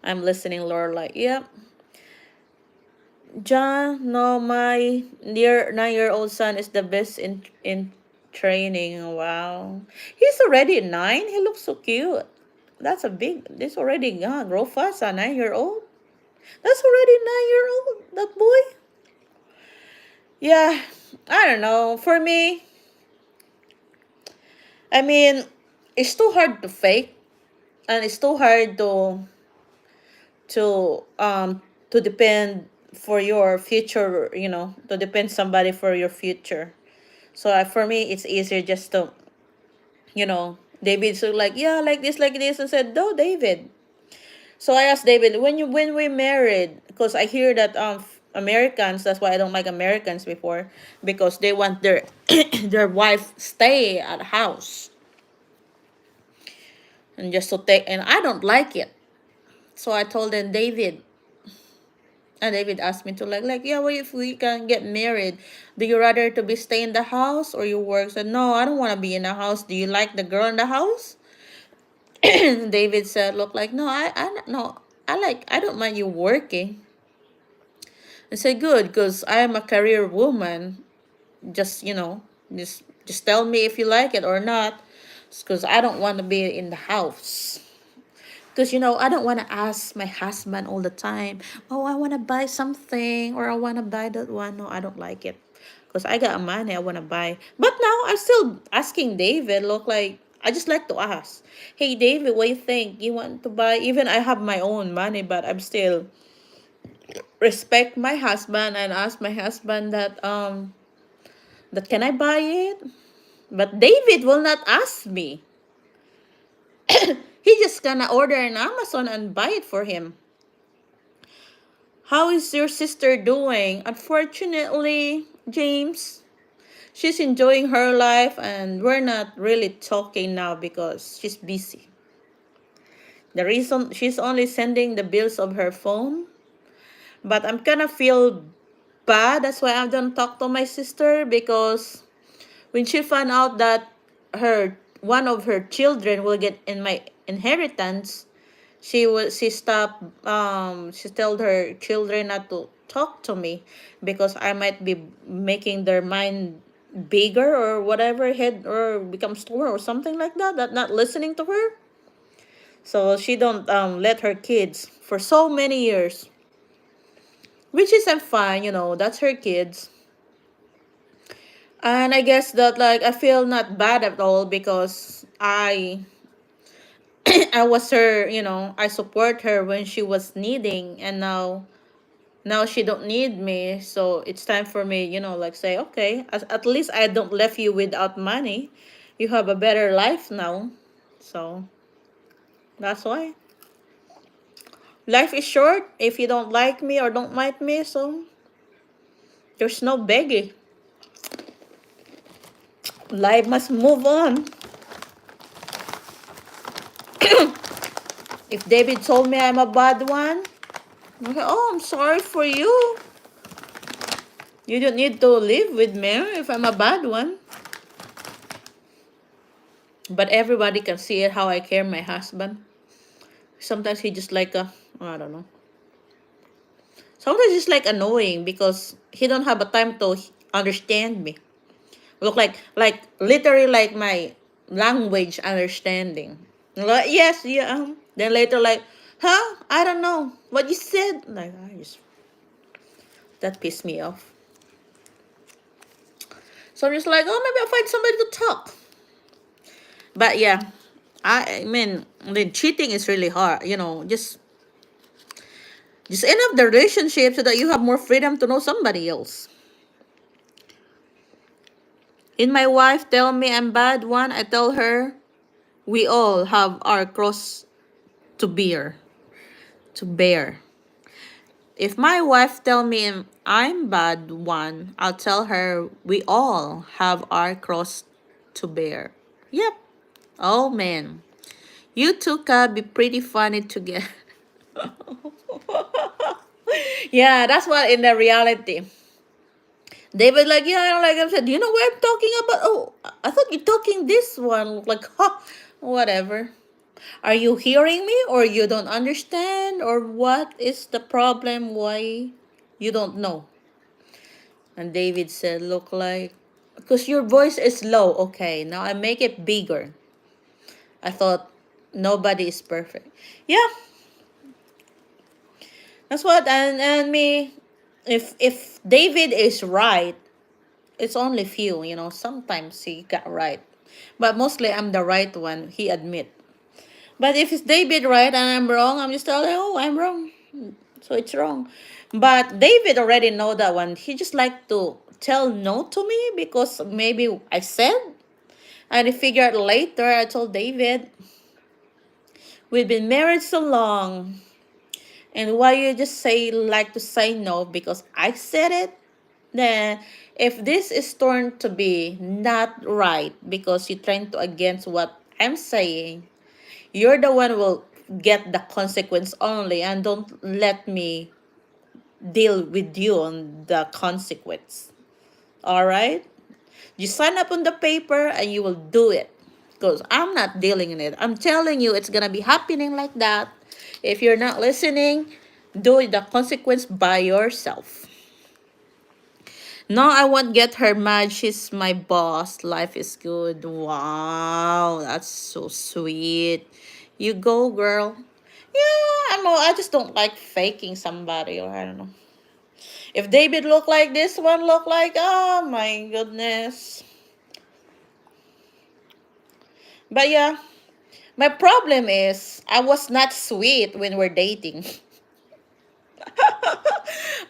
I'm listening, Lorelai. Yep. John, no, my near 9-year-old son is the best in training. Wow, he's already 9. He looks so cute. That's a big. This already grow fast. A 9-year-old. That's already 9-year-old. That boy. Yeah, I don't know. For me, I mean, it's too hard to fake, and it's too hard to depend for your future. To depend somebody for your future. So for me, it's easier just to, David so like, yeah, like this, and said, no, David. So I asked David, when we married, because I hear that Americans, that's why I don't like Americans before, because they want their their wife stay at house and just to take, and I don't like it. So I told them, David, and David asked me to like, yeah, what if we can get married? Do you rather to be stay in the house or you work? Said, no, I don't want to be in the house. Do you like the girl in the house? David said, look, like, no, I no, I don't mind you working. I said, good, because I am a career woman. Just, just tell me if you like it or not. because I don't want to be in the house. Because, I don't want to ask my husband all the time, oh, I want to buy something or I want to buy that one. No, I don't like it. Because I got money, I want to buy. But now I'm still asking David, look like, I just like to ask, hey, David, what do you think? You want to buy? Even I have my own money, but I'm still respect my husband and ask my husband that can I buy it? But David will not ask me. He just gonna order on Amazon and buy it for him. How is your sister doing? Unfortunately, James, she's enjoying her life and we're not really talking now because she's busy. The reason she's only sending the bills of her phone, but I'm gonna feel bad. That's why I don't talk to my sister, because when she found out that one of her children will get in my inheritance, she stopped, she told her children not to talk to me because I might be making their mind bigger or whatever, head, or become slower or something like that not listening to her. So she don't let her kids for so many years, which is I'm fine, that's her kids. And I guess that, like, I feel not bad at all because I was her, I support her when she was needing, and now she don't need me. So it's time for me, like, say, okay, at least I don't left you without money. You have a better life now. So that's why. Life is short if you don't like me or don't like me, so there's no begging. Life must move on. If David told me I'm a bad one, okay, oh, I'm sorry for you. You don't need to live with me if I'm a bad one. But everybody can see it, how I care my husband. Sometimes he just like I don't know. Sometimes it's like annoying because he don't have a time to understand me. Look like literally like my language understanding. Like, yes, yeah. Then later like, huh? I don't know what you said. Like, that pissed me off. So I'm just like, oh, maybe I'll find somebody to talk. But yeah, I mean, the cheating is really hard. Just end up the relationship so that you have more freedom to know somebody else. In my wife tell me I'm bad one, I tell her we all have our cross to bear. To bear. If my wife tell me I'm bad one, I'll tell her we all have our cross to bear. Yep. Oh man. You two can be pretty funny together. Yeah, that's what in the reality. They were like, yeah, I don't like. I said, do you know what I'm talking about? Oh, I thought you're talking this one. Like, huh, whatever. Are you hearing me or you don't understand? Or what is the problem? Why you don't know? And David said, look like, because your voice is low. Okay, now I make it bigger. I thought nobody is perfect. Yeah, that's what. And me, if David is right, it's only few, sometimes he got right. But mostly I'm the right one, he admit. But if it's David right and I'm wrong, I'm just telling, oh, I'm wrong. So it's wrong. But David already know that one. He just like to tell no to me because maybe I said. And he figured later, I told David, we've been married so long. And why you just like to say no because I said it? Then if this is turned to be not right because you're trying to against what I'm saying, you're the one who will get the consequence only, and don't let me deal with you on the consequence. All right? You sign up on the paper and you will do it. Because I'm not dealing in it. I'm telling you it's gonna be happening like that. If you're not listening, do the consequence by yourself. No, I won't get her mad. She's my boss. Life is good. Wow, that's so sweet. You go, girl. Yeah, I know. I just don't like faking somebody, or I don't know. If David look like this one, look like, oh my goodness. But yeah, my problem is I was not sweet when we're dating.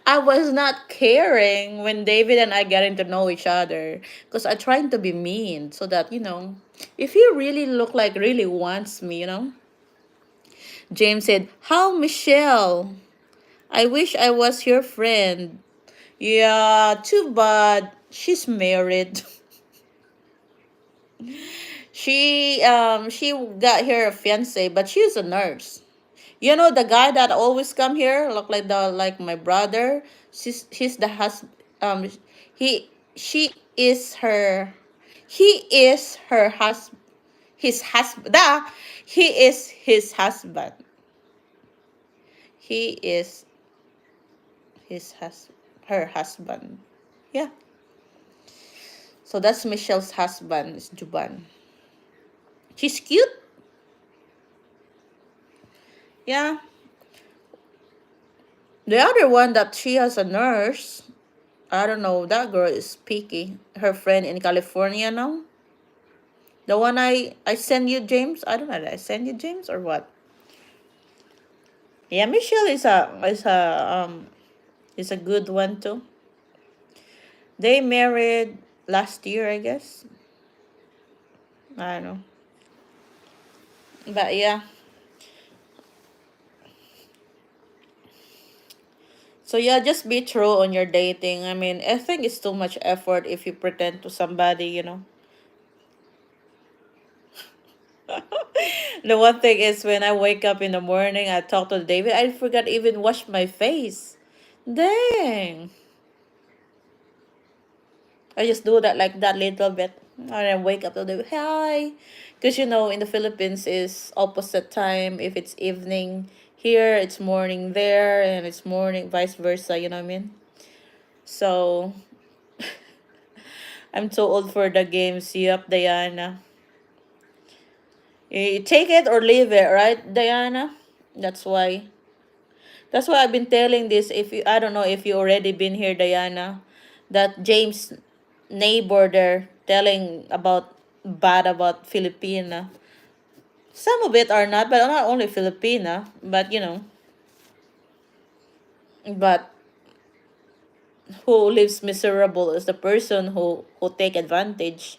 I was not caring when David and I getting to know each other because I trying to be mean so that, if he really look like really wants me. James said, "How Michelle? I wish I was your friend." Yeah, too bad. She's married. She got her a fiance, but she's a nurse. You know the guy that always come here, look like my brother. He's the he she is her he is her his husband. He is his husband. He is her husband. Yeah. So that's Michelle's husband, is Juban. She's cute. Yeah. The other one that she has a nurse. I don't know. That girl is picky. Her friend in California now. The one I send you, James. I don't know. Did I send you, James, or what? Yeah, Michelle is a good one too. They married last year, I guess. I don't know. But yeah. So yeah, just be true on your dating. I mean, I think it's too much effort if you pretend to somebody. The one thing is when I wake up in the morning, I talk to David. I forgot even wash my face. Dang. I just do that like that little bit. And then wake up to the hi. Because in the Philippines is opposite time. If it's evening here, it's morning there, and it's morning vice versa, you know what I mean? So I'm too old for the games. Yup, Diana. You take it or leave it, right, Diana? That's why. That's why I've been telling this. If you, I don't know if you already been here, Diana, that James neighbor there telling bad about Filipina. Some of it are not, but not only Filipina, but but who lives miserable is the person who take advantage.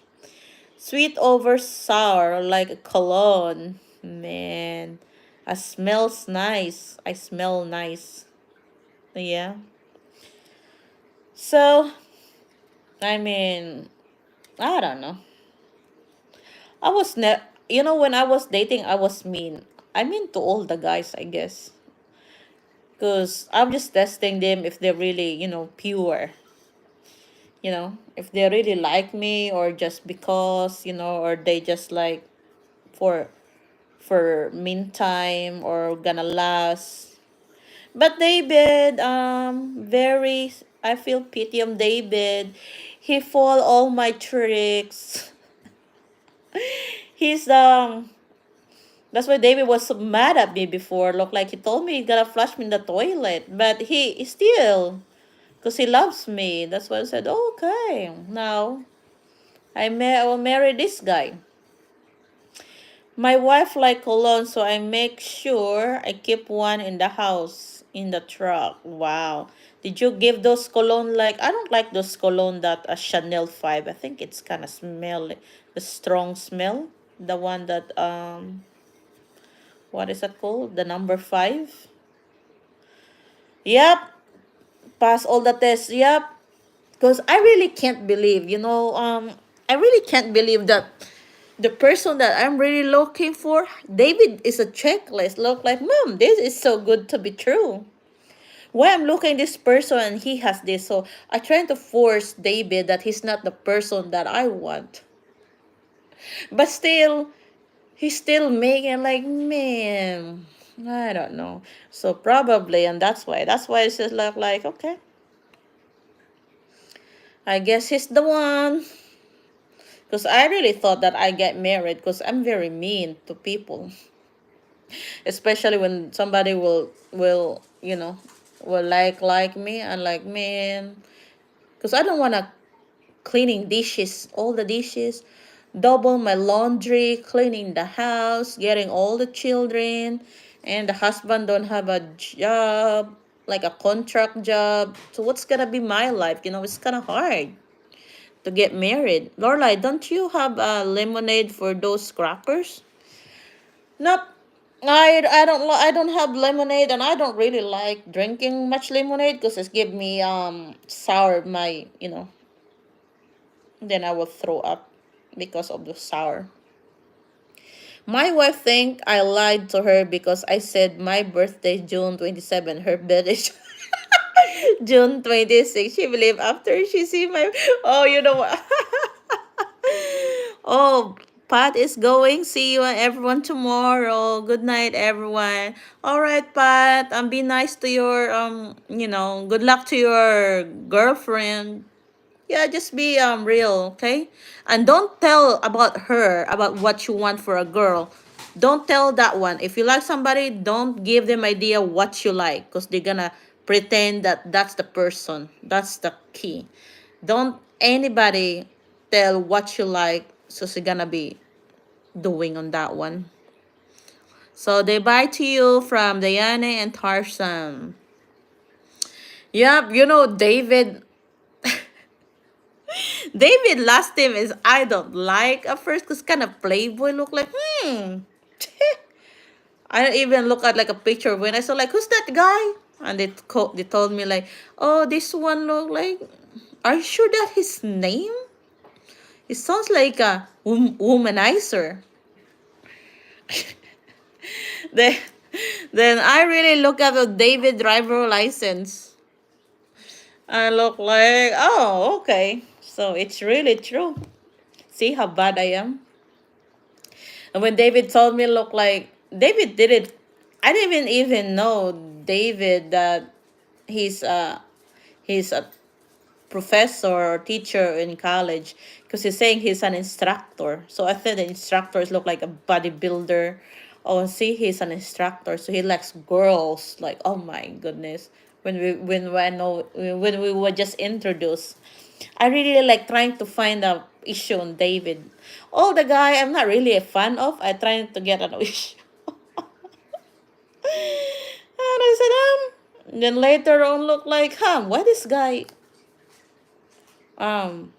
Sweet over sour like a cologne. Man, I smells nice. I smell nice. Yeah. So, I mean, I don't know. I was ne when I was dating, I was mean. I mean to all the guys, I guess. Because I'm just testing them if they're really, pure. If they really like me or just because, or they just like for meantime or gonna last. But David, very, I feel pity on David. He fall all my tricks. He's That's why David was so mad at me before. Look like he told me he's gonna flush me in the toilet, but he still, cause he loves me. That's why I said, okay, now I will marry this guy. My wife like cologne, so I make sure I keep one in the house, in the truck. Wow. Did you give those cologne like, I don't like those cologne that a Chanel 5. I think it's kind of smelly, the strong smell. The one that, what is that called? The number 5. Yep. Pass all the tests. Yep. Because I really can't believe, I really can't believe that the person that I'm really looking for, David is a checklist. Look like, Mom, this is so good to be true. Why I'm looking this person and he has this. So I trying to force David that he's not the person that I want. But still, he's still making like, man, I don't know. So probably, and that's why it's just like okay. I guess he's the one. Because I really thought that I get married because I'm very mean to people, especially when somebody will will like me and like man. Because I don't want to cleaning dishes, all the dishes, double my laundry, cleaning the house, getting all the children, and the husband don't have a job, like a contract job. So what's gonna be my life? It's kind of hard to get married. Lorelai, don't you have a lemonade for those scrappers? Nope. I don't have lemonade, and I don't really like drinking much lemonade because it's give me sour my then I will throw up because of the sour. My wife think I lied to her because I said my birthday June 27, her birthday June 26. She believe after she see my oh you know what oh Pat is going. See you everyone tomorrow. Good night everyone. All right, Pat. Be nice to your good luck to your girlfriend. Yeah, just be real, okay? And don't tell about her about what you want for a girl. Don't tell that one. If you like somebody, don't give them idea what you like because they're gonna pretend that that's the person. That's the key. Don't anybody tell what you like, so she's gonna be doing on that one. So they bye to you from Diana and Tarzan. Yep, David. David last name is I don't like at first because kind of playboy look like I don't even look at like a picture when I saw like who's that guy and they told me like oh this one look like are you sure that his name it sounds like a womanizer. then then I really look at the David driver license. I look like oh okay so it's really true. See how bad I am. And when David told me, look like David did it, I didn't even know David that he's a professor or teacher in college because he's saying he's an instructor. So I thought the instructors look like a bodybuilder. Oh, see, he's an instructor, so he likes girls. Like, oh my goodness. When we were just introduced, I really like trying to find a issue on David. Oh, the guy I'm not really a fan of. I trying to get an issue. And I said, then later on look like, why this guy um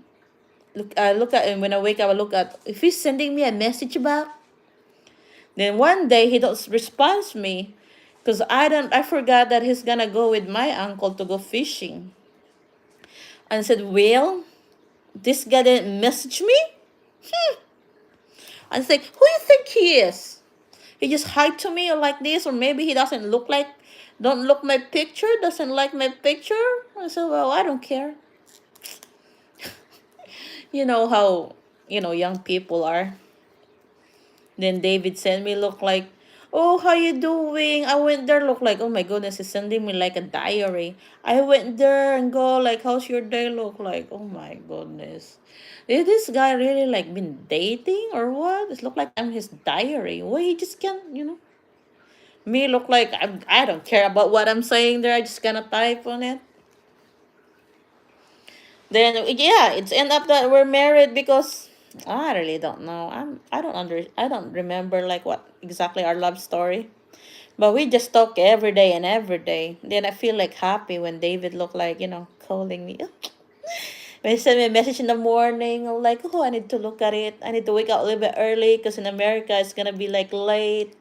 I look at him when I wake up I look at if he's sending me a message back. Then one day he don't respond to me because I forgot that he's gonna go with my uncle to go fishing. And I said, well, this guy didn't message me? And it's like, who you think he is? He just hide to me or like this, or maybe he don't look my picture, doesn't like my picture. I said, well, I don't care. You know how, young people are. Then David sent me look like, oh, how you doing? I went there, look like, oh my goodness, he's sending me like a diary. I went there and go like, how's your day look like? Oh my goodness. Is this guy really like been dating or what? It look like I'm his diary. Well, he just can't. Me look like I don't care about what I'm saying there. I just gonna type on it. Then yeah, it's end up that we're married because I really don't know. I don't remember like what exactly our love story. But we just talk every day and every day. Then I feel like happy when David look like, calling me. When he send me a message in the morning, I'm like, oh, I need to look at it. I need to wake up a little bit early because in America it's gonna be like late.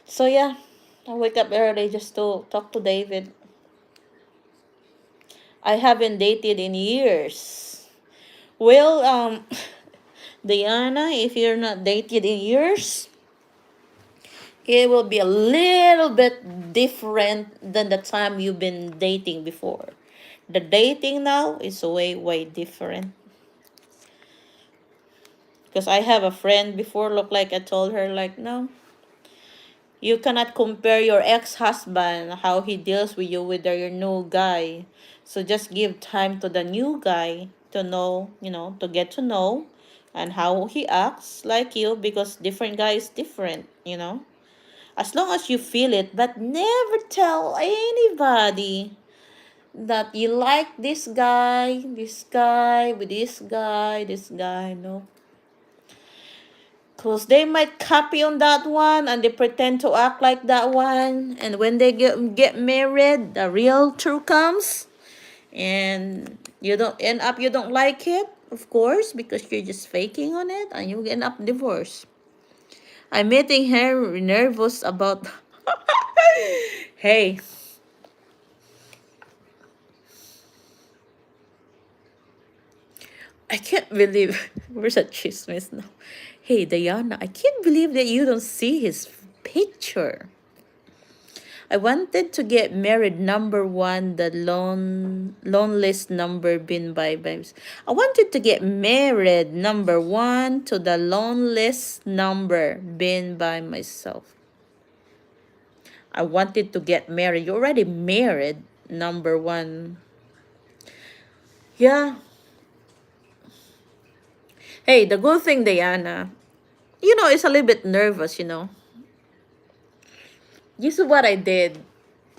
So yeah, I wake up early just to talk to David. I haven't dated in years. Well, Diana, if you're not dated in years, it will be a little bit different than the time you've been dating before. The dating now is way, way different. Because I have a friend before, look like I told her, like, no, You cannot compare your ex-husband, how he deals with you with your new guy. So just give time to the new guy to know, to get to know and how he acts like you, because different guy is different, As long as you feel it, but never tell anybody that you like this guy, no. Because they might copy on that one and they pretend to act like that one. And when they get married, the real truth comes. And you don't like it, of course, because you're just faking on it and you end up divorced. I'm making her nervous about. Hey, I can't believe. Where's that chismis now? Hey, Diana, I can't believe that you don't see his picture. I wanted to get married number one, the loneliest number been by vibes. I wanted to get married number one to the loneliest number been by myself. I wanted to get married. You're already married, number one. Yeah. Hey, the good thing, Diana, it's a little bit nervous. This is what I did.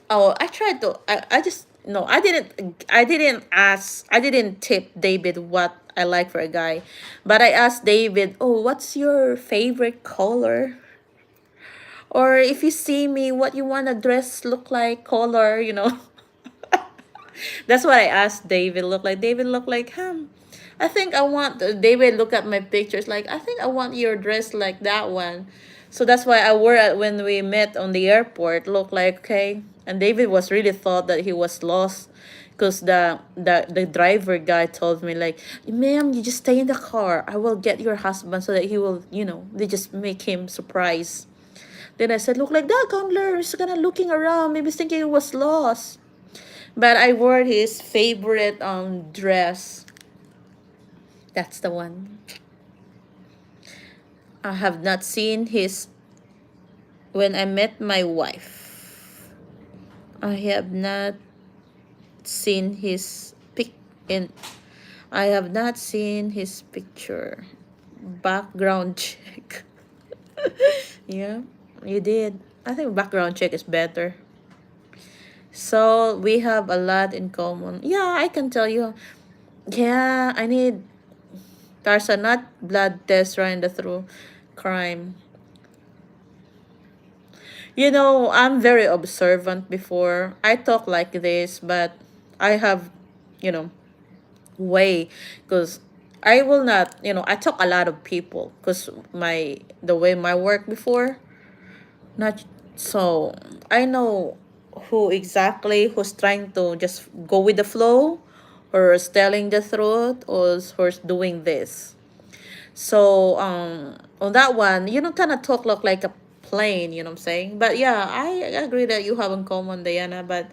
Oh, I tried to. I just no. I didn't tip David what I like for a guy, but I asked David, "Oh, what's your favorite color?" Or if you see me, what you want a dress look like, color. That's what I asked David. David look like him. I think I want David look at my pictures like I think I want your dress like that one. So that's why I wore it when we met on the airport. Look like okay. And David was really thought that he was lost because the driver guy told me like, ma'am, you just stay in the car. I will get your husband so that he will, they just make him surprise. Then I said, look like that, Candler. He's kind of looking around. Maybe he's thinking he was lost. But I wore his favorite dress. That's the one. I have not seen his when I met my wife. I have not seen his pic in I have not seen his picture. Background check. Yeah, you did. I think background check is better. So we have a lot in common. Yeah, I can tell you. Yeah, I need Tarsa, not blood test right in the through crime. I'm very observant before. I talk like this, but I have, you know, way because I will not, I talk a lot of people because the way my work before, not so I know who's trying to just go with the flow or is telling the truth or is doing this. So on that one, kind of talk like a plane, you know what I'm saying? But yeah, I agree that you have in common, Diana, but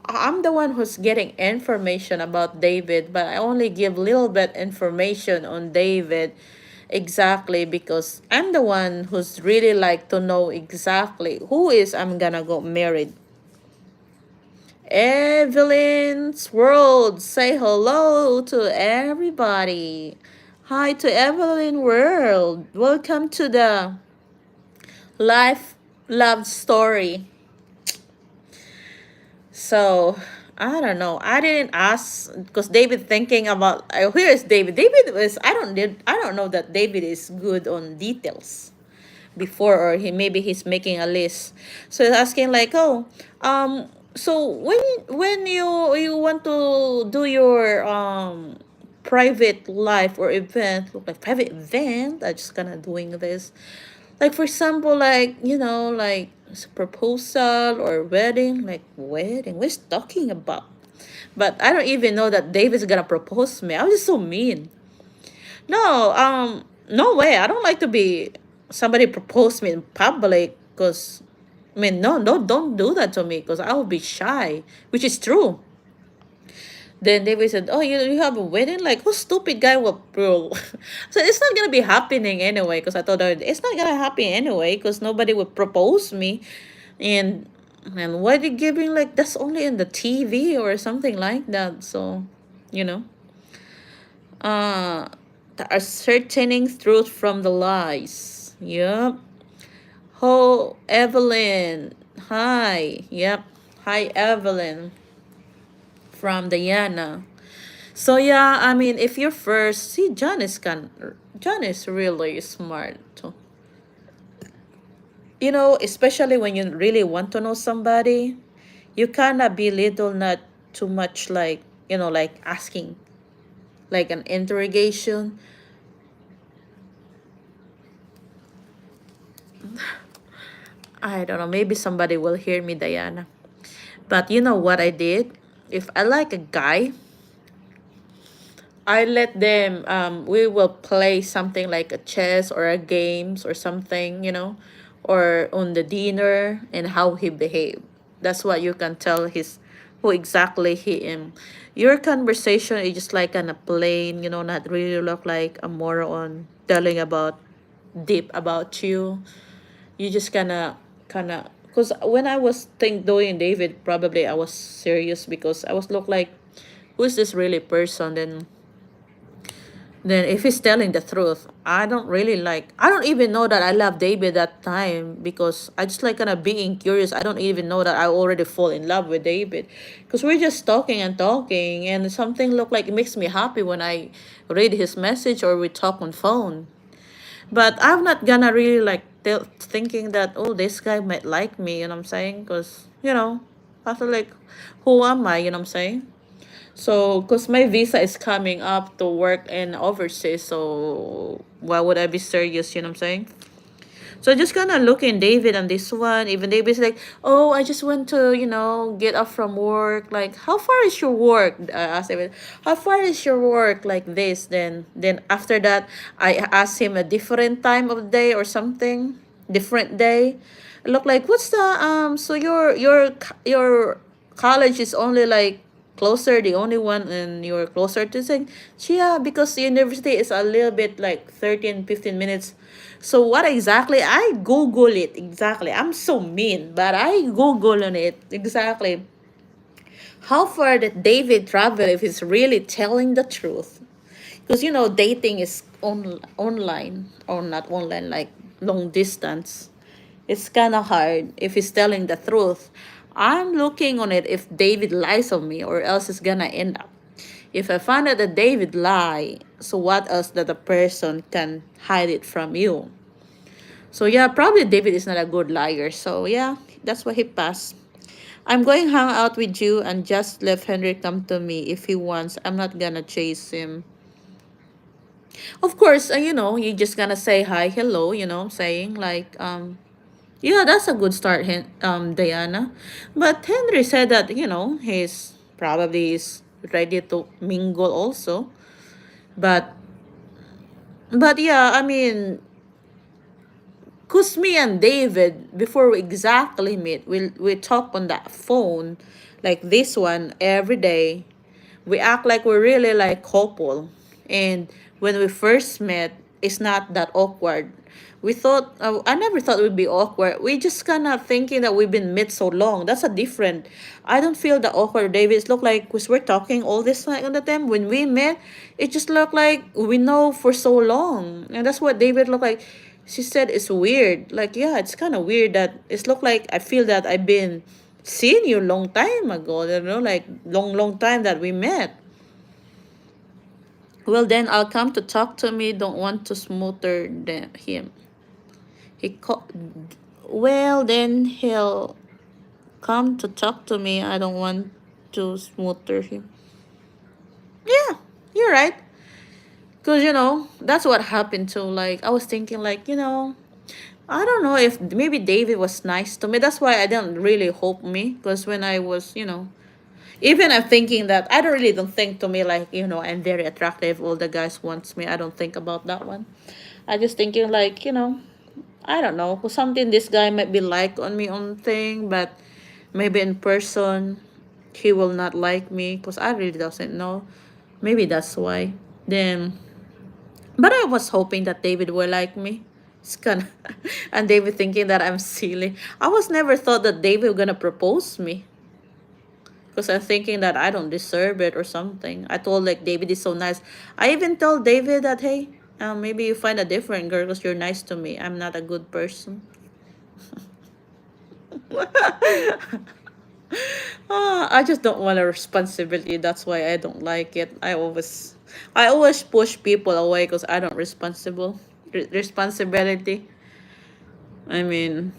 I'm the one who's getting information about David, but I only give little bit information on David exactly because I'm the one who's really like to know exactly who is I'm gonna go married. Evelyn's World, say hello to everybody. Hi to Evelyn World. Welcome to the Life Love Story. So, I don't know. I didn't ask because David thinking about where is David? David was I don't know that David is good on details before or maybe he's making a list. So he's asking like, "Oh, so when you want to do your private life or event, look like private event, I just kind of doing this. Like for example, like like proposal or wedding, like wedding. What's talking about? But I don't even know that David's gonna propose to me. I was just so mean. No, no way. I don't like to be somebody propose me in public because no, don't do that to me because I will be shy, which is true. Then David said, "Oh, you have a wedding? Like, who stupid guy will bro?" So it's not gonna be happening anyway. Because I told her it's not gonna happen anyway. Because nobody would propose me, and why they giving like that's only in the TV or something like that. So, you know, uh, ascertaining truth from the lies. Yep. Oh, Evelyn. Hi. Yep. Hi, Evelyn from Diana. So yeah, I mean, if you're first, see, John is really smart. So, you know, especially when you really want to know somebody, you cannot belittle, not too much, like, you know, like asking, like an interrogation. I don't know, maybe somebody will hear me, Diana. But you know what I did? If I like a guy, I let them we will play something like a chess or a games or something, you know, or on the dinner and how he behave. That's what you can tell his who exactly he am. Your conversation is just like on a plane, you know, not really look like a moron telling about deep about you. You just kinda because when I was think doing David, probably I was serious because I was look like who is this really person. Then if he's telling the truth, I don't even know that I love David that time because I just like kind of being curious. I don't even know that I already fall in love with David because we're just talking and talking and something look like it makes me happy when I read his message or we talk on phone. But I'm not gonna really like thinking that, oh, this guy might like me, you know what I'm saying? Because, you know, I feel like, who am I, you know what I'm saying? So, because my visa is coming up to work in overseas, so why would I be serious? You know what I'm saying? So just kind of looking David on this one. Even David's like, oh, I just want to, you know, get off from work. Like, how far is your work? I asked David, how far is your work? Like this. Then after that, I asked him a different time of day or something, different day. Look like, what's the so your college is only like closer, the only one, and you're closer to saying, yeah, because the university is a little bit like 13-15 minutes. So what exactly, I google it exactly, I'm so mean, but I google on it exactly how far did David travel if he's really telling the truth. Because you know dating is online or not online, like long distance. It's kind of hard if he's telling the truth. I'm looking on it if David lies on me or else it's gonna end up. If I find out that David lie, so what else that the person can hide it from you? So yeah, probably David is not a good liar. So yeah, that's why he passed. I'm going hang out with you and just let Henry come to me if he wants. I'm not gonna chase him. Of course, you know, you just gonna say hi, hello, you know, saying like yeah, that's a good start, Diana. But Henry said that, you know, he's probably is ready to mingle also. But yeah, I mean, cause me and David, before we exactly meet, we talk on that phone, like this one every day. We act like we're really like couple, and when we first met, it's not that awkward. We thought I never thought it would be awkward. We just kind of thinking that we've been met so long. That's a different. I don't feel the awkward. David, it look like because we're talking all this time on the time when we met, it just looked like we know for so long, and that's what David looked like. She said it's weird. Like yeah, it's kind of weird that it's look like I feel that I've been seeing you long time ago. You know, like long time that we met. Well, then I'll come to talk to me. Don't want to smother him. He co- well, then he'll come to talk to me. I don't want to smother him. Yeah, you're right. Cause you know that's what happened to like I was thinking like I don't know if maybe David was nice to me. That's why I didn't really hope me. Cause when I was even I'm thinking that I don't think to me like I'm very attractive. All the guys wants me. I don't think about that one. I just thinking like I don't know, something this guy might be like on me on thing, but maybe in person he will not like me because I really doesn't know. Maybe that's why. Then, but I was hoping that David will like me. It's kind of, and David thinking that I'm silly. I was never thought that David gonna propose me because I'm thinking that I don't deserve it or something. I told like David is so nice. I even told David that hey, maybe you find a different girl because you're nice to me. I'm not a good person. I just don't want a responsibility. That's why I don't like it. I always push people away because I don't responsible responsibility. I mean,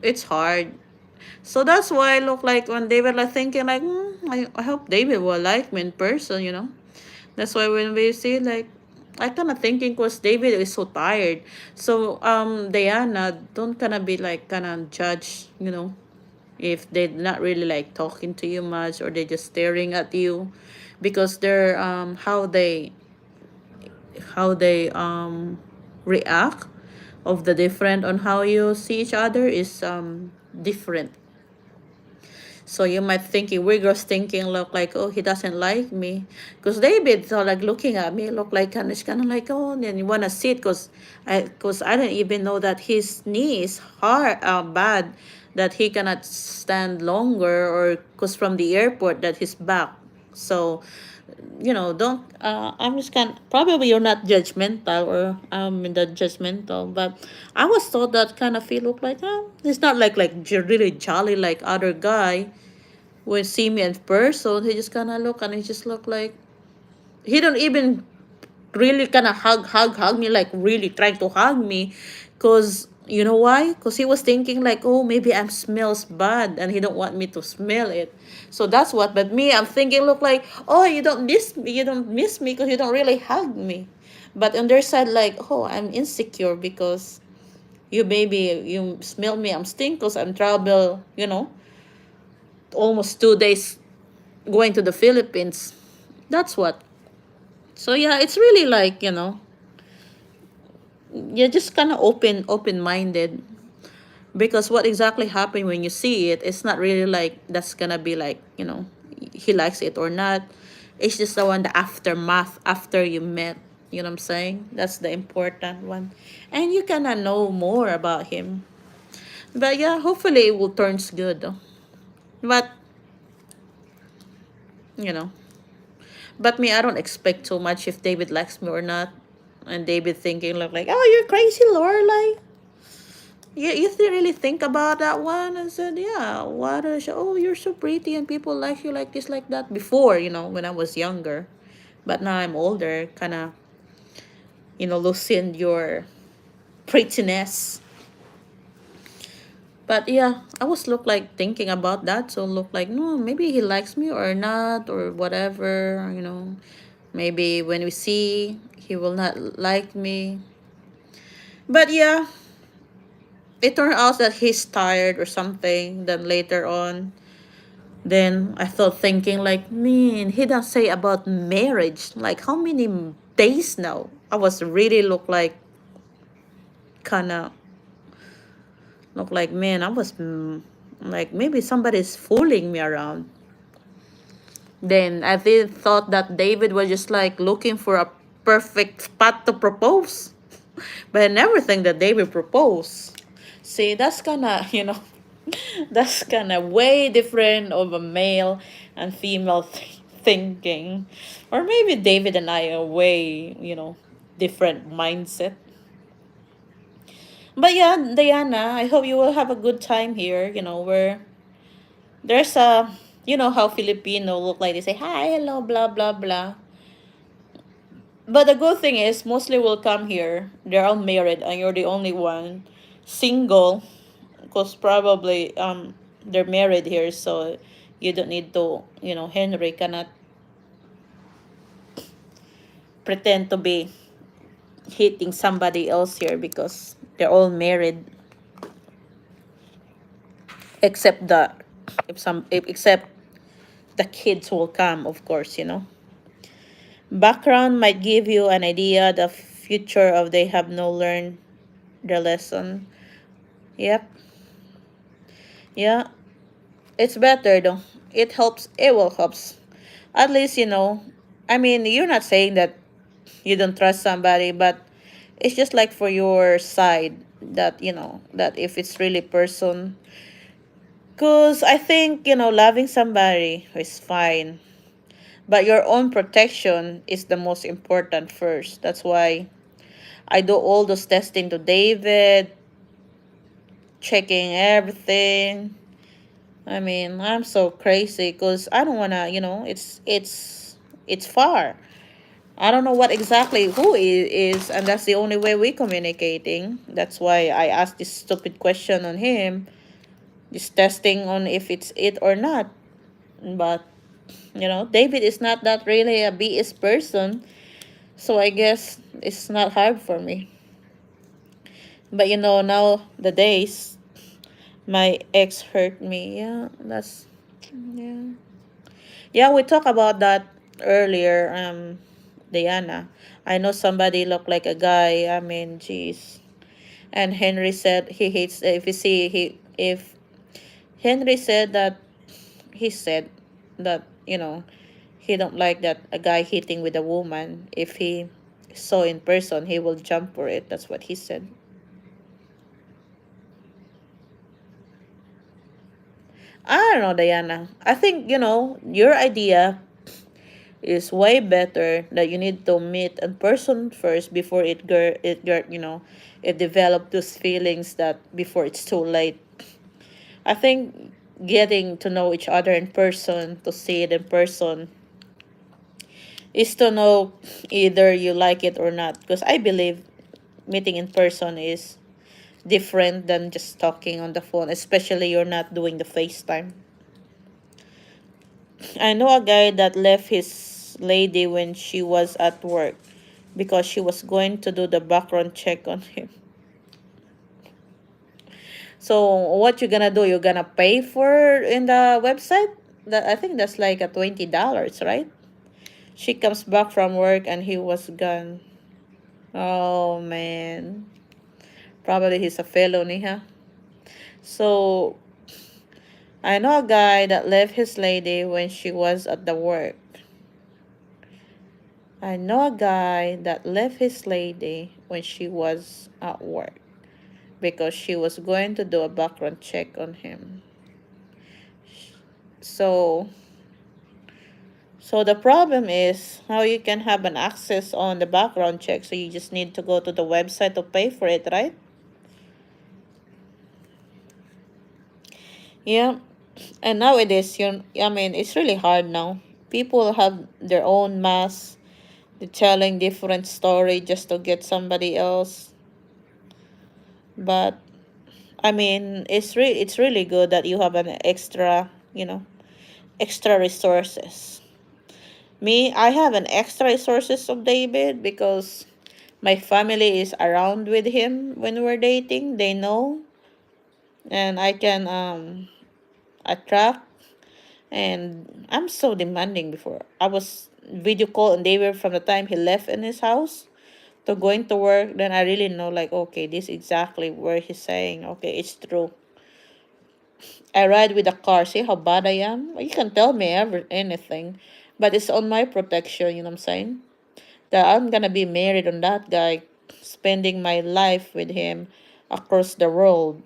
it's hard. So that's why I look like when David like thinking like, I hope David will like me in person. That's why when we see like, I kind of thinking because David is so tired. So Diana, don't kind of be like kind of judge, if they're not really like talking to you much or they're just staring at you, because they're how they react of the different on how you see each other is different. So you might thinking we're just thinking look like, oh, he doesn't like me because David so like looking at me look like, and it's kind of like, oh, and then you want to sit because I didn't even know that his knee is hard bad, that he cannot stand longer, or because from the airport that his back. So don't I'm just kind probably you're not judgmental, or the judgmental, but I was thought that kind of feel look like, oh, it's not like really jolly like other guy. When see me in person, he just kind of look, and he just look like he don't even really kind of hug me, like really trying to hug me, because you know why? Because he was thinking like, oh, maybe I'm smells bad and he don't want me to smell it. So that's what. But me, I'm thinking look like, oh, you don't miss me because you don't really hug me. But on their side like, oh, I'm insecure because you smell me, I'm stink because I'm travel almost 2 days going to the Philippines. That's what. So yeah, it's really like, you're just kind of open minded, because what exactly happened when you see it, it's not really like that's gonna be like, he likes it or not. It's just the aftermath after you met. You know what I'm saying? That's the important one. And you kind of know more about him. But yeah, hopefully it will turns good though. But, you know, but me, I don't expect too much if David likes me or not. And David thinking like, oh, you're crazy, Lorelai. You really think about that one and said, yeah, what is, oh, you're so pretty and people like you like this, like that. Before, when I was younger. But now I'm older, kind of, loosen your prettiness. But yeah, I was look like thinking about that. So look like, no, maybe he likes me or not or whatever. Maybe when we see, he will not like me. But yeah, it turned out that he's tired or something. Then later on, then I thought thinking like, man, he doesn't say about marriage. Like how many days now? I was really kinda look like, man, I was like maybe somebody's fooling me around. Then I did thought that David was just like looking for a perfect spot to propose. But I never think that David proposed. See, that's kinda, that's kind of way different of a male and female thinking. Or maybe David and I are way different mindset. But yeah, Diana, I hope you will have a good time here, where there's how Filipino look like, they say, hi, hello, blah, blah, blah. But the good thing is, mostly will come here. They're all married, and you're the only one single, because probably they're married here, so you don't need to, Henry cannot pretend to be hitting somebody else here because they're all married, except except the kids will come, of course. Background might give you an idea the future of they have no learned their lesson. Yep. Yeah, it's better though. it helps. It will helps. At least, I mean, you're not saying that you don't trust somebody, but it's just like for your side that, that if it's really person. Because I think, loving somebody is fine. But your own protection is the most important first. That's why I do all those testing to David, checking everything. I mean, I'm so crazy because I don't wanna, it's far. I don't know what exactly who is, and that's the only way we communicating. That's why I asked this stupid question on him, this testing on if it's it or not. But David is not that really a BS person, so I guess it's not hard for me. But now the days my ex hurt me. Yeah, yeah. Yeah, we talked about that earlier, Diana. I know somebody looked like a guy. I mean, jeez. And Henry said he hates if you see he if Henry said that he said that he don't like that a guy hitting with a woman. If he saw in person, he will jump for it. That's what he said. I don't know, Diana. I think your idea is way better that you need to meet in person first before it develop those feelings that before it's too late. I think getting to know each other in person, to see it in person, is to know either you like it or not. Because I believe meeting in person is different than just talking on the phone, especially you're not doing the FaceTime. I know a guy that left his lady when she was at work because she was going to do the background check on him. So what you gonna do? You're gonna pay for in the website? That I think that's like a $20, right? She comes back from work and he was gone. Oh man. Probably he's a felony, huh? So I know a guy that left his lady when she was at the work. I know a guy that left his lady when she was at work because she was going to do a background check on him. So so the problem is how you can have an access on the background check, so you just need to go to the website to pay for it, right? Yeah. And nowadays, I mean, it's really hard now. People have their own masks. They're telling different story just to get somebody else. But I mean, it's really good that you have an extra, extra resources. Me, I have an extra resources of David because my family is around with him when we're dating. They know, and I can attract. And I'm so demanding before. I was video call and David from the time he left in his house to going to work. Then I really know like okay, this is exactly where he's saying okay, it's true. I ride with a car. See how bad I am? You can tell me anything, but it's on my protection. You know what I'm saying? That I'm gonna be married on that guy, spending my life with him across the world,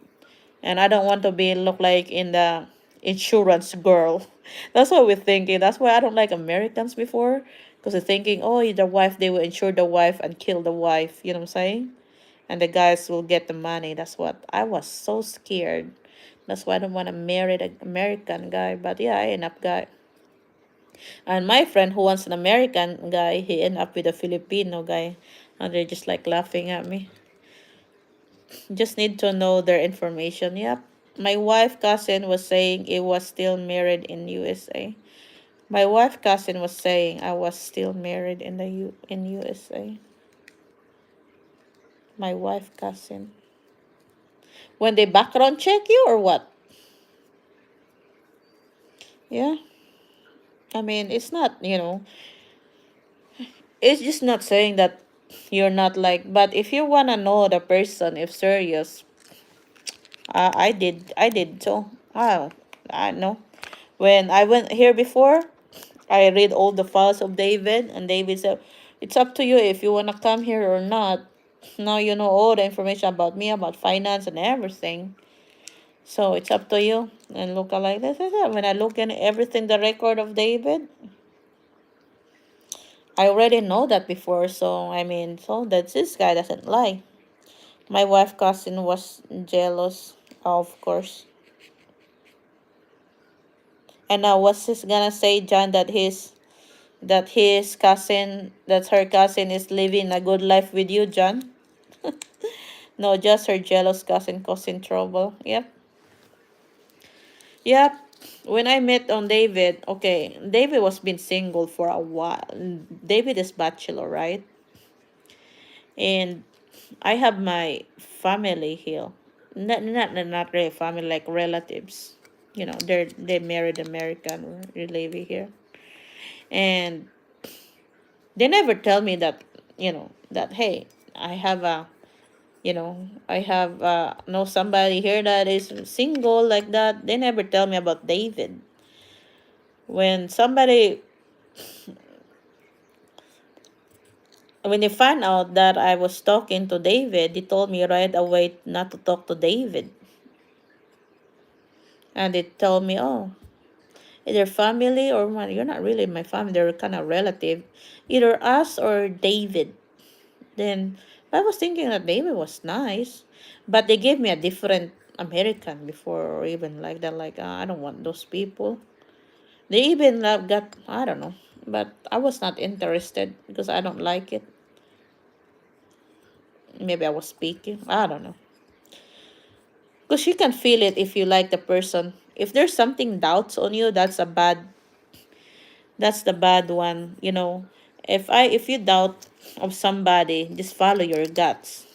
and I don't want to be look like in the insurance girl. That's what we're thinking. That's why I don't like Americans before, because they're thinking, oh, the wife they will insure the wife and kill the wife. You know what I'm saying? And the guys will get the money. That's what I was so scared. That's why I don't want to marry an American guy. But yeah, I end up guy. And my friend who wants an American guy, he end up with a Filipino guy. And they're just like laughing at me. Just need to know their information. Yep. My wife cousin was saying it was still married in USA. My wife cousin was saying I was still married in USA. My wife cousin. When they background check you or what? Yeah. I mean, it's not, it's just not saying that you're not like, but if you want to know the person, if serious, I did too. Oh, I know. When I went here before, I read all the files of David, and David said, "It's up to you if you wanna come here or not. Now you know all the information about me, about finance and everything. So it's up to you." And look like this. When I look in everything, the record of David, I already know that before. So I mean, so that this guy doesn't lie. My wife cousin was jealous, of course. And now what's he gonna say, John, that his cousin, that her cousin is living a good life with you, John? No, just her jealous cousin causing trouble. Yep. Yep. When I met on David, okay, David was been single for a while. David is bachelor, right? And I have my family here. Not really family, like relatives. You know, they married American, they live here. And they never tell me that, that hey, I have a I have know somebody here that is single like that. They never tell me about David. When somebody when they found out that I was talking to David, they told me right away not to talk to David. And they told me, oh, either family or well, you're not really my family, they're kind of relative. Either us or David. Then I was thinking that David was nice. But they gave me a different American before, or even like that, like I don't want those people. They even got, I don't know, but I was not interested because I don't like it. Maybe I was speaking, I don't know. Because you can feel it if you like the person. If there's something doubts on you, that's the bad one, If you doubt of somebody, just follow your guts.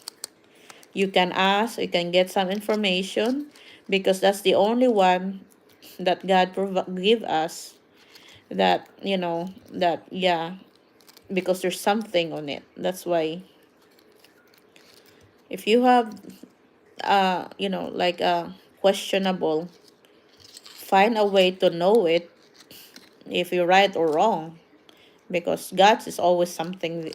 You can ask, you can get some information because that's the only one that God give us that, that yeah, because there's something on it. That's why if you have like questionable, find a way to know it if you're right or wrong, because God is always something.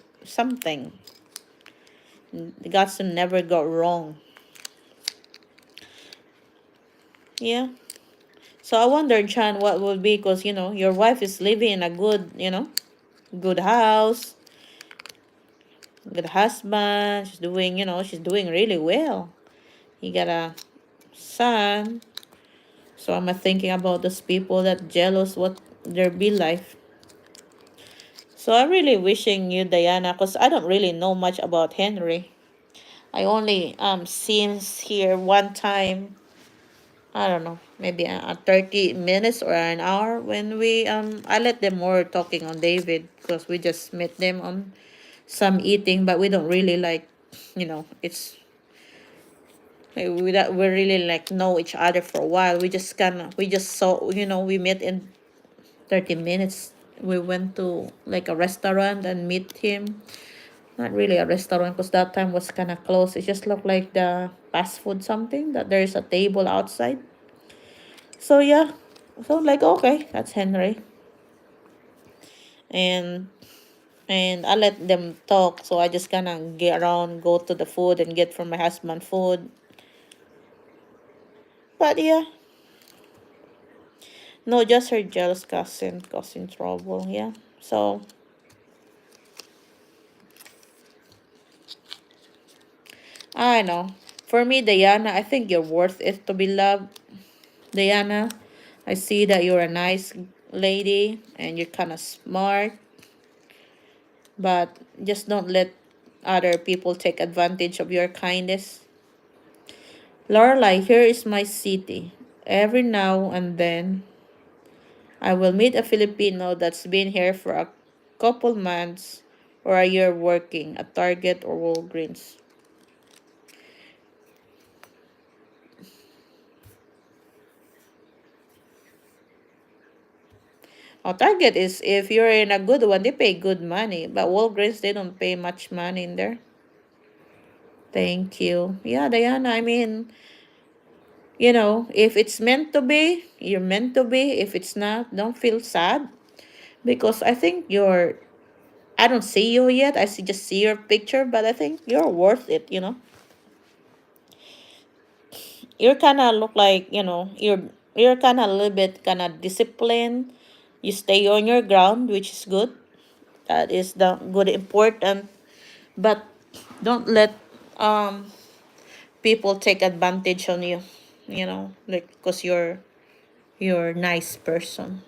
God's never got wrong. Yeah. So I wonder, Chan, what will be, because your wife is living in a good, good house, good husband. She's doing really well. You got a son. So I'm thinking about those people that jealous what their be life. So I'm really wishing you, Diana, because I don't really know much about Henry. I only seen here one time. I don't know, maybe 30 minutes or an hour when I let them more talking on David because we just met them on some eating, but we don't really like, it's we really like know each other for a while. We just saw, we met in 30 minutes. We went to like a restaurant and meet him. Not really a restaurant because that time was kind of closed. It just looked like the fast food something that there's a table outside. So yeah, so like okay, that's Henry, and I let them talk. So I just kind of get around, go to the food and get from my husband food. But yeah, no, just her jealous cousin causing trouble. Yeah, so I know. For me, Diana, I think you're worth it to be loved. Diana, I see that you're a nice lady and you're kind of smart, but just don't let other people take advantage of your kindness. Lorelai, here is my city. Every now and then, I will meet a Filipino that's been here for a couple months or a year working at Target or Walgreens. Target is, if you're in a good one, they pay good money. But Walgreens, they don't pay much money in there. Thank you. Yeah, Diana, I mean, If it's meant to be, you're meant to be. If it's not, don't feel sad. Because I think I don't see you yet. Just see your picture, but I think you're worth it. You're kind of look like, you're kind of a little bit kind of disciplined. You stay on your ground, which is good. That is the good important. But don't let um people take advantage on you. Like because you're a nice person.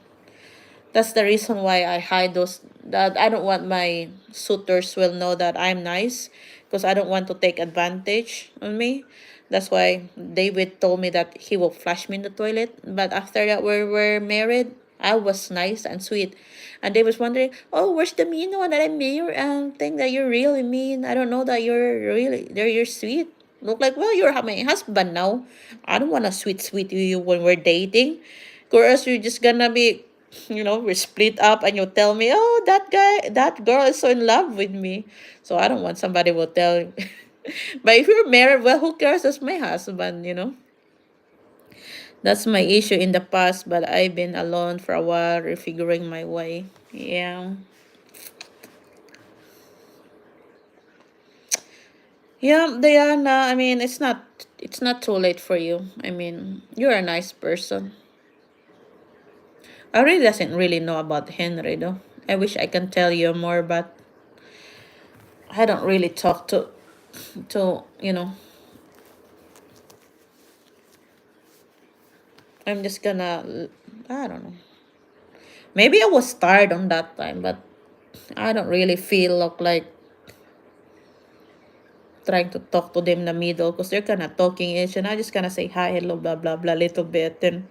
That's the reason why I hide those. That I don't want my suitors will know that I'm nice, because I don't want to take advantage on me. That's why David told me that he will flush me in the toilet. But after that, we were married. I was nice and sweet, and they was wondering, "Oh, where's the mean one that I married? Think that you're really mean. I don't know that you're sweet. Look like, well, you're my husband now. I don't want to sweet you when we're dating, or else you're just gonna be, we split up and you tell me, oh, that girl is so in love with me. So I don't want somebody will tell. But if you're married, well, who cares? That's my husband. That's my issue in the past, but I've been alone for a while, refiguring my way. Yeah. Yeah, Diana, I mean, it's not too late for you. I mean, you're a nice person. I really doesn't really know about Henry though. I wish I can tell you more, but I don't really talk to. I'm just gonna, I don't know. Maybe I was tired on that time, but I don't really feel like trying to talk to them in the middle, because they're kind of talking ish, and I just kind of say hi, hello, blah, blah, blah, little bit. And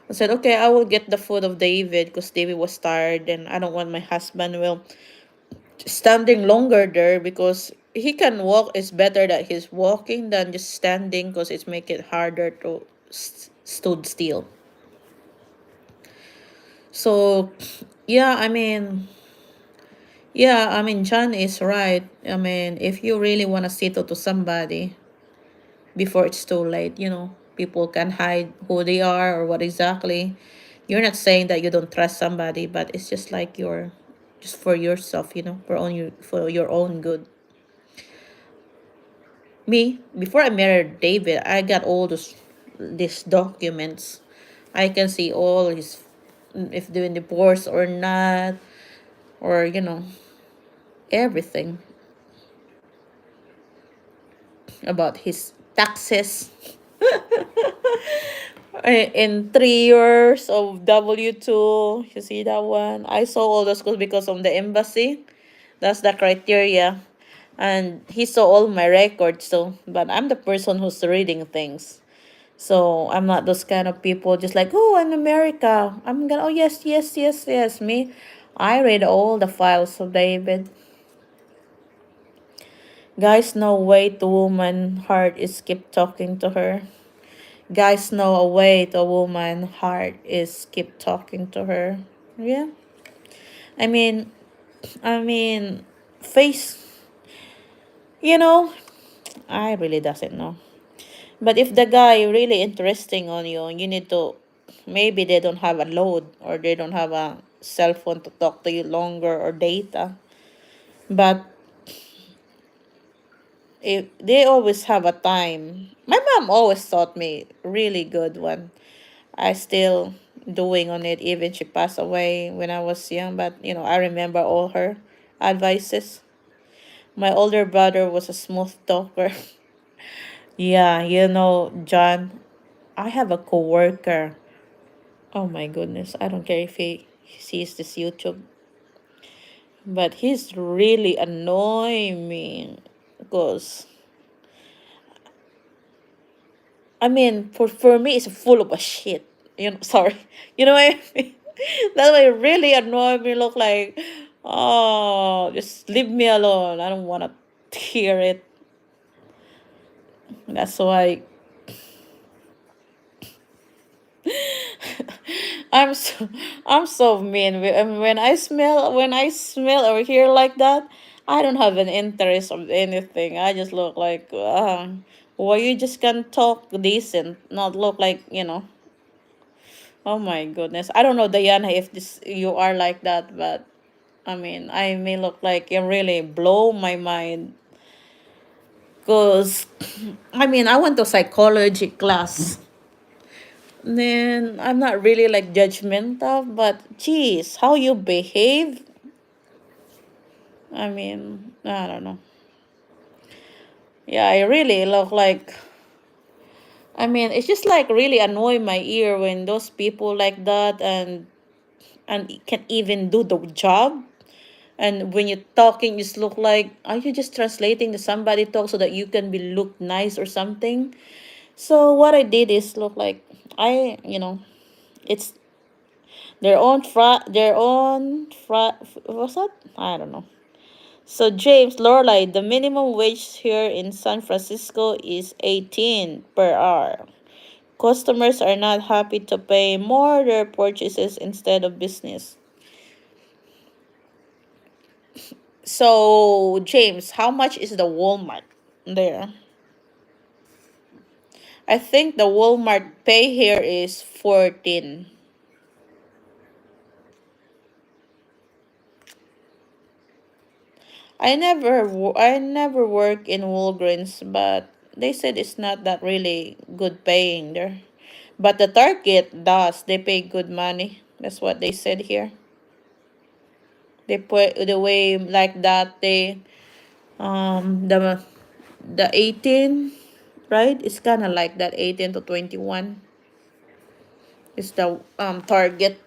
I said, okay, I will get the food of David, because David was tired, and I don't want my husband will standing longer there, because he can walk. It's better that he's walking than just standing, because it's make it harder to stood still. So yeah, John is right. I mean, if you really want to settle to somebody before it's too late, people can hide who they are or what exactly. You're not saying that you don't trust somebody, but it's just like you're just for yourself, for your own good. Me, before I married David, I got all these documents. I can see all his, if doing divorce or not, or everything about his taxes. In 3 years of W-2, you see that one? I saw all those schools because of the embassy. That's the criteria. And he saw all my records, so, but I'm the person who's reading things. So I'm not those kind of people just like, oh, I'm America. I'm gonna, oh, yes, yes, yes, yes. Me, I read all the files of David. Guys know way to woman heart is keep talking to her. Guys know a way to a woman heart is keep talking to her. Yeah. I mean, I mean, face, you know, I really doesn't know. But if the guy really interesting on you, you need to, maybe they don't have a load, or they don't have a cell phone to talk to you longer, or data. But if they always have a time, my mom always taught me really good one. I still doing on it, even she passed away when I was young, but I remember all her advices. My older brother was a smooth talker. Yeah, John, I have a coworker. Oh my goodness, I don't care if he sees this YouTube, but he's really annoying me, because I mean, for me, it's full of a shit. Sorry. You know what I mean? That's why it really annoyed me. Look like, oh, just leave me alone. I don't want to hear it. That's why I'm so I'm so mean. When I smell or hear like that, I don't have an interest of anything. I just look like, Why you just can talk decent, not look like, you know. Oh my goodness. I don't know, Diana, if this you are like that, but I mean, I may look like you really blow my mind. Cause I mean, I went to psychology class. Then I'm not really like judgmental, but geez, how you behave. I mean, I don't know. Yeah, I really look like. I mean, it's just like really annoy my ear when those people like that and can even do the job. And when you're talking, just look like, are you just translating to somebody talk so that you can be look nice or something? So what I did is look like it's what's that? I don't know. So James, Lorelai, the minimum wage here in San Francisco is 18 per hour. Customers are not happy to pay more their purchases instead of business. So James, how much is the Walmart there? I think the Walmart pay here is 14. I never work in Walgreens, but they said it's not that really good paying there. But the Target does. They pay good money. That's what they said here. They put the way like that they the 18, right? It's kind of like that 18 to 21 is the Target.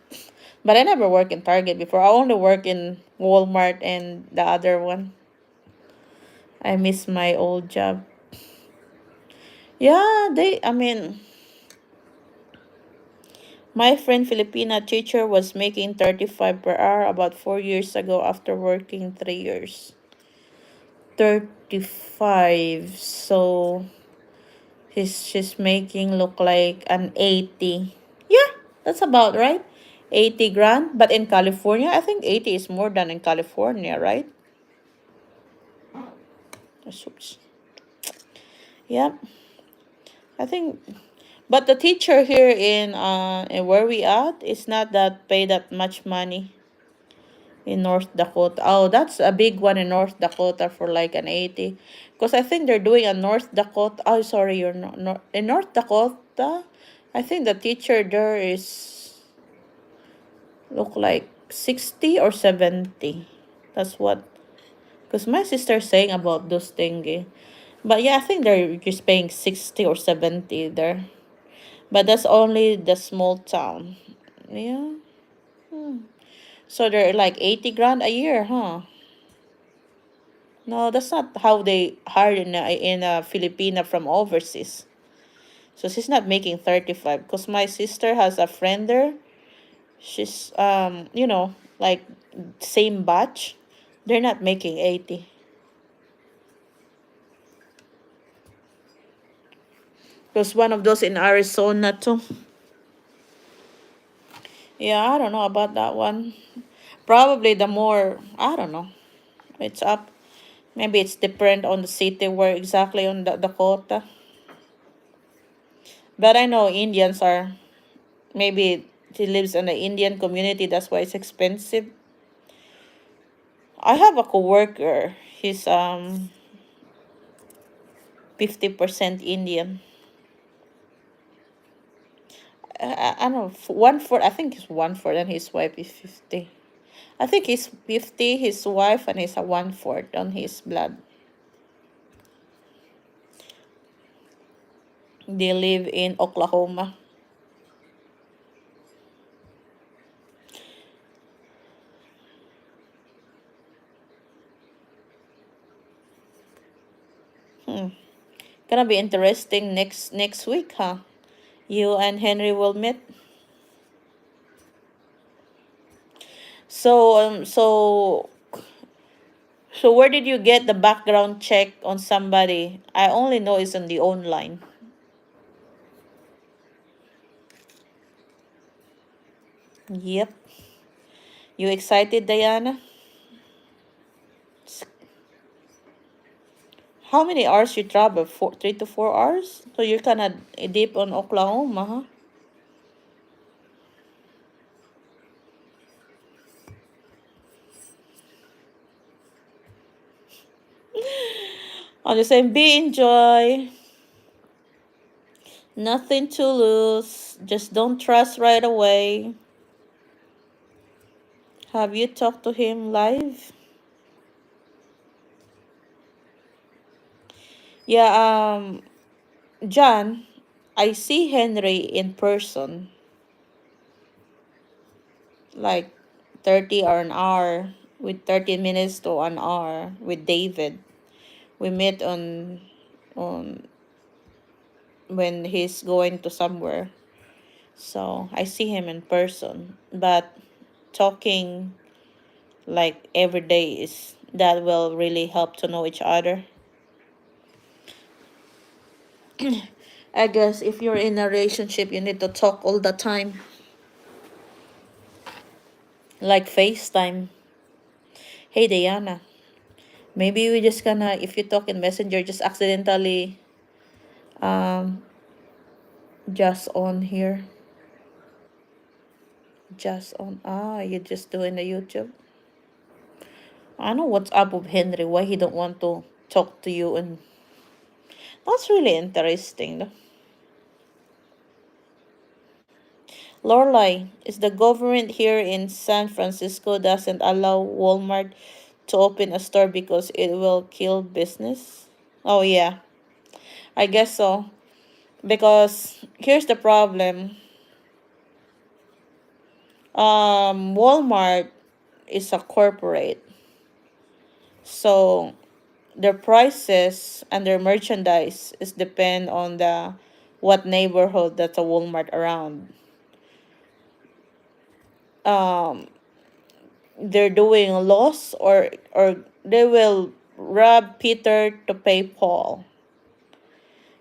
But I never work in Target before. I only work in Walmart and the other one. I miss my old job. Yeah, I mean, my friend Filipina teacher was making 35 per hour about 4 years ago after working 3 years. 35. So she's making look like an 80. Yeah, that's about right. 80 grand. But in California, I think 80 is more than in California, right? Oops. Yep. I think, but the teacher here in where we at is not that pay that much money in North Dakota. Oh, that's a big one in North Dakota for like an 80. Because I think they're doing a North Dakota. Oh, sorry, you're not in North Dakota. I think the teacher there is look like 60 or 70. That's what. Because my sister's saying about those thingy. But yeah, I think they're just paying 60 or 70 there. But that's only the small town. Yeah. So they're like 80 grand a year, huh? No, that's not how they hire in a Filipina from overseas. So she's not making 35 because my sister has a friend there. She's like same batch. They're not making 80. There's one of those in Arizona too. Yeah, I don't know about that one. Probably the more, I don't know. It's up. Maybe it's different on the city where exactly on the Dakota. But I know Indians are, maybe he lives in the Indian community, that's why it's expensive. I have a coworker. He's 50% Indian. I don't know, one fourth. I think it's one fourth, and his wife is 50. I think he's 50, his wife, and he's a one fourth on his blood. They live in Oklahoma. Hmm. Gonna be interesting next week, huh? You and Henry will meet. So where did you get the background check on somebody? I only know it's on the online. Yep. You excited, Diana? How many hours you travel? 3 to 4 hours? So you're kind of deep on Oklahoma, huh? On the same, be enjoy. Nothing to lose. Just don't trust right away. Have you talked to him live? Yeah, John, I see Henry in person like 30 or an hour, with 30 minutes to an hour with David. We met on when he's going to somewhere. So I see him in person, but talking like every day is that will really help to know each other. I guess if you're in a relationship, you need to talk all the time, like FaceTime. Hey Diana, maybe we just gonna, if you talk in Messenger, just accidentally um just on here, just on. You're just doing the YouTube. I know what's up with Henry. Why he don't want to talk to you, and that's really interesting. Though. Lorelai, is the government here in San Francisco doesn't allow Walmart to open a store because it will kill business? Oh yeah, I guess so. Because here's the problem. Walmart is a corporate, so their prices and their merchandise is depend on the what neighborhood that's a Walmart around. Um, they're doing a loss, or they will rob Peter to pay Paul.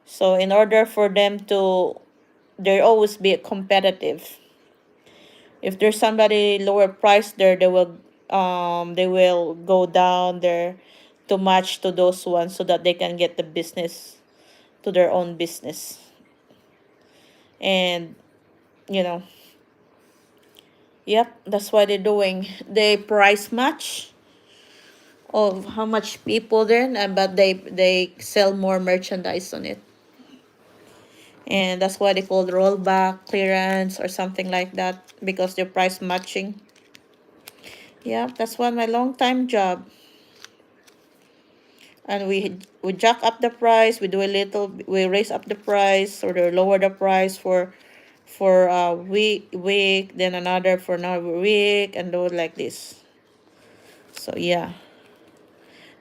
So in order for them to, there always be competitive. If there's somebody lower price there, they will go down there to match to those ones so that they can get the business to their own business. And you know, yep, that's what they're doing. They price match of how much people there, and but they sell more merchandise on it, and that's why they call rollback, clearance, or something like that, because they're price matching. Yeah, that's one my long time job. And we jack up the price, we do a little, we raise up the price or lower the price for a week, then another for another week, and do it like this. So yeah,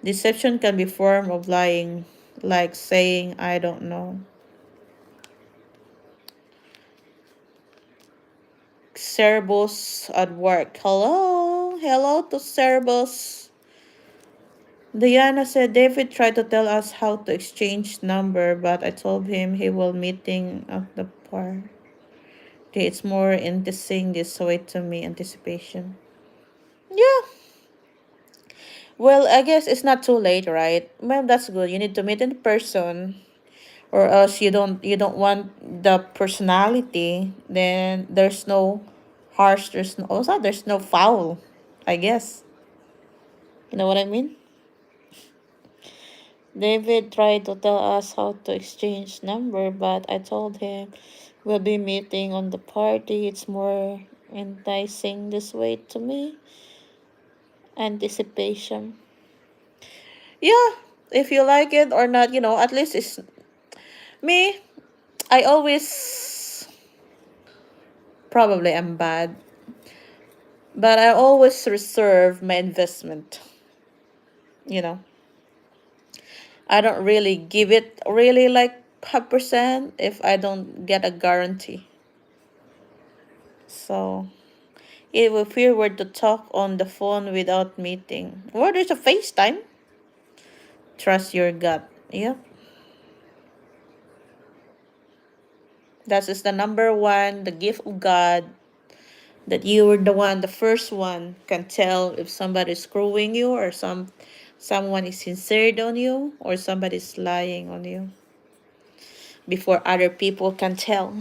deception can be form of lying, like saying I don't know. Cerebos at work. Hello to Cerebos. Diana said David tried to tell us how to exchange number, but I told him he will meeting at the park. Okay, it's more interesting this way to me, anticipation. Yeah. Well, I guess it's not too late, right? Well, that's good. You need to meet in person, or else you don't want the personality. Then there's no harsh. There's no foul. I guess you know what I mean. David tried to tell us how to exchange number, but I told him we'll be meeting on the party. It's more enticing this way to me. Anticipation. Yeah, if you like it or not, at least it's me. I always, probably am bad, but I always reserve my investment. You know, I don't really give it really like 100% if I don't get a guarantee. So if we were to talk on the phone without meeting, or there's a FaceTime, trust your gut. Yep, that is the number one, the gift of God, that you were the first one can tell if somebody's screwing you or someone is sincere on you or somebody's lying on you before other people can tell.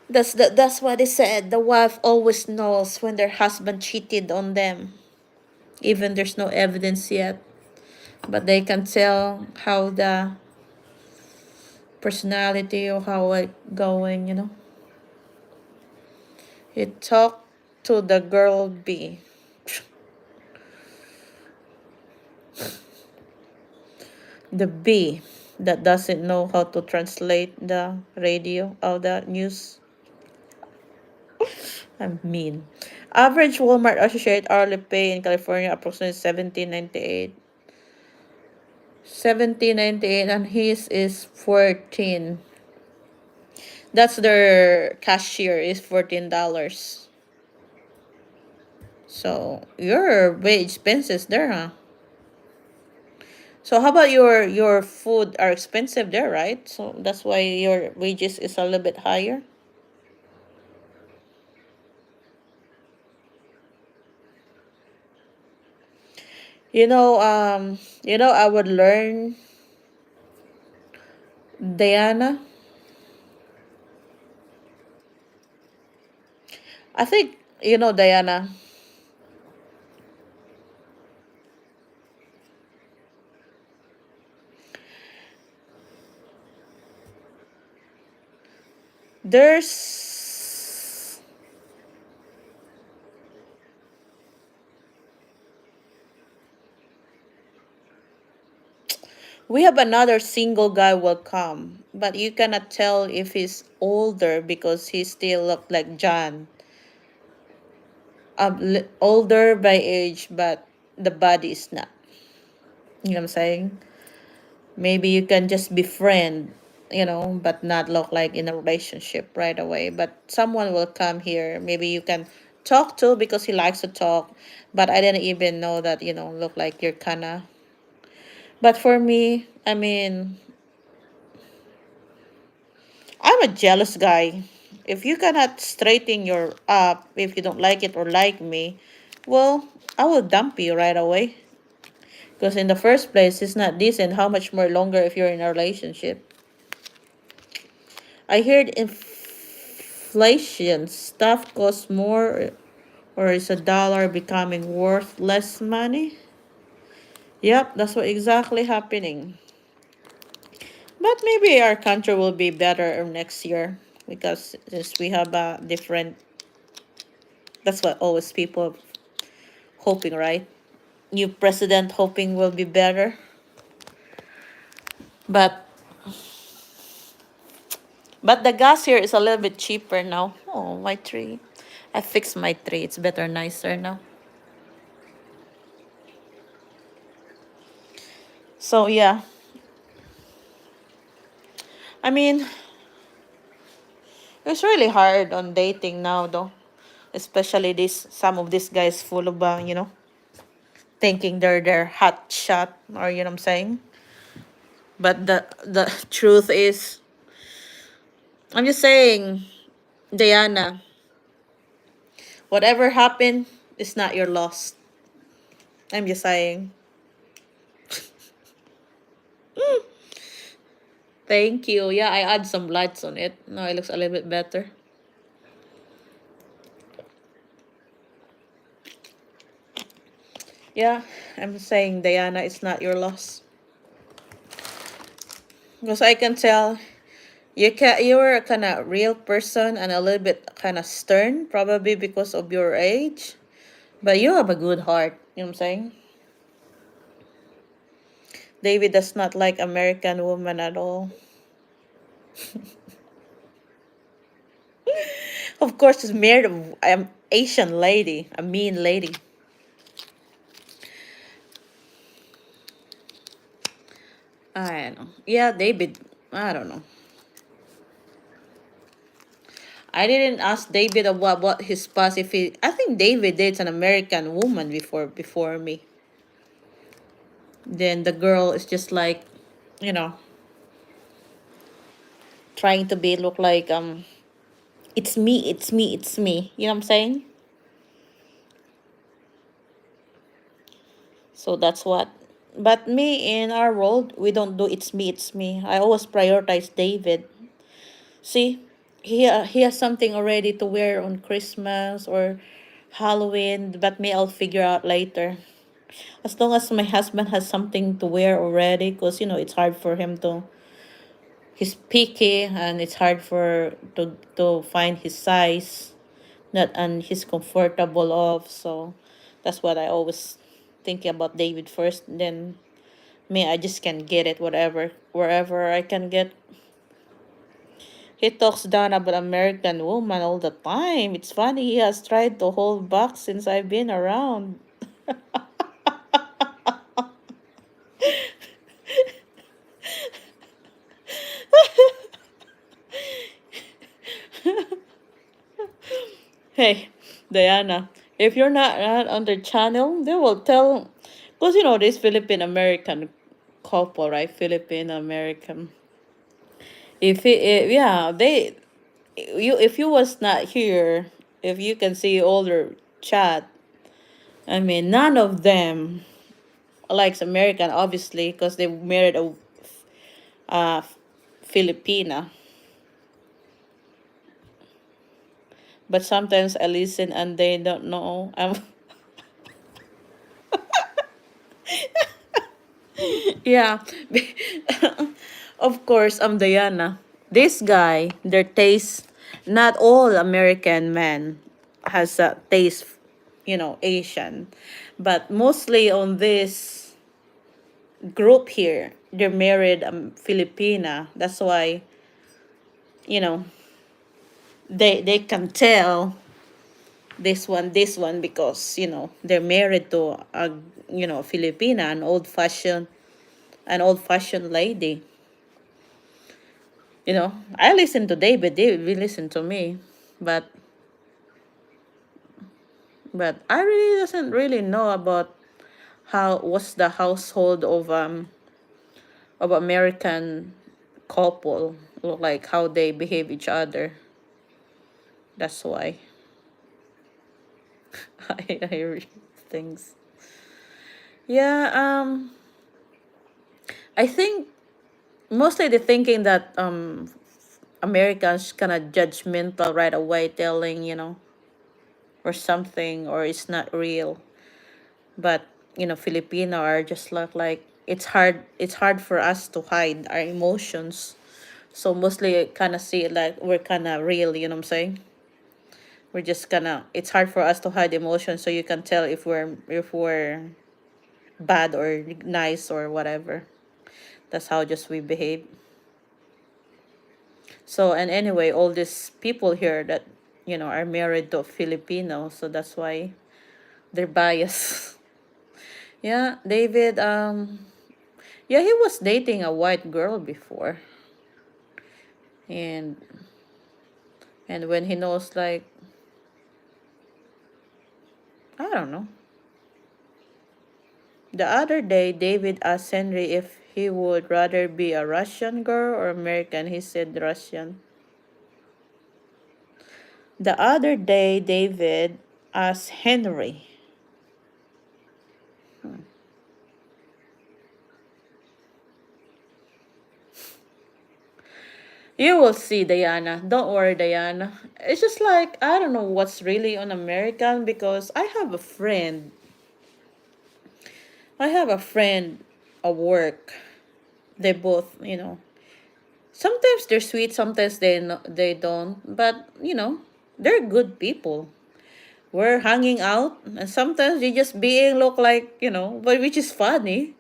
That's what they said. The wife always knows when their husband cheated on them, even there's no evidence yet. But they can tell how the personality or how it going, you know. He talked to the girl B. The B that doesn't know how to translate the radio or the news. I'm mean. Average Walmart associate hourly pay in California approximately 17.98. 17.98 and his is 14. That's their cashier is $14. So your way expenses there, huh? So how about your food are expensive there, right? So that's why your wages is a little bit higher. I would learn Diana. I think Diana. There's we have another single guy will come, but you cannot tell if he's older because he still look like John. Older by age, but the body is not. You know what I'm saying? Maybe you can just befriend, but not look like in a relationship right away. But someone will come here. Maybe you can talk to because he likes to talk. But I didn't even know that, look like you're kinda. But for me, I mean, I'm a jealous guy. If you cannot straighten your up, if you don't like it or like me, well, I will dump you right away. Because in the first place, it's not decent. How much more longer if you're in a relationship? I heard inflation stuff costs more, or is a dollar becoming worth less money? Yep, that's what exactly happening. But maybe our country will be better next year because since we have a different. That's what always people hoping, right? New president hoping will be better. But the gas here is a little bit cheaper now. Oh, my tree. I fixed my tree. It's better, nicer now. So yeah. I mean, it's really hard on dating now though. Especially this some of these guys full of thinking they're hot shot, or you know what I'm saying? But the truth is, I'm just saying, Diana, whatever happened, it's not your loss. I'm just saying. Thank you. Yeah, I add some lights on it. Now it looks a little bit better. Yeah, I'm saying, Diana, it's not your loss. Because I can tell you're a kind of real person and a little bit kind of stern, probably because of your age. But you have a good heart. You know what I'm saying? David does not like American woman at all. Of course, he's married an Asian lady, a mean lady. I don't know. Yeah, David. I don't know. I didn't ask David about what his past. If he, I think David dates an American woman before me. Then the girl is just like, you know, trying to be look like it's me, it's me, it's me. You know what I'm saying? So that's what. But me, in our world, we don't do it's me. I always prioritize David. See, he has something already to wear on Christmas or Halloween, but me, I'll figure out later. As long as my husband has something to wear already, because it's hard for him to. He's picky, and it's hard for to find his size, not and he's comfortable of. So that's what I always think about David first. Then me, I just can get it whatever wherever I can get. He talks down about American woman all the time. It's funny, he has tried to hold back since I've been around. Hey, Diana, if you're not on their channel, they will tell, because this Philippine American couple, right? Philippine American. Yeah, if you was not here, if you can see all their chat, I mean, none of them likes American, obviously, because they married a uh, Filipina. But sometimes I listen and they don't know. Yeah. Of course, I'm Diana. This guy, their taste, not all American men has a taste, Asian. But mostly on this group here, they're married Filipina. That's why, you know, they can tell this one because they're married to a Filipina, an old fashioned lady. I listen to David will listen to me, but I really doesn't really know about how what's the household of American couple look like, how they behave each other. That's why I read things. Yeah, I think mostly they're thinking that Americans kind of judgmental right away, telling or something, or it's not real. But Filipino are just like it's hard for us to hide our emotions. So mostly kind of see it like we're kind of real. You know what I'm saying? We're just gonna. It's hard for us to hide emotions, so you can tell if we're bad or nice or whatever. That's how just we behave. So, and anyway, all these people here that are married to Filipino, so that's why they're biased. Yeah, David. Yeah, he was dating a white girl before, and when he knows, like, I don't know. The other day, David asked Henry if he would rather be a Russian girl or American. He said Russian. The other day, David asked Henry. You will see, Diana. Don't worry, Diana. It's just like, I don't know what's really on American, because I have a friend. I have a friend at work. They both, sometimes they're sweet, sometimes they don't. But, they're good people. We're hanging out, and sometimes they just being look like, but which is funny.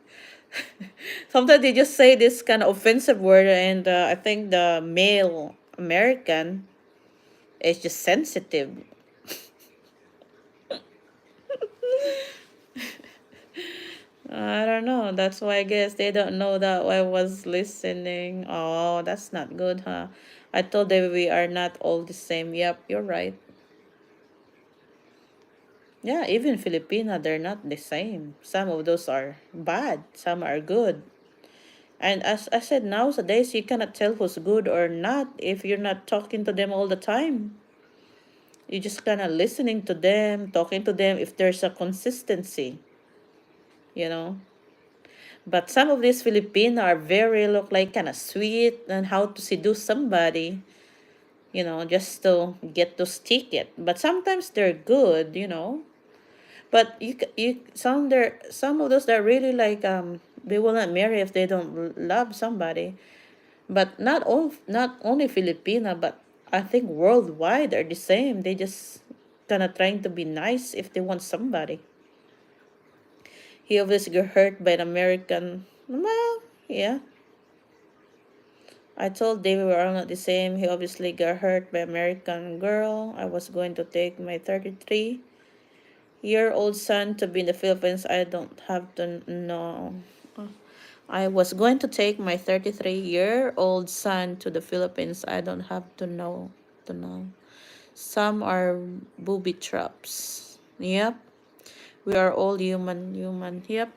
Sometimes they just say this kind of offensive word, and I think the male American is just sensitive. I don't know. That's why I guess they don't know that I was listening. Oh, that's not good, huh? I told them we are not all the same. Yep, you're right. Yeah, even Filipina, they're not the same. Some of those are bad, some are good. And as I said, nowadays you cannot tell who's good or not if you're not talking to them all the time. You just kind of listening to them, talking to them if there's a consistency. you know. But some of these Filipino are very look like kind of sweet and how to seduce somebody, just to get to stick it. But sometimes they're good, But some of those that really like they will not marry if they don't love somebody. But not only Filipina, but I think worldwide are the same. They just kind of trying to be nice if they want somebody. He obviously got hurt by an American. Well, yeah. I told David we're all not the same. He obviously got hurt by American girl. I was going to take my 33-year-old son to be in the Philippines. I don't have to know. I was going to take my 33-year-old son to the Philippines. I don't have to know. Some are booby traps. Yep. We are all human. Yep.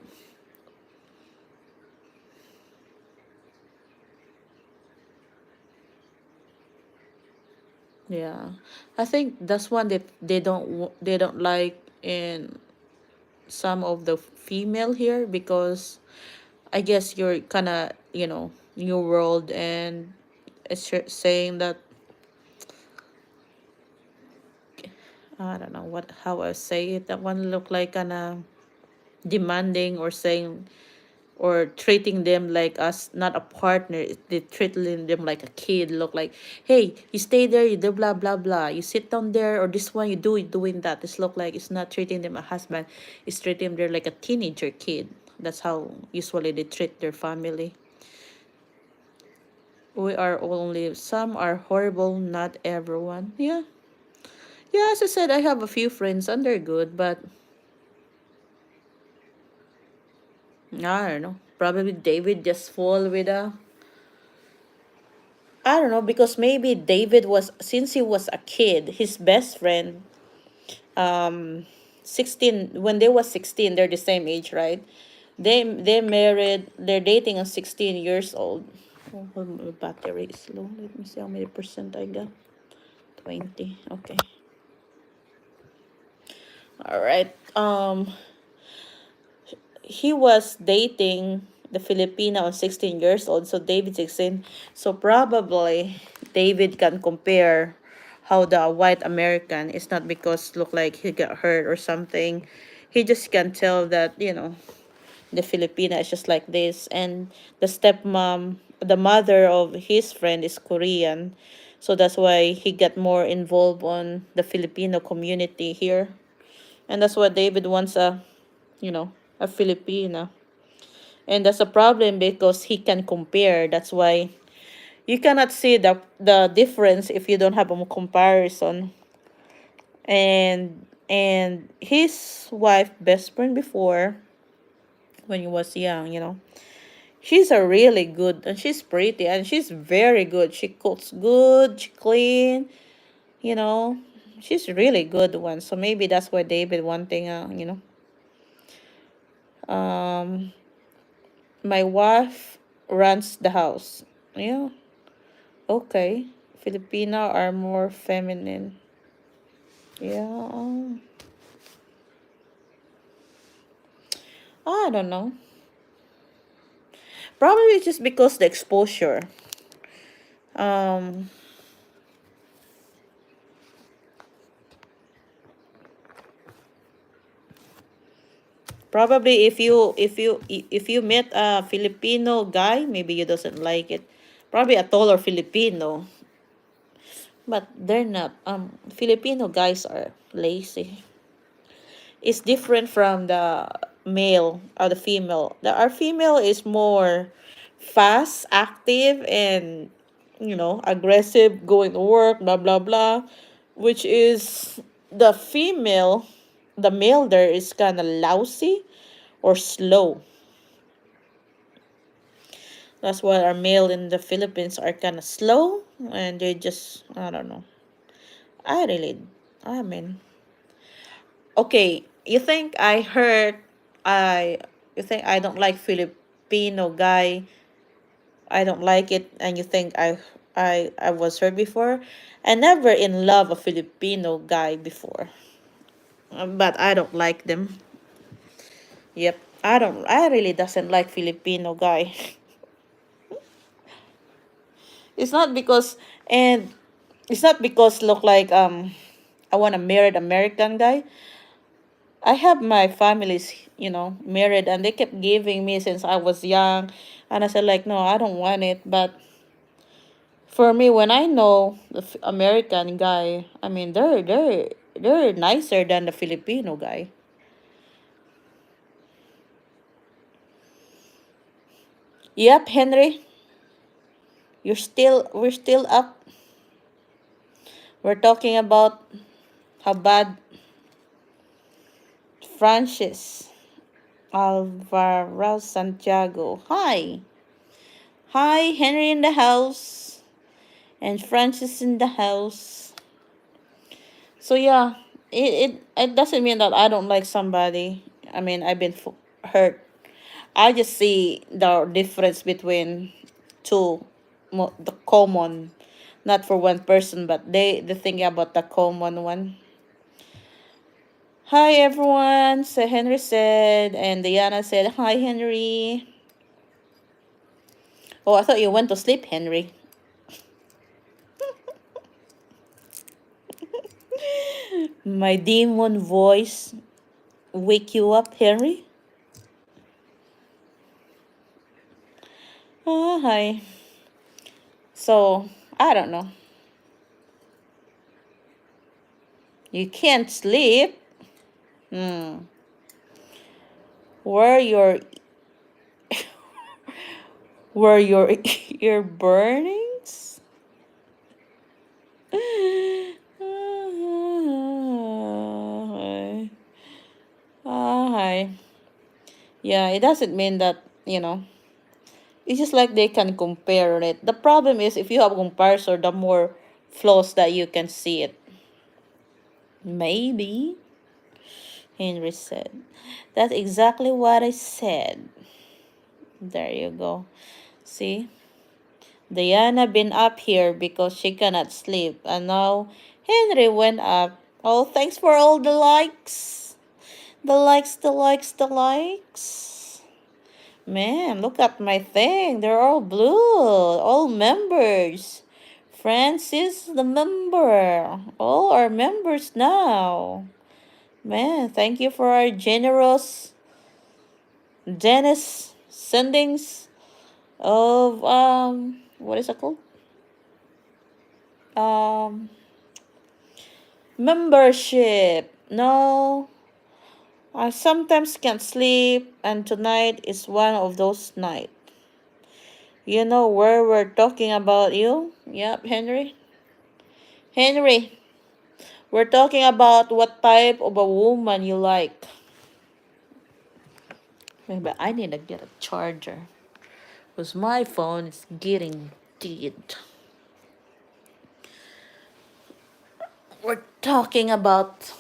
Yeah. I think that's one that they don't like in some of the female here, because I guess you're kind of, new world, and it's saying that I don't know how I say it. That one look like kind of demanding, or saying, or treating them like us, not a partner. They treating them like a kid. Look like, hey, you stay there, you do blah blah blah. You sit down there, or this one you doing that. It's look like it's not treating them a husband. It's treating them like a teenager kid. That's how usually they treat their family. We are only some are horrible, not everyone. Yeah. Yeah, as I said, I have a few friends and they're good, but I don't know. Probably David just fall with a I don't know, because maybe David was, since he was a kid, his best friend, um 16, when they was 16, they're the same age, right? They married, they're dating at 16 years old. Oh, my battery is low. Let me see how many percent I got. 20. Okay. All right. He was dating the Filipina on 16 years old, so David 16. So probably David can compare how the white American is not because look like he got hurt or something. He just can tell that, the Filipina is just like this. And the stepmom, the mother of his friend is Korean. So that's why he got more involved on the Filipino community here. And that's why David wants a Filipina. And that's a problem because he can compare. That's why you cannot see the difference if you don't have a comparison. And his wife best friend before, when he was young, she's a really good, and she's pretty, and she's very good. She cooks good, she clean, you know. She's really good one. So maybe that's why David wanting um my wife runs the house. Yeah. Okay. Filipino are more feminine. Yeah. I don't know. Probably just because the exposure. Um Probably if you met a Filipino guy, maybe you doesn't like it. Probably a taller Filipino, but they're not. Filipino guys are lazy. It's different from the male or the female. Our female is more fast, active, and aggressive, going to work, blah blah blah, which is the female. The male there is kind of lousy or slow. That's why our male in the Philippines are kind of slow, and they just, I don't know. I really, I mean, okay, I, you think I don't like Filipino guy, I don't like it, and you think I was hurt before? I never in love a Filipino guy before, but I don't like them. Yep. I really doesn't like Filipino guy. It's not because, and it's not because look like I want a married American guy. I have my families, married, and they kept giving me since I was young, and I said like, no, I don't want it. But for me, when I know the American guy, I mean, they're nicer than the Filipino guy. Yep, Henry, we're still up. We're talking about how bad Francis Alvaro Santiago. Hi, Henry in the house and Francis in the house. So yeah, it doesn't mean that I don't like somebody. I mean, I've been hurt. I just see the difference between two, the common, not for one person, but they thinking about the common one. Hi everyone, so Henry said, and Diana said, hi Henry. Oh, I thought you went to sleep, Henry. My demon voice wake you up, Henry? Oh, hi. So, I don't know. You can't sleep? Hmm. Were your were your ear burnings? Hi. Hi. Yeah, it doesn't mean that, it's just like they can compare it. The problem is if you have comparison, the more flaws that you can see it. Maybe, Henry said. That's exactly what I said. There you go. See? Diana been up here because she cannot sleep. And now Henry went up. Oh, thanks for all the likes. The likes, the likes, the likes. Man, look at my thing. They're all blue. All members. Francis, the member. All are members now. Man, thank you for our generous Dennis sendings of what is it called? Um Membership. No, I sometimes can't sleep, and tonight is one of those nights. You know where we're talking about you? Yep, Henry. Henry, we're talking about what type of a woman you like. Maybe I need to get a charger because my phone is getting dead. We're talking about.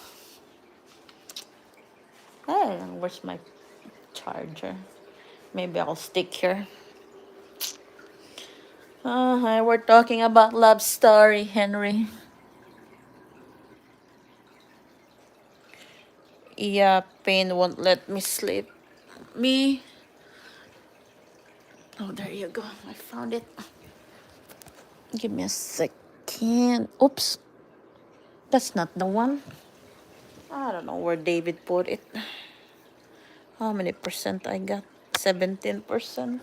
I don't know, where's my charger? Maybe I'll stick here. We're talking about love story, Henry. Yeah, pain won't let me sleep. Me. Oh, there you go. I found it. Give me a second. Oops. That's not the one. I don't know where David put it. How many percent I got? 17%.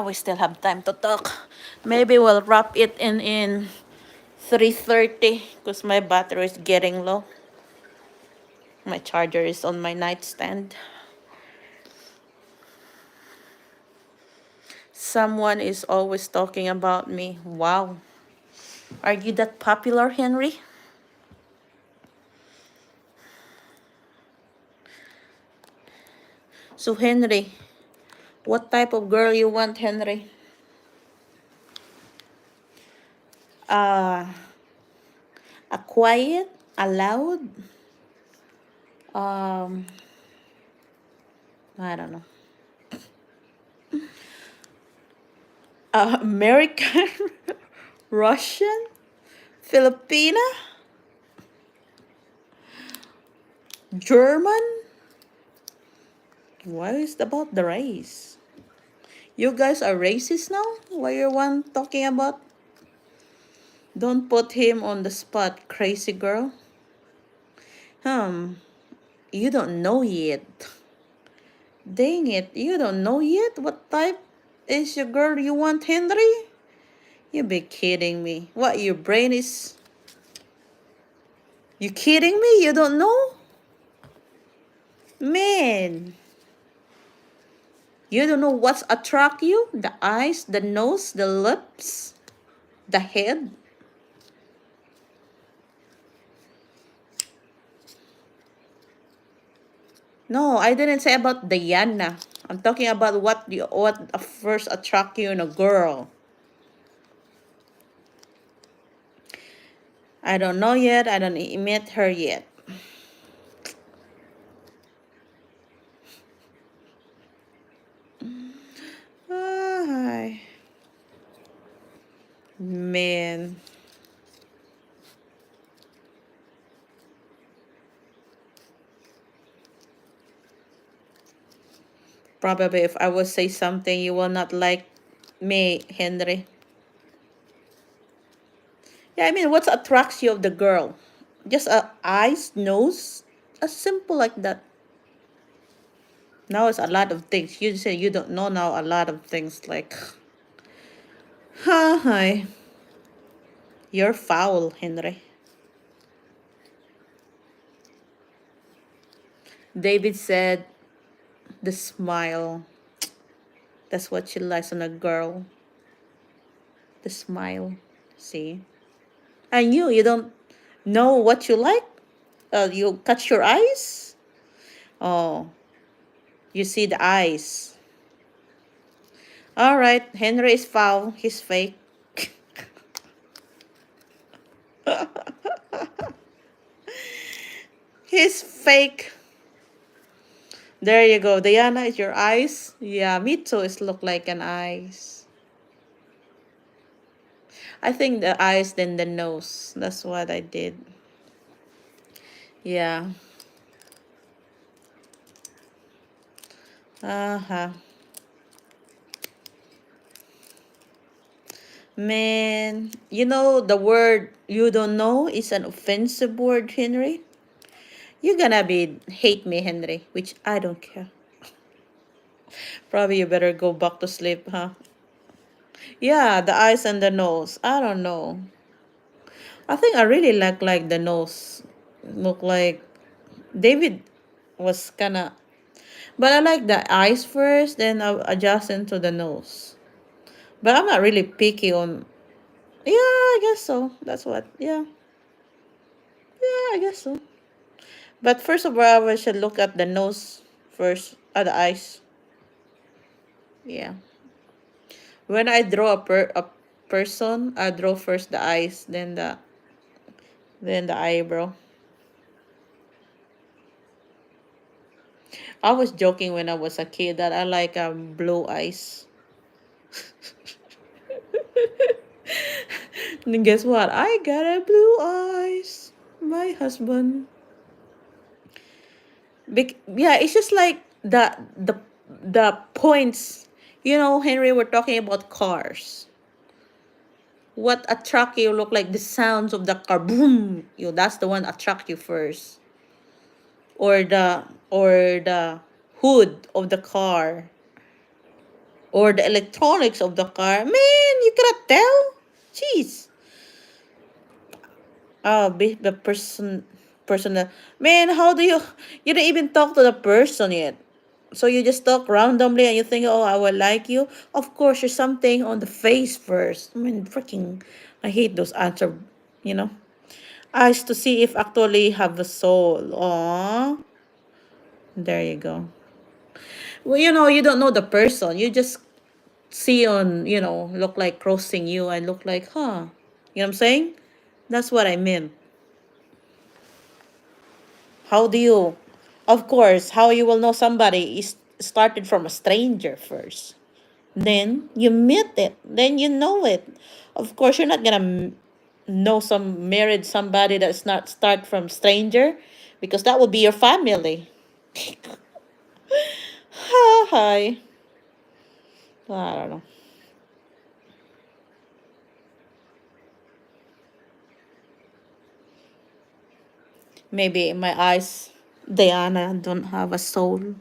We still have time to talk. Maybe we'll wrap it in 3:30 because my battery is getting low. My charger is on my nightstand. Someone is always talking about me. Wow. Are you that popular, Henry? So, Henry, what type of girl you want, Henry? Uh, a quiet, a loud, um, I don't know. American, Russian, Filipina, German, Why is it about the race? You guys are racist now? Why you one talking about? Don't put him on the spot, crazy girl. Hmm, you don't know yet. Dang it, you don't know yet what type is your girl you want, Henry? You be kidding me. What, your brain is... You kidding me? You don't know? Man, you don't know what's attract you? The eyes, the nose, the lips, the head? No, I didn't say about Diana. I'm talking about what first attract you in a girl. I don't know yet. I don't meet her yet. Ay, man. Probably if I would say something you will not like me, Henry. Yeah, I mean, what attracts you of the girl? Just a eyes, nose, as simple like that. Now it's a lot of things. You say you don't know now a lot of things like, hi, you're foul, Henry. David said the smile. That's what she likes on a girl. The smile. See? I knew you don't know what you like. You catch your eyes. Oh, you see the eyes. All right, Henry is foul. He's fake. He's fake. There you go. Diana, is your eyes? Yeah, me too. It look like an eyes. I think the eyes, then the nose. That's what I did. Yeah. Uh-huh. Man, you know the word you don't know is an offensive word, Henry. You're gonna be hate me, Henry, which I don't care. Probably you better go back to sleep, huh? Yeah, the eyes and the nose. I don't know. I think I really like the nose. Look like David was kinda, but I like the eyes first, then I'll adjust into the nose. But I'm not really picky on. Yeah, I guess so. That's what. Yeah, yeah, I guess so. But first of all, I should look at the nose first, at the eyes. Yeah. When I draw a person, I draw first the eyes, then the eyebrow. I was joking when I was a kid that I like blue eyes. And guess what? I got a blue eyes. My husband. Yeah, it's just like the points. You know, Henry, we're talking about cars. What attract you look like the sounds of the car. Boom. You that's the one attract you first. Or the hood of the car. Or the electronics of the car. Man, you cannot tell. Jeez. Oh, the man, how do you don't even talk to the person yet? So you just talk randomly and you think, oh, I will like you. Of course, there's something on the face first. I mean, freaking, I hate those answer, you know. Eyes to see if actually have a soul. Aww. There you go. Well, you don't know the person. You just see look like crossing you and look like, huh. You know what I'm saying? That's what I meant. How do you, of course, how you will know somebody is started from a stranger first. Then you meet it. Then you know it. Of course, you're not gonna know married somebody that's not start from stranger, because that would be your family. Hi. I don't know. Maybe in my eyes, Diana don't have a soul.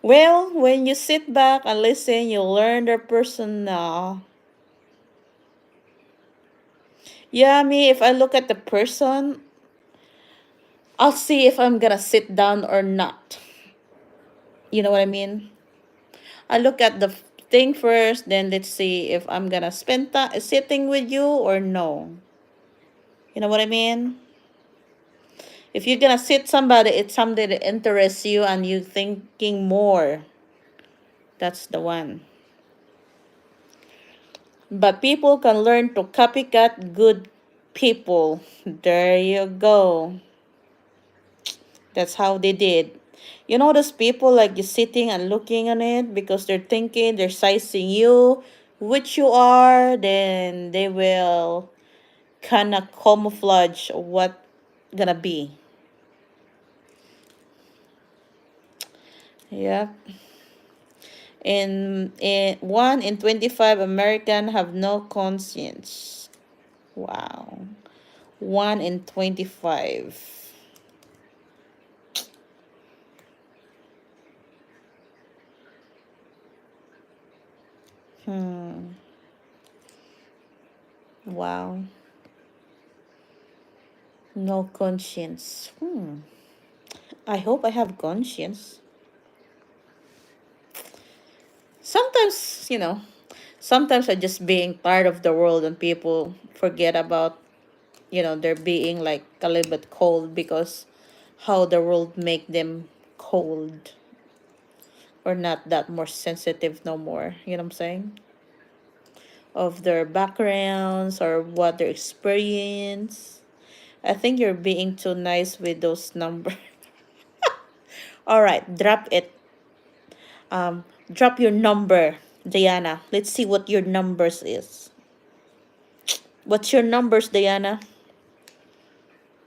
Well, when you sit back and listen, you learn their person now. Yeah, me, if I look at the person, I'll see if I'm gonna sit down or not. You know what I mean? I look at the thing first, then let's see if I'm gonna spend time sitting with you or no. You know what I mean? If you're gonna sit somebody, it's something that interests you and you thinking more. That's the one. But people can learn to copycat good people. There you go. That's how they did. You know those people like you sitting and looking on it because they're thinking they're sizing you, which you are, then they will kind of camouflage what gonna be. Yeah. In 1 in 25 American have no conscience. Wow. 1 in 25. Hmm. Wow. No conscience. I hope I have conscience. Sometimes, sometimes I just being tired of the world and people forget about, they're being like a little bit cold because how the world make them cold or not that more sensitive no more. You know what I'm saying? Of their backgrounds or what their experience. I think you're being too nice with those numbers. All right, drop it. Drop your number, Diana. Let's see what your numbers is. What's your numbers, Diana?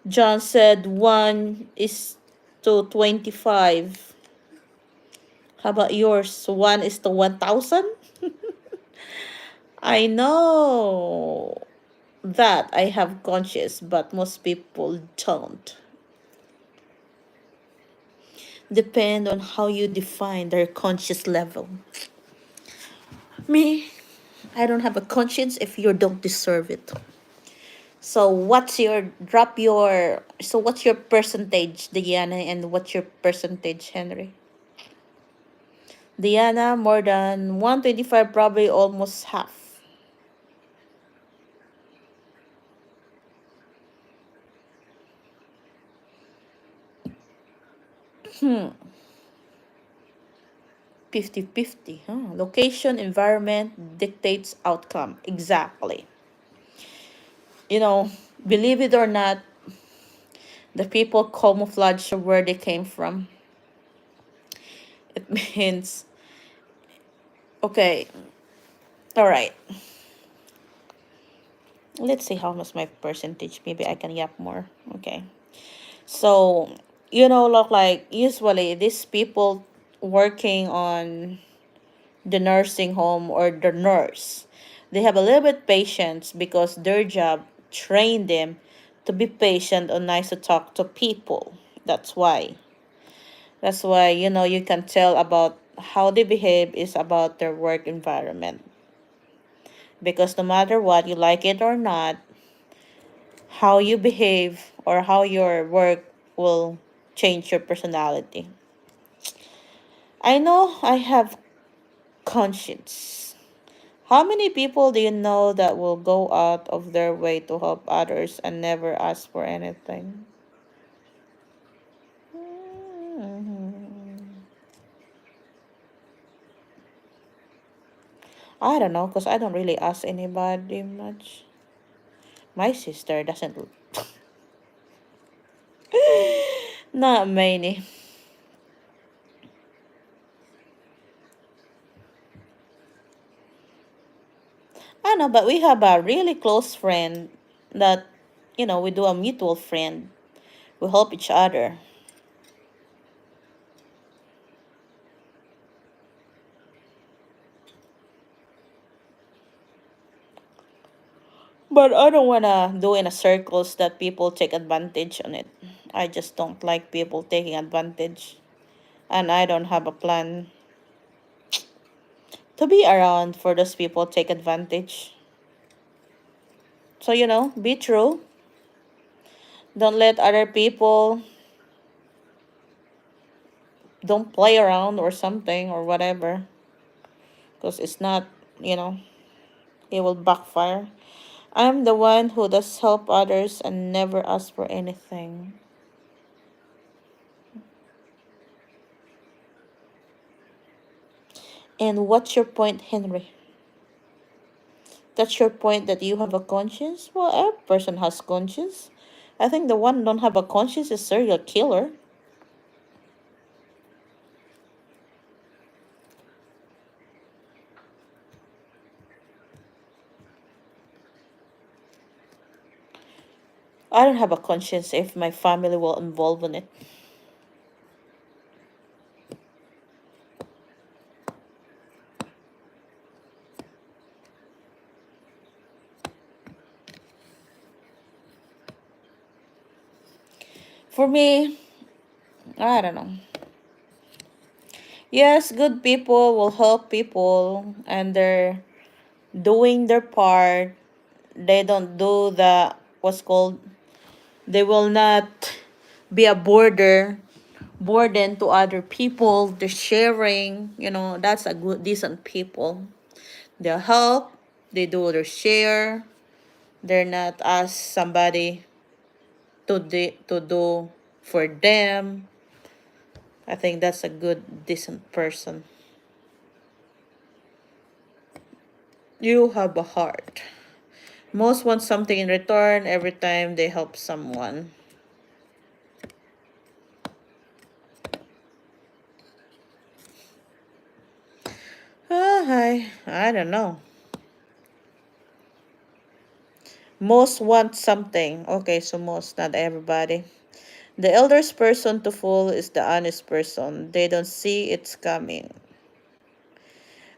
John said 1 is to 25. How about yours? 1 is to 1,000? I know that I have conscious, but most people don't. Depend on how you define their conscious level. Me, I don't have a conscience if you don't deserve it. So what's your percentage, Diana, and what's your percentage, Henry? Diana, more than 125, probably almost half. 50-50. Huh? Location, environment dictates outcome. Exactly. You know, believe it or not, the people camouflage where they came from. It means, okay, all right. Let's see how much my percentage. Maybe I can yap more. Okay. So, look like usually these people working on the nursing home or the nurse, they have a little bit patience because their job trained them to be patient and nice to talk to people. That's why. That's why, you can tell about how they behave is about their work environment. Because no matter what, you like it or not, how you behave or how your work will change your personality. I know I have conscience. How many people do you know that will go out of their way to help others and never ask for anything? Mhm. I don't know because I don't really ask anybody much. My sister doesn't. Not many. I know, but we have a really close friend that, we do a mutual friend. We help each other. But I don't wanna do in a circles that people take advantage on it. I just don't like people taking advantage, and I don't have a plan to be around for those people take advantage. So be true. Don't let other people don't play around or something or whatever, because it's not, you know, it will backfire. I'm the one who does help others and never ask for anything. And what's your point, Henry? That's your point, that you have a conscience? Well, every person has conscience. I think the one who don't have a conscience is serial killer. I don't have a conscience if my family will involve in it. For me, I don't know. Yes, good people will help people and they're doing their part. They don't do the what's called, they will not be a burden to other people. They're sharing, that's a good decent people. They'll help, they do their share. They're not ask somebody to do for them. I think that's a good decent person. You have a heart. Most want something in return every time they help someone. I don't know. Most want something. Okay, so most, not everybody. The eldest person to fool is the honest person. They don't see it's coming.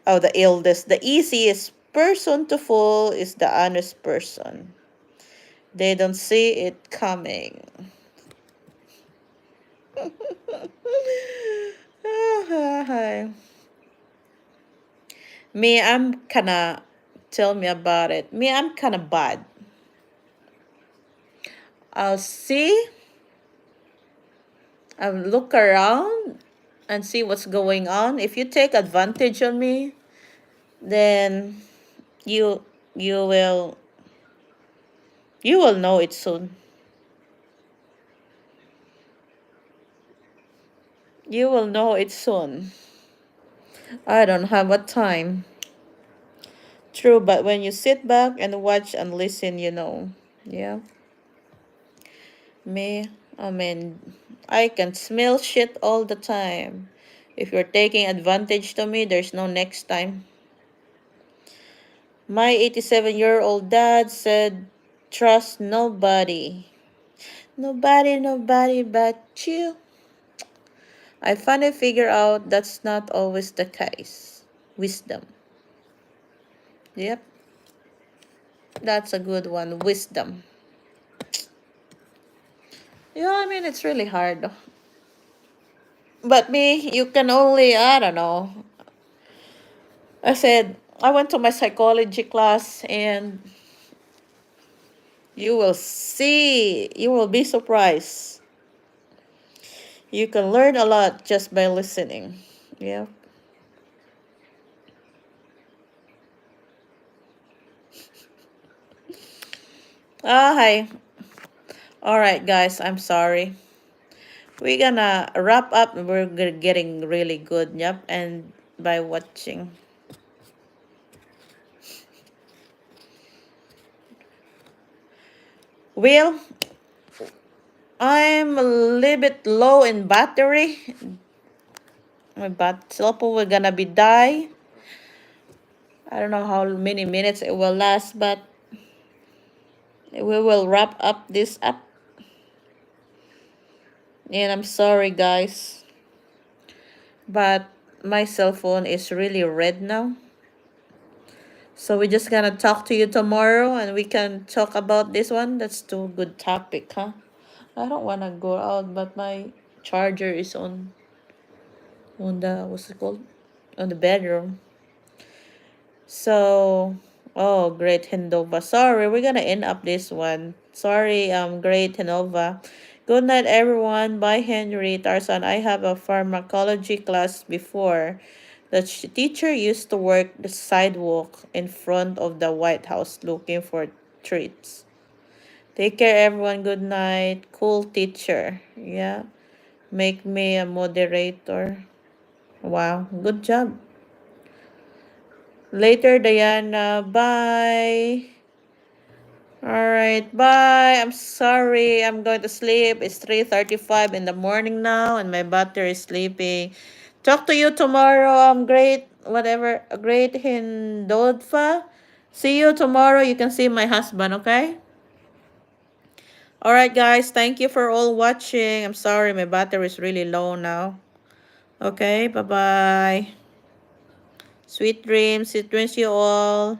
Oh, the eldest. The easiest person to fool is the honest person. They don't see it coming. Me, I'm kinda, tell me about it. Me, I'm kinda bad. I'll see, I'll look around and see what's going on. If you take advantage of me, then you you will you will know it soon. You will know it soon. I don't have a time. True, but when you sit back and watch and listen, you know. Yeah. Me, I mean, I can smell shit all the time. If you're taking advantage to me, there's no next time. My 87-year-old dad said, trust nobody. Nobody but you. I finally figure out that's not always the case. Wisdom. Yep, that's a good one. Wisdom. Yeah, I mean, it's really hard. But me, you can only, I don't know. I said, I went to my psychology class and you will see, you will be surprised. You can learn a lot just by listening. Yeah. Hi. All right, guys, I'm sorry. We're gonna wrap up. We're getting really good. Yep. And by watching. Well, I'm a little bit low in battery. My cell phone will gonna be die. I don't know how many minutes it will last, but we will wrap up this up. And I'm sorry, guys, but my cell phone is really red now. So we're just gonna talk to you tomorrow and we can talk about this one. That's too good topic, huh? I don't wanna go out, but my charger is on the what's it called? On the bedroom. So oh great Hindova. Sorry, we're gonna end up this one. Sorry, great Hindova. Good night everyone. Bye Henry Tarzan. I have a pharmacology class before. The teacher used to work the sidewalk in front of the White House looking for treats. Take care, everyone. Good night. Cool teacher. Yeah. Make me a moderator. Wow. Good job. Later, Diana. Bye. All right. Bye. I'm sorry. I'm going to sleep. It's 3:35 in the morning now, and my battery is sleeping. Talk to you tomorrow. I'm great. Whatever. A great Hindodfa. See you tomorrow. You can see my husband, okay? All right, guys. Thank you for all watching. I'm sorry. My battery is really low now. Okay. Bye-bye. Sweet dreams. Sweet dreams, you all.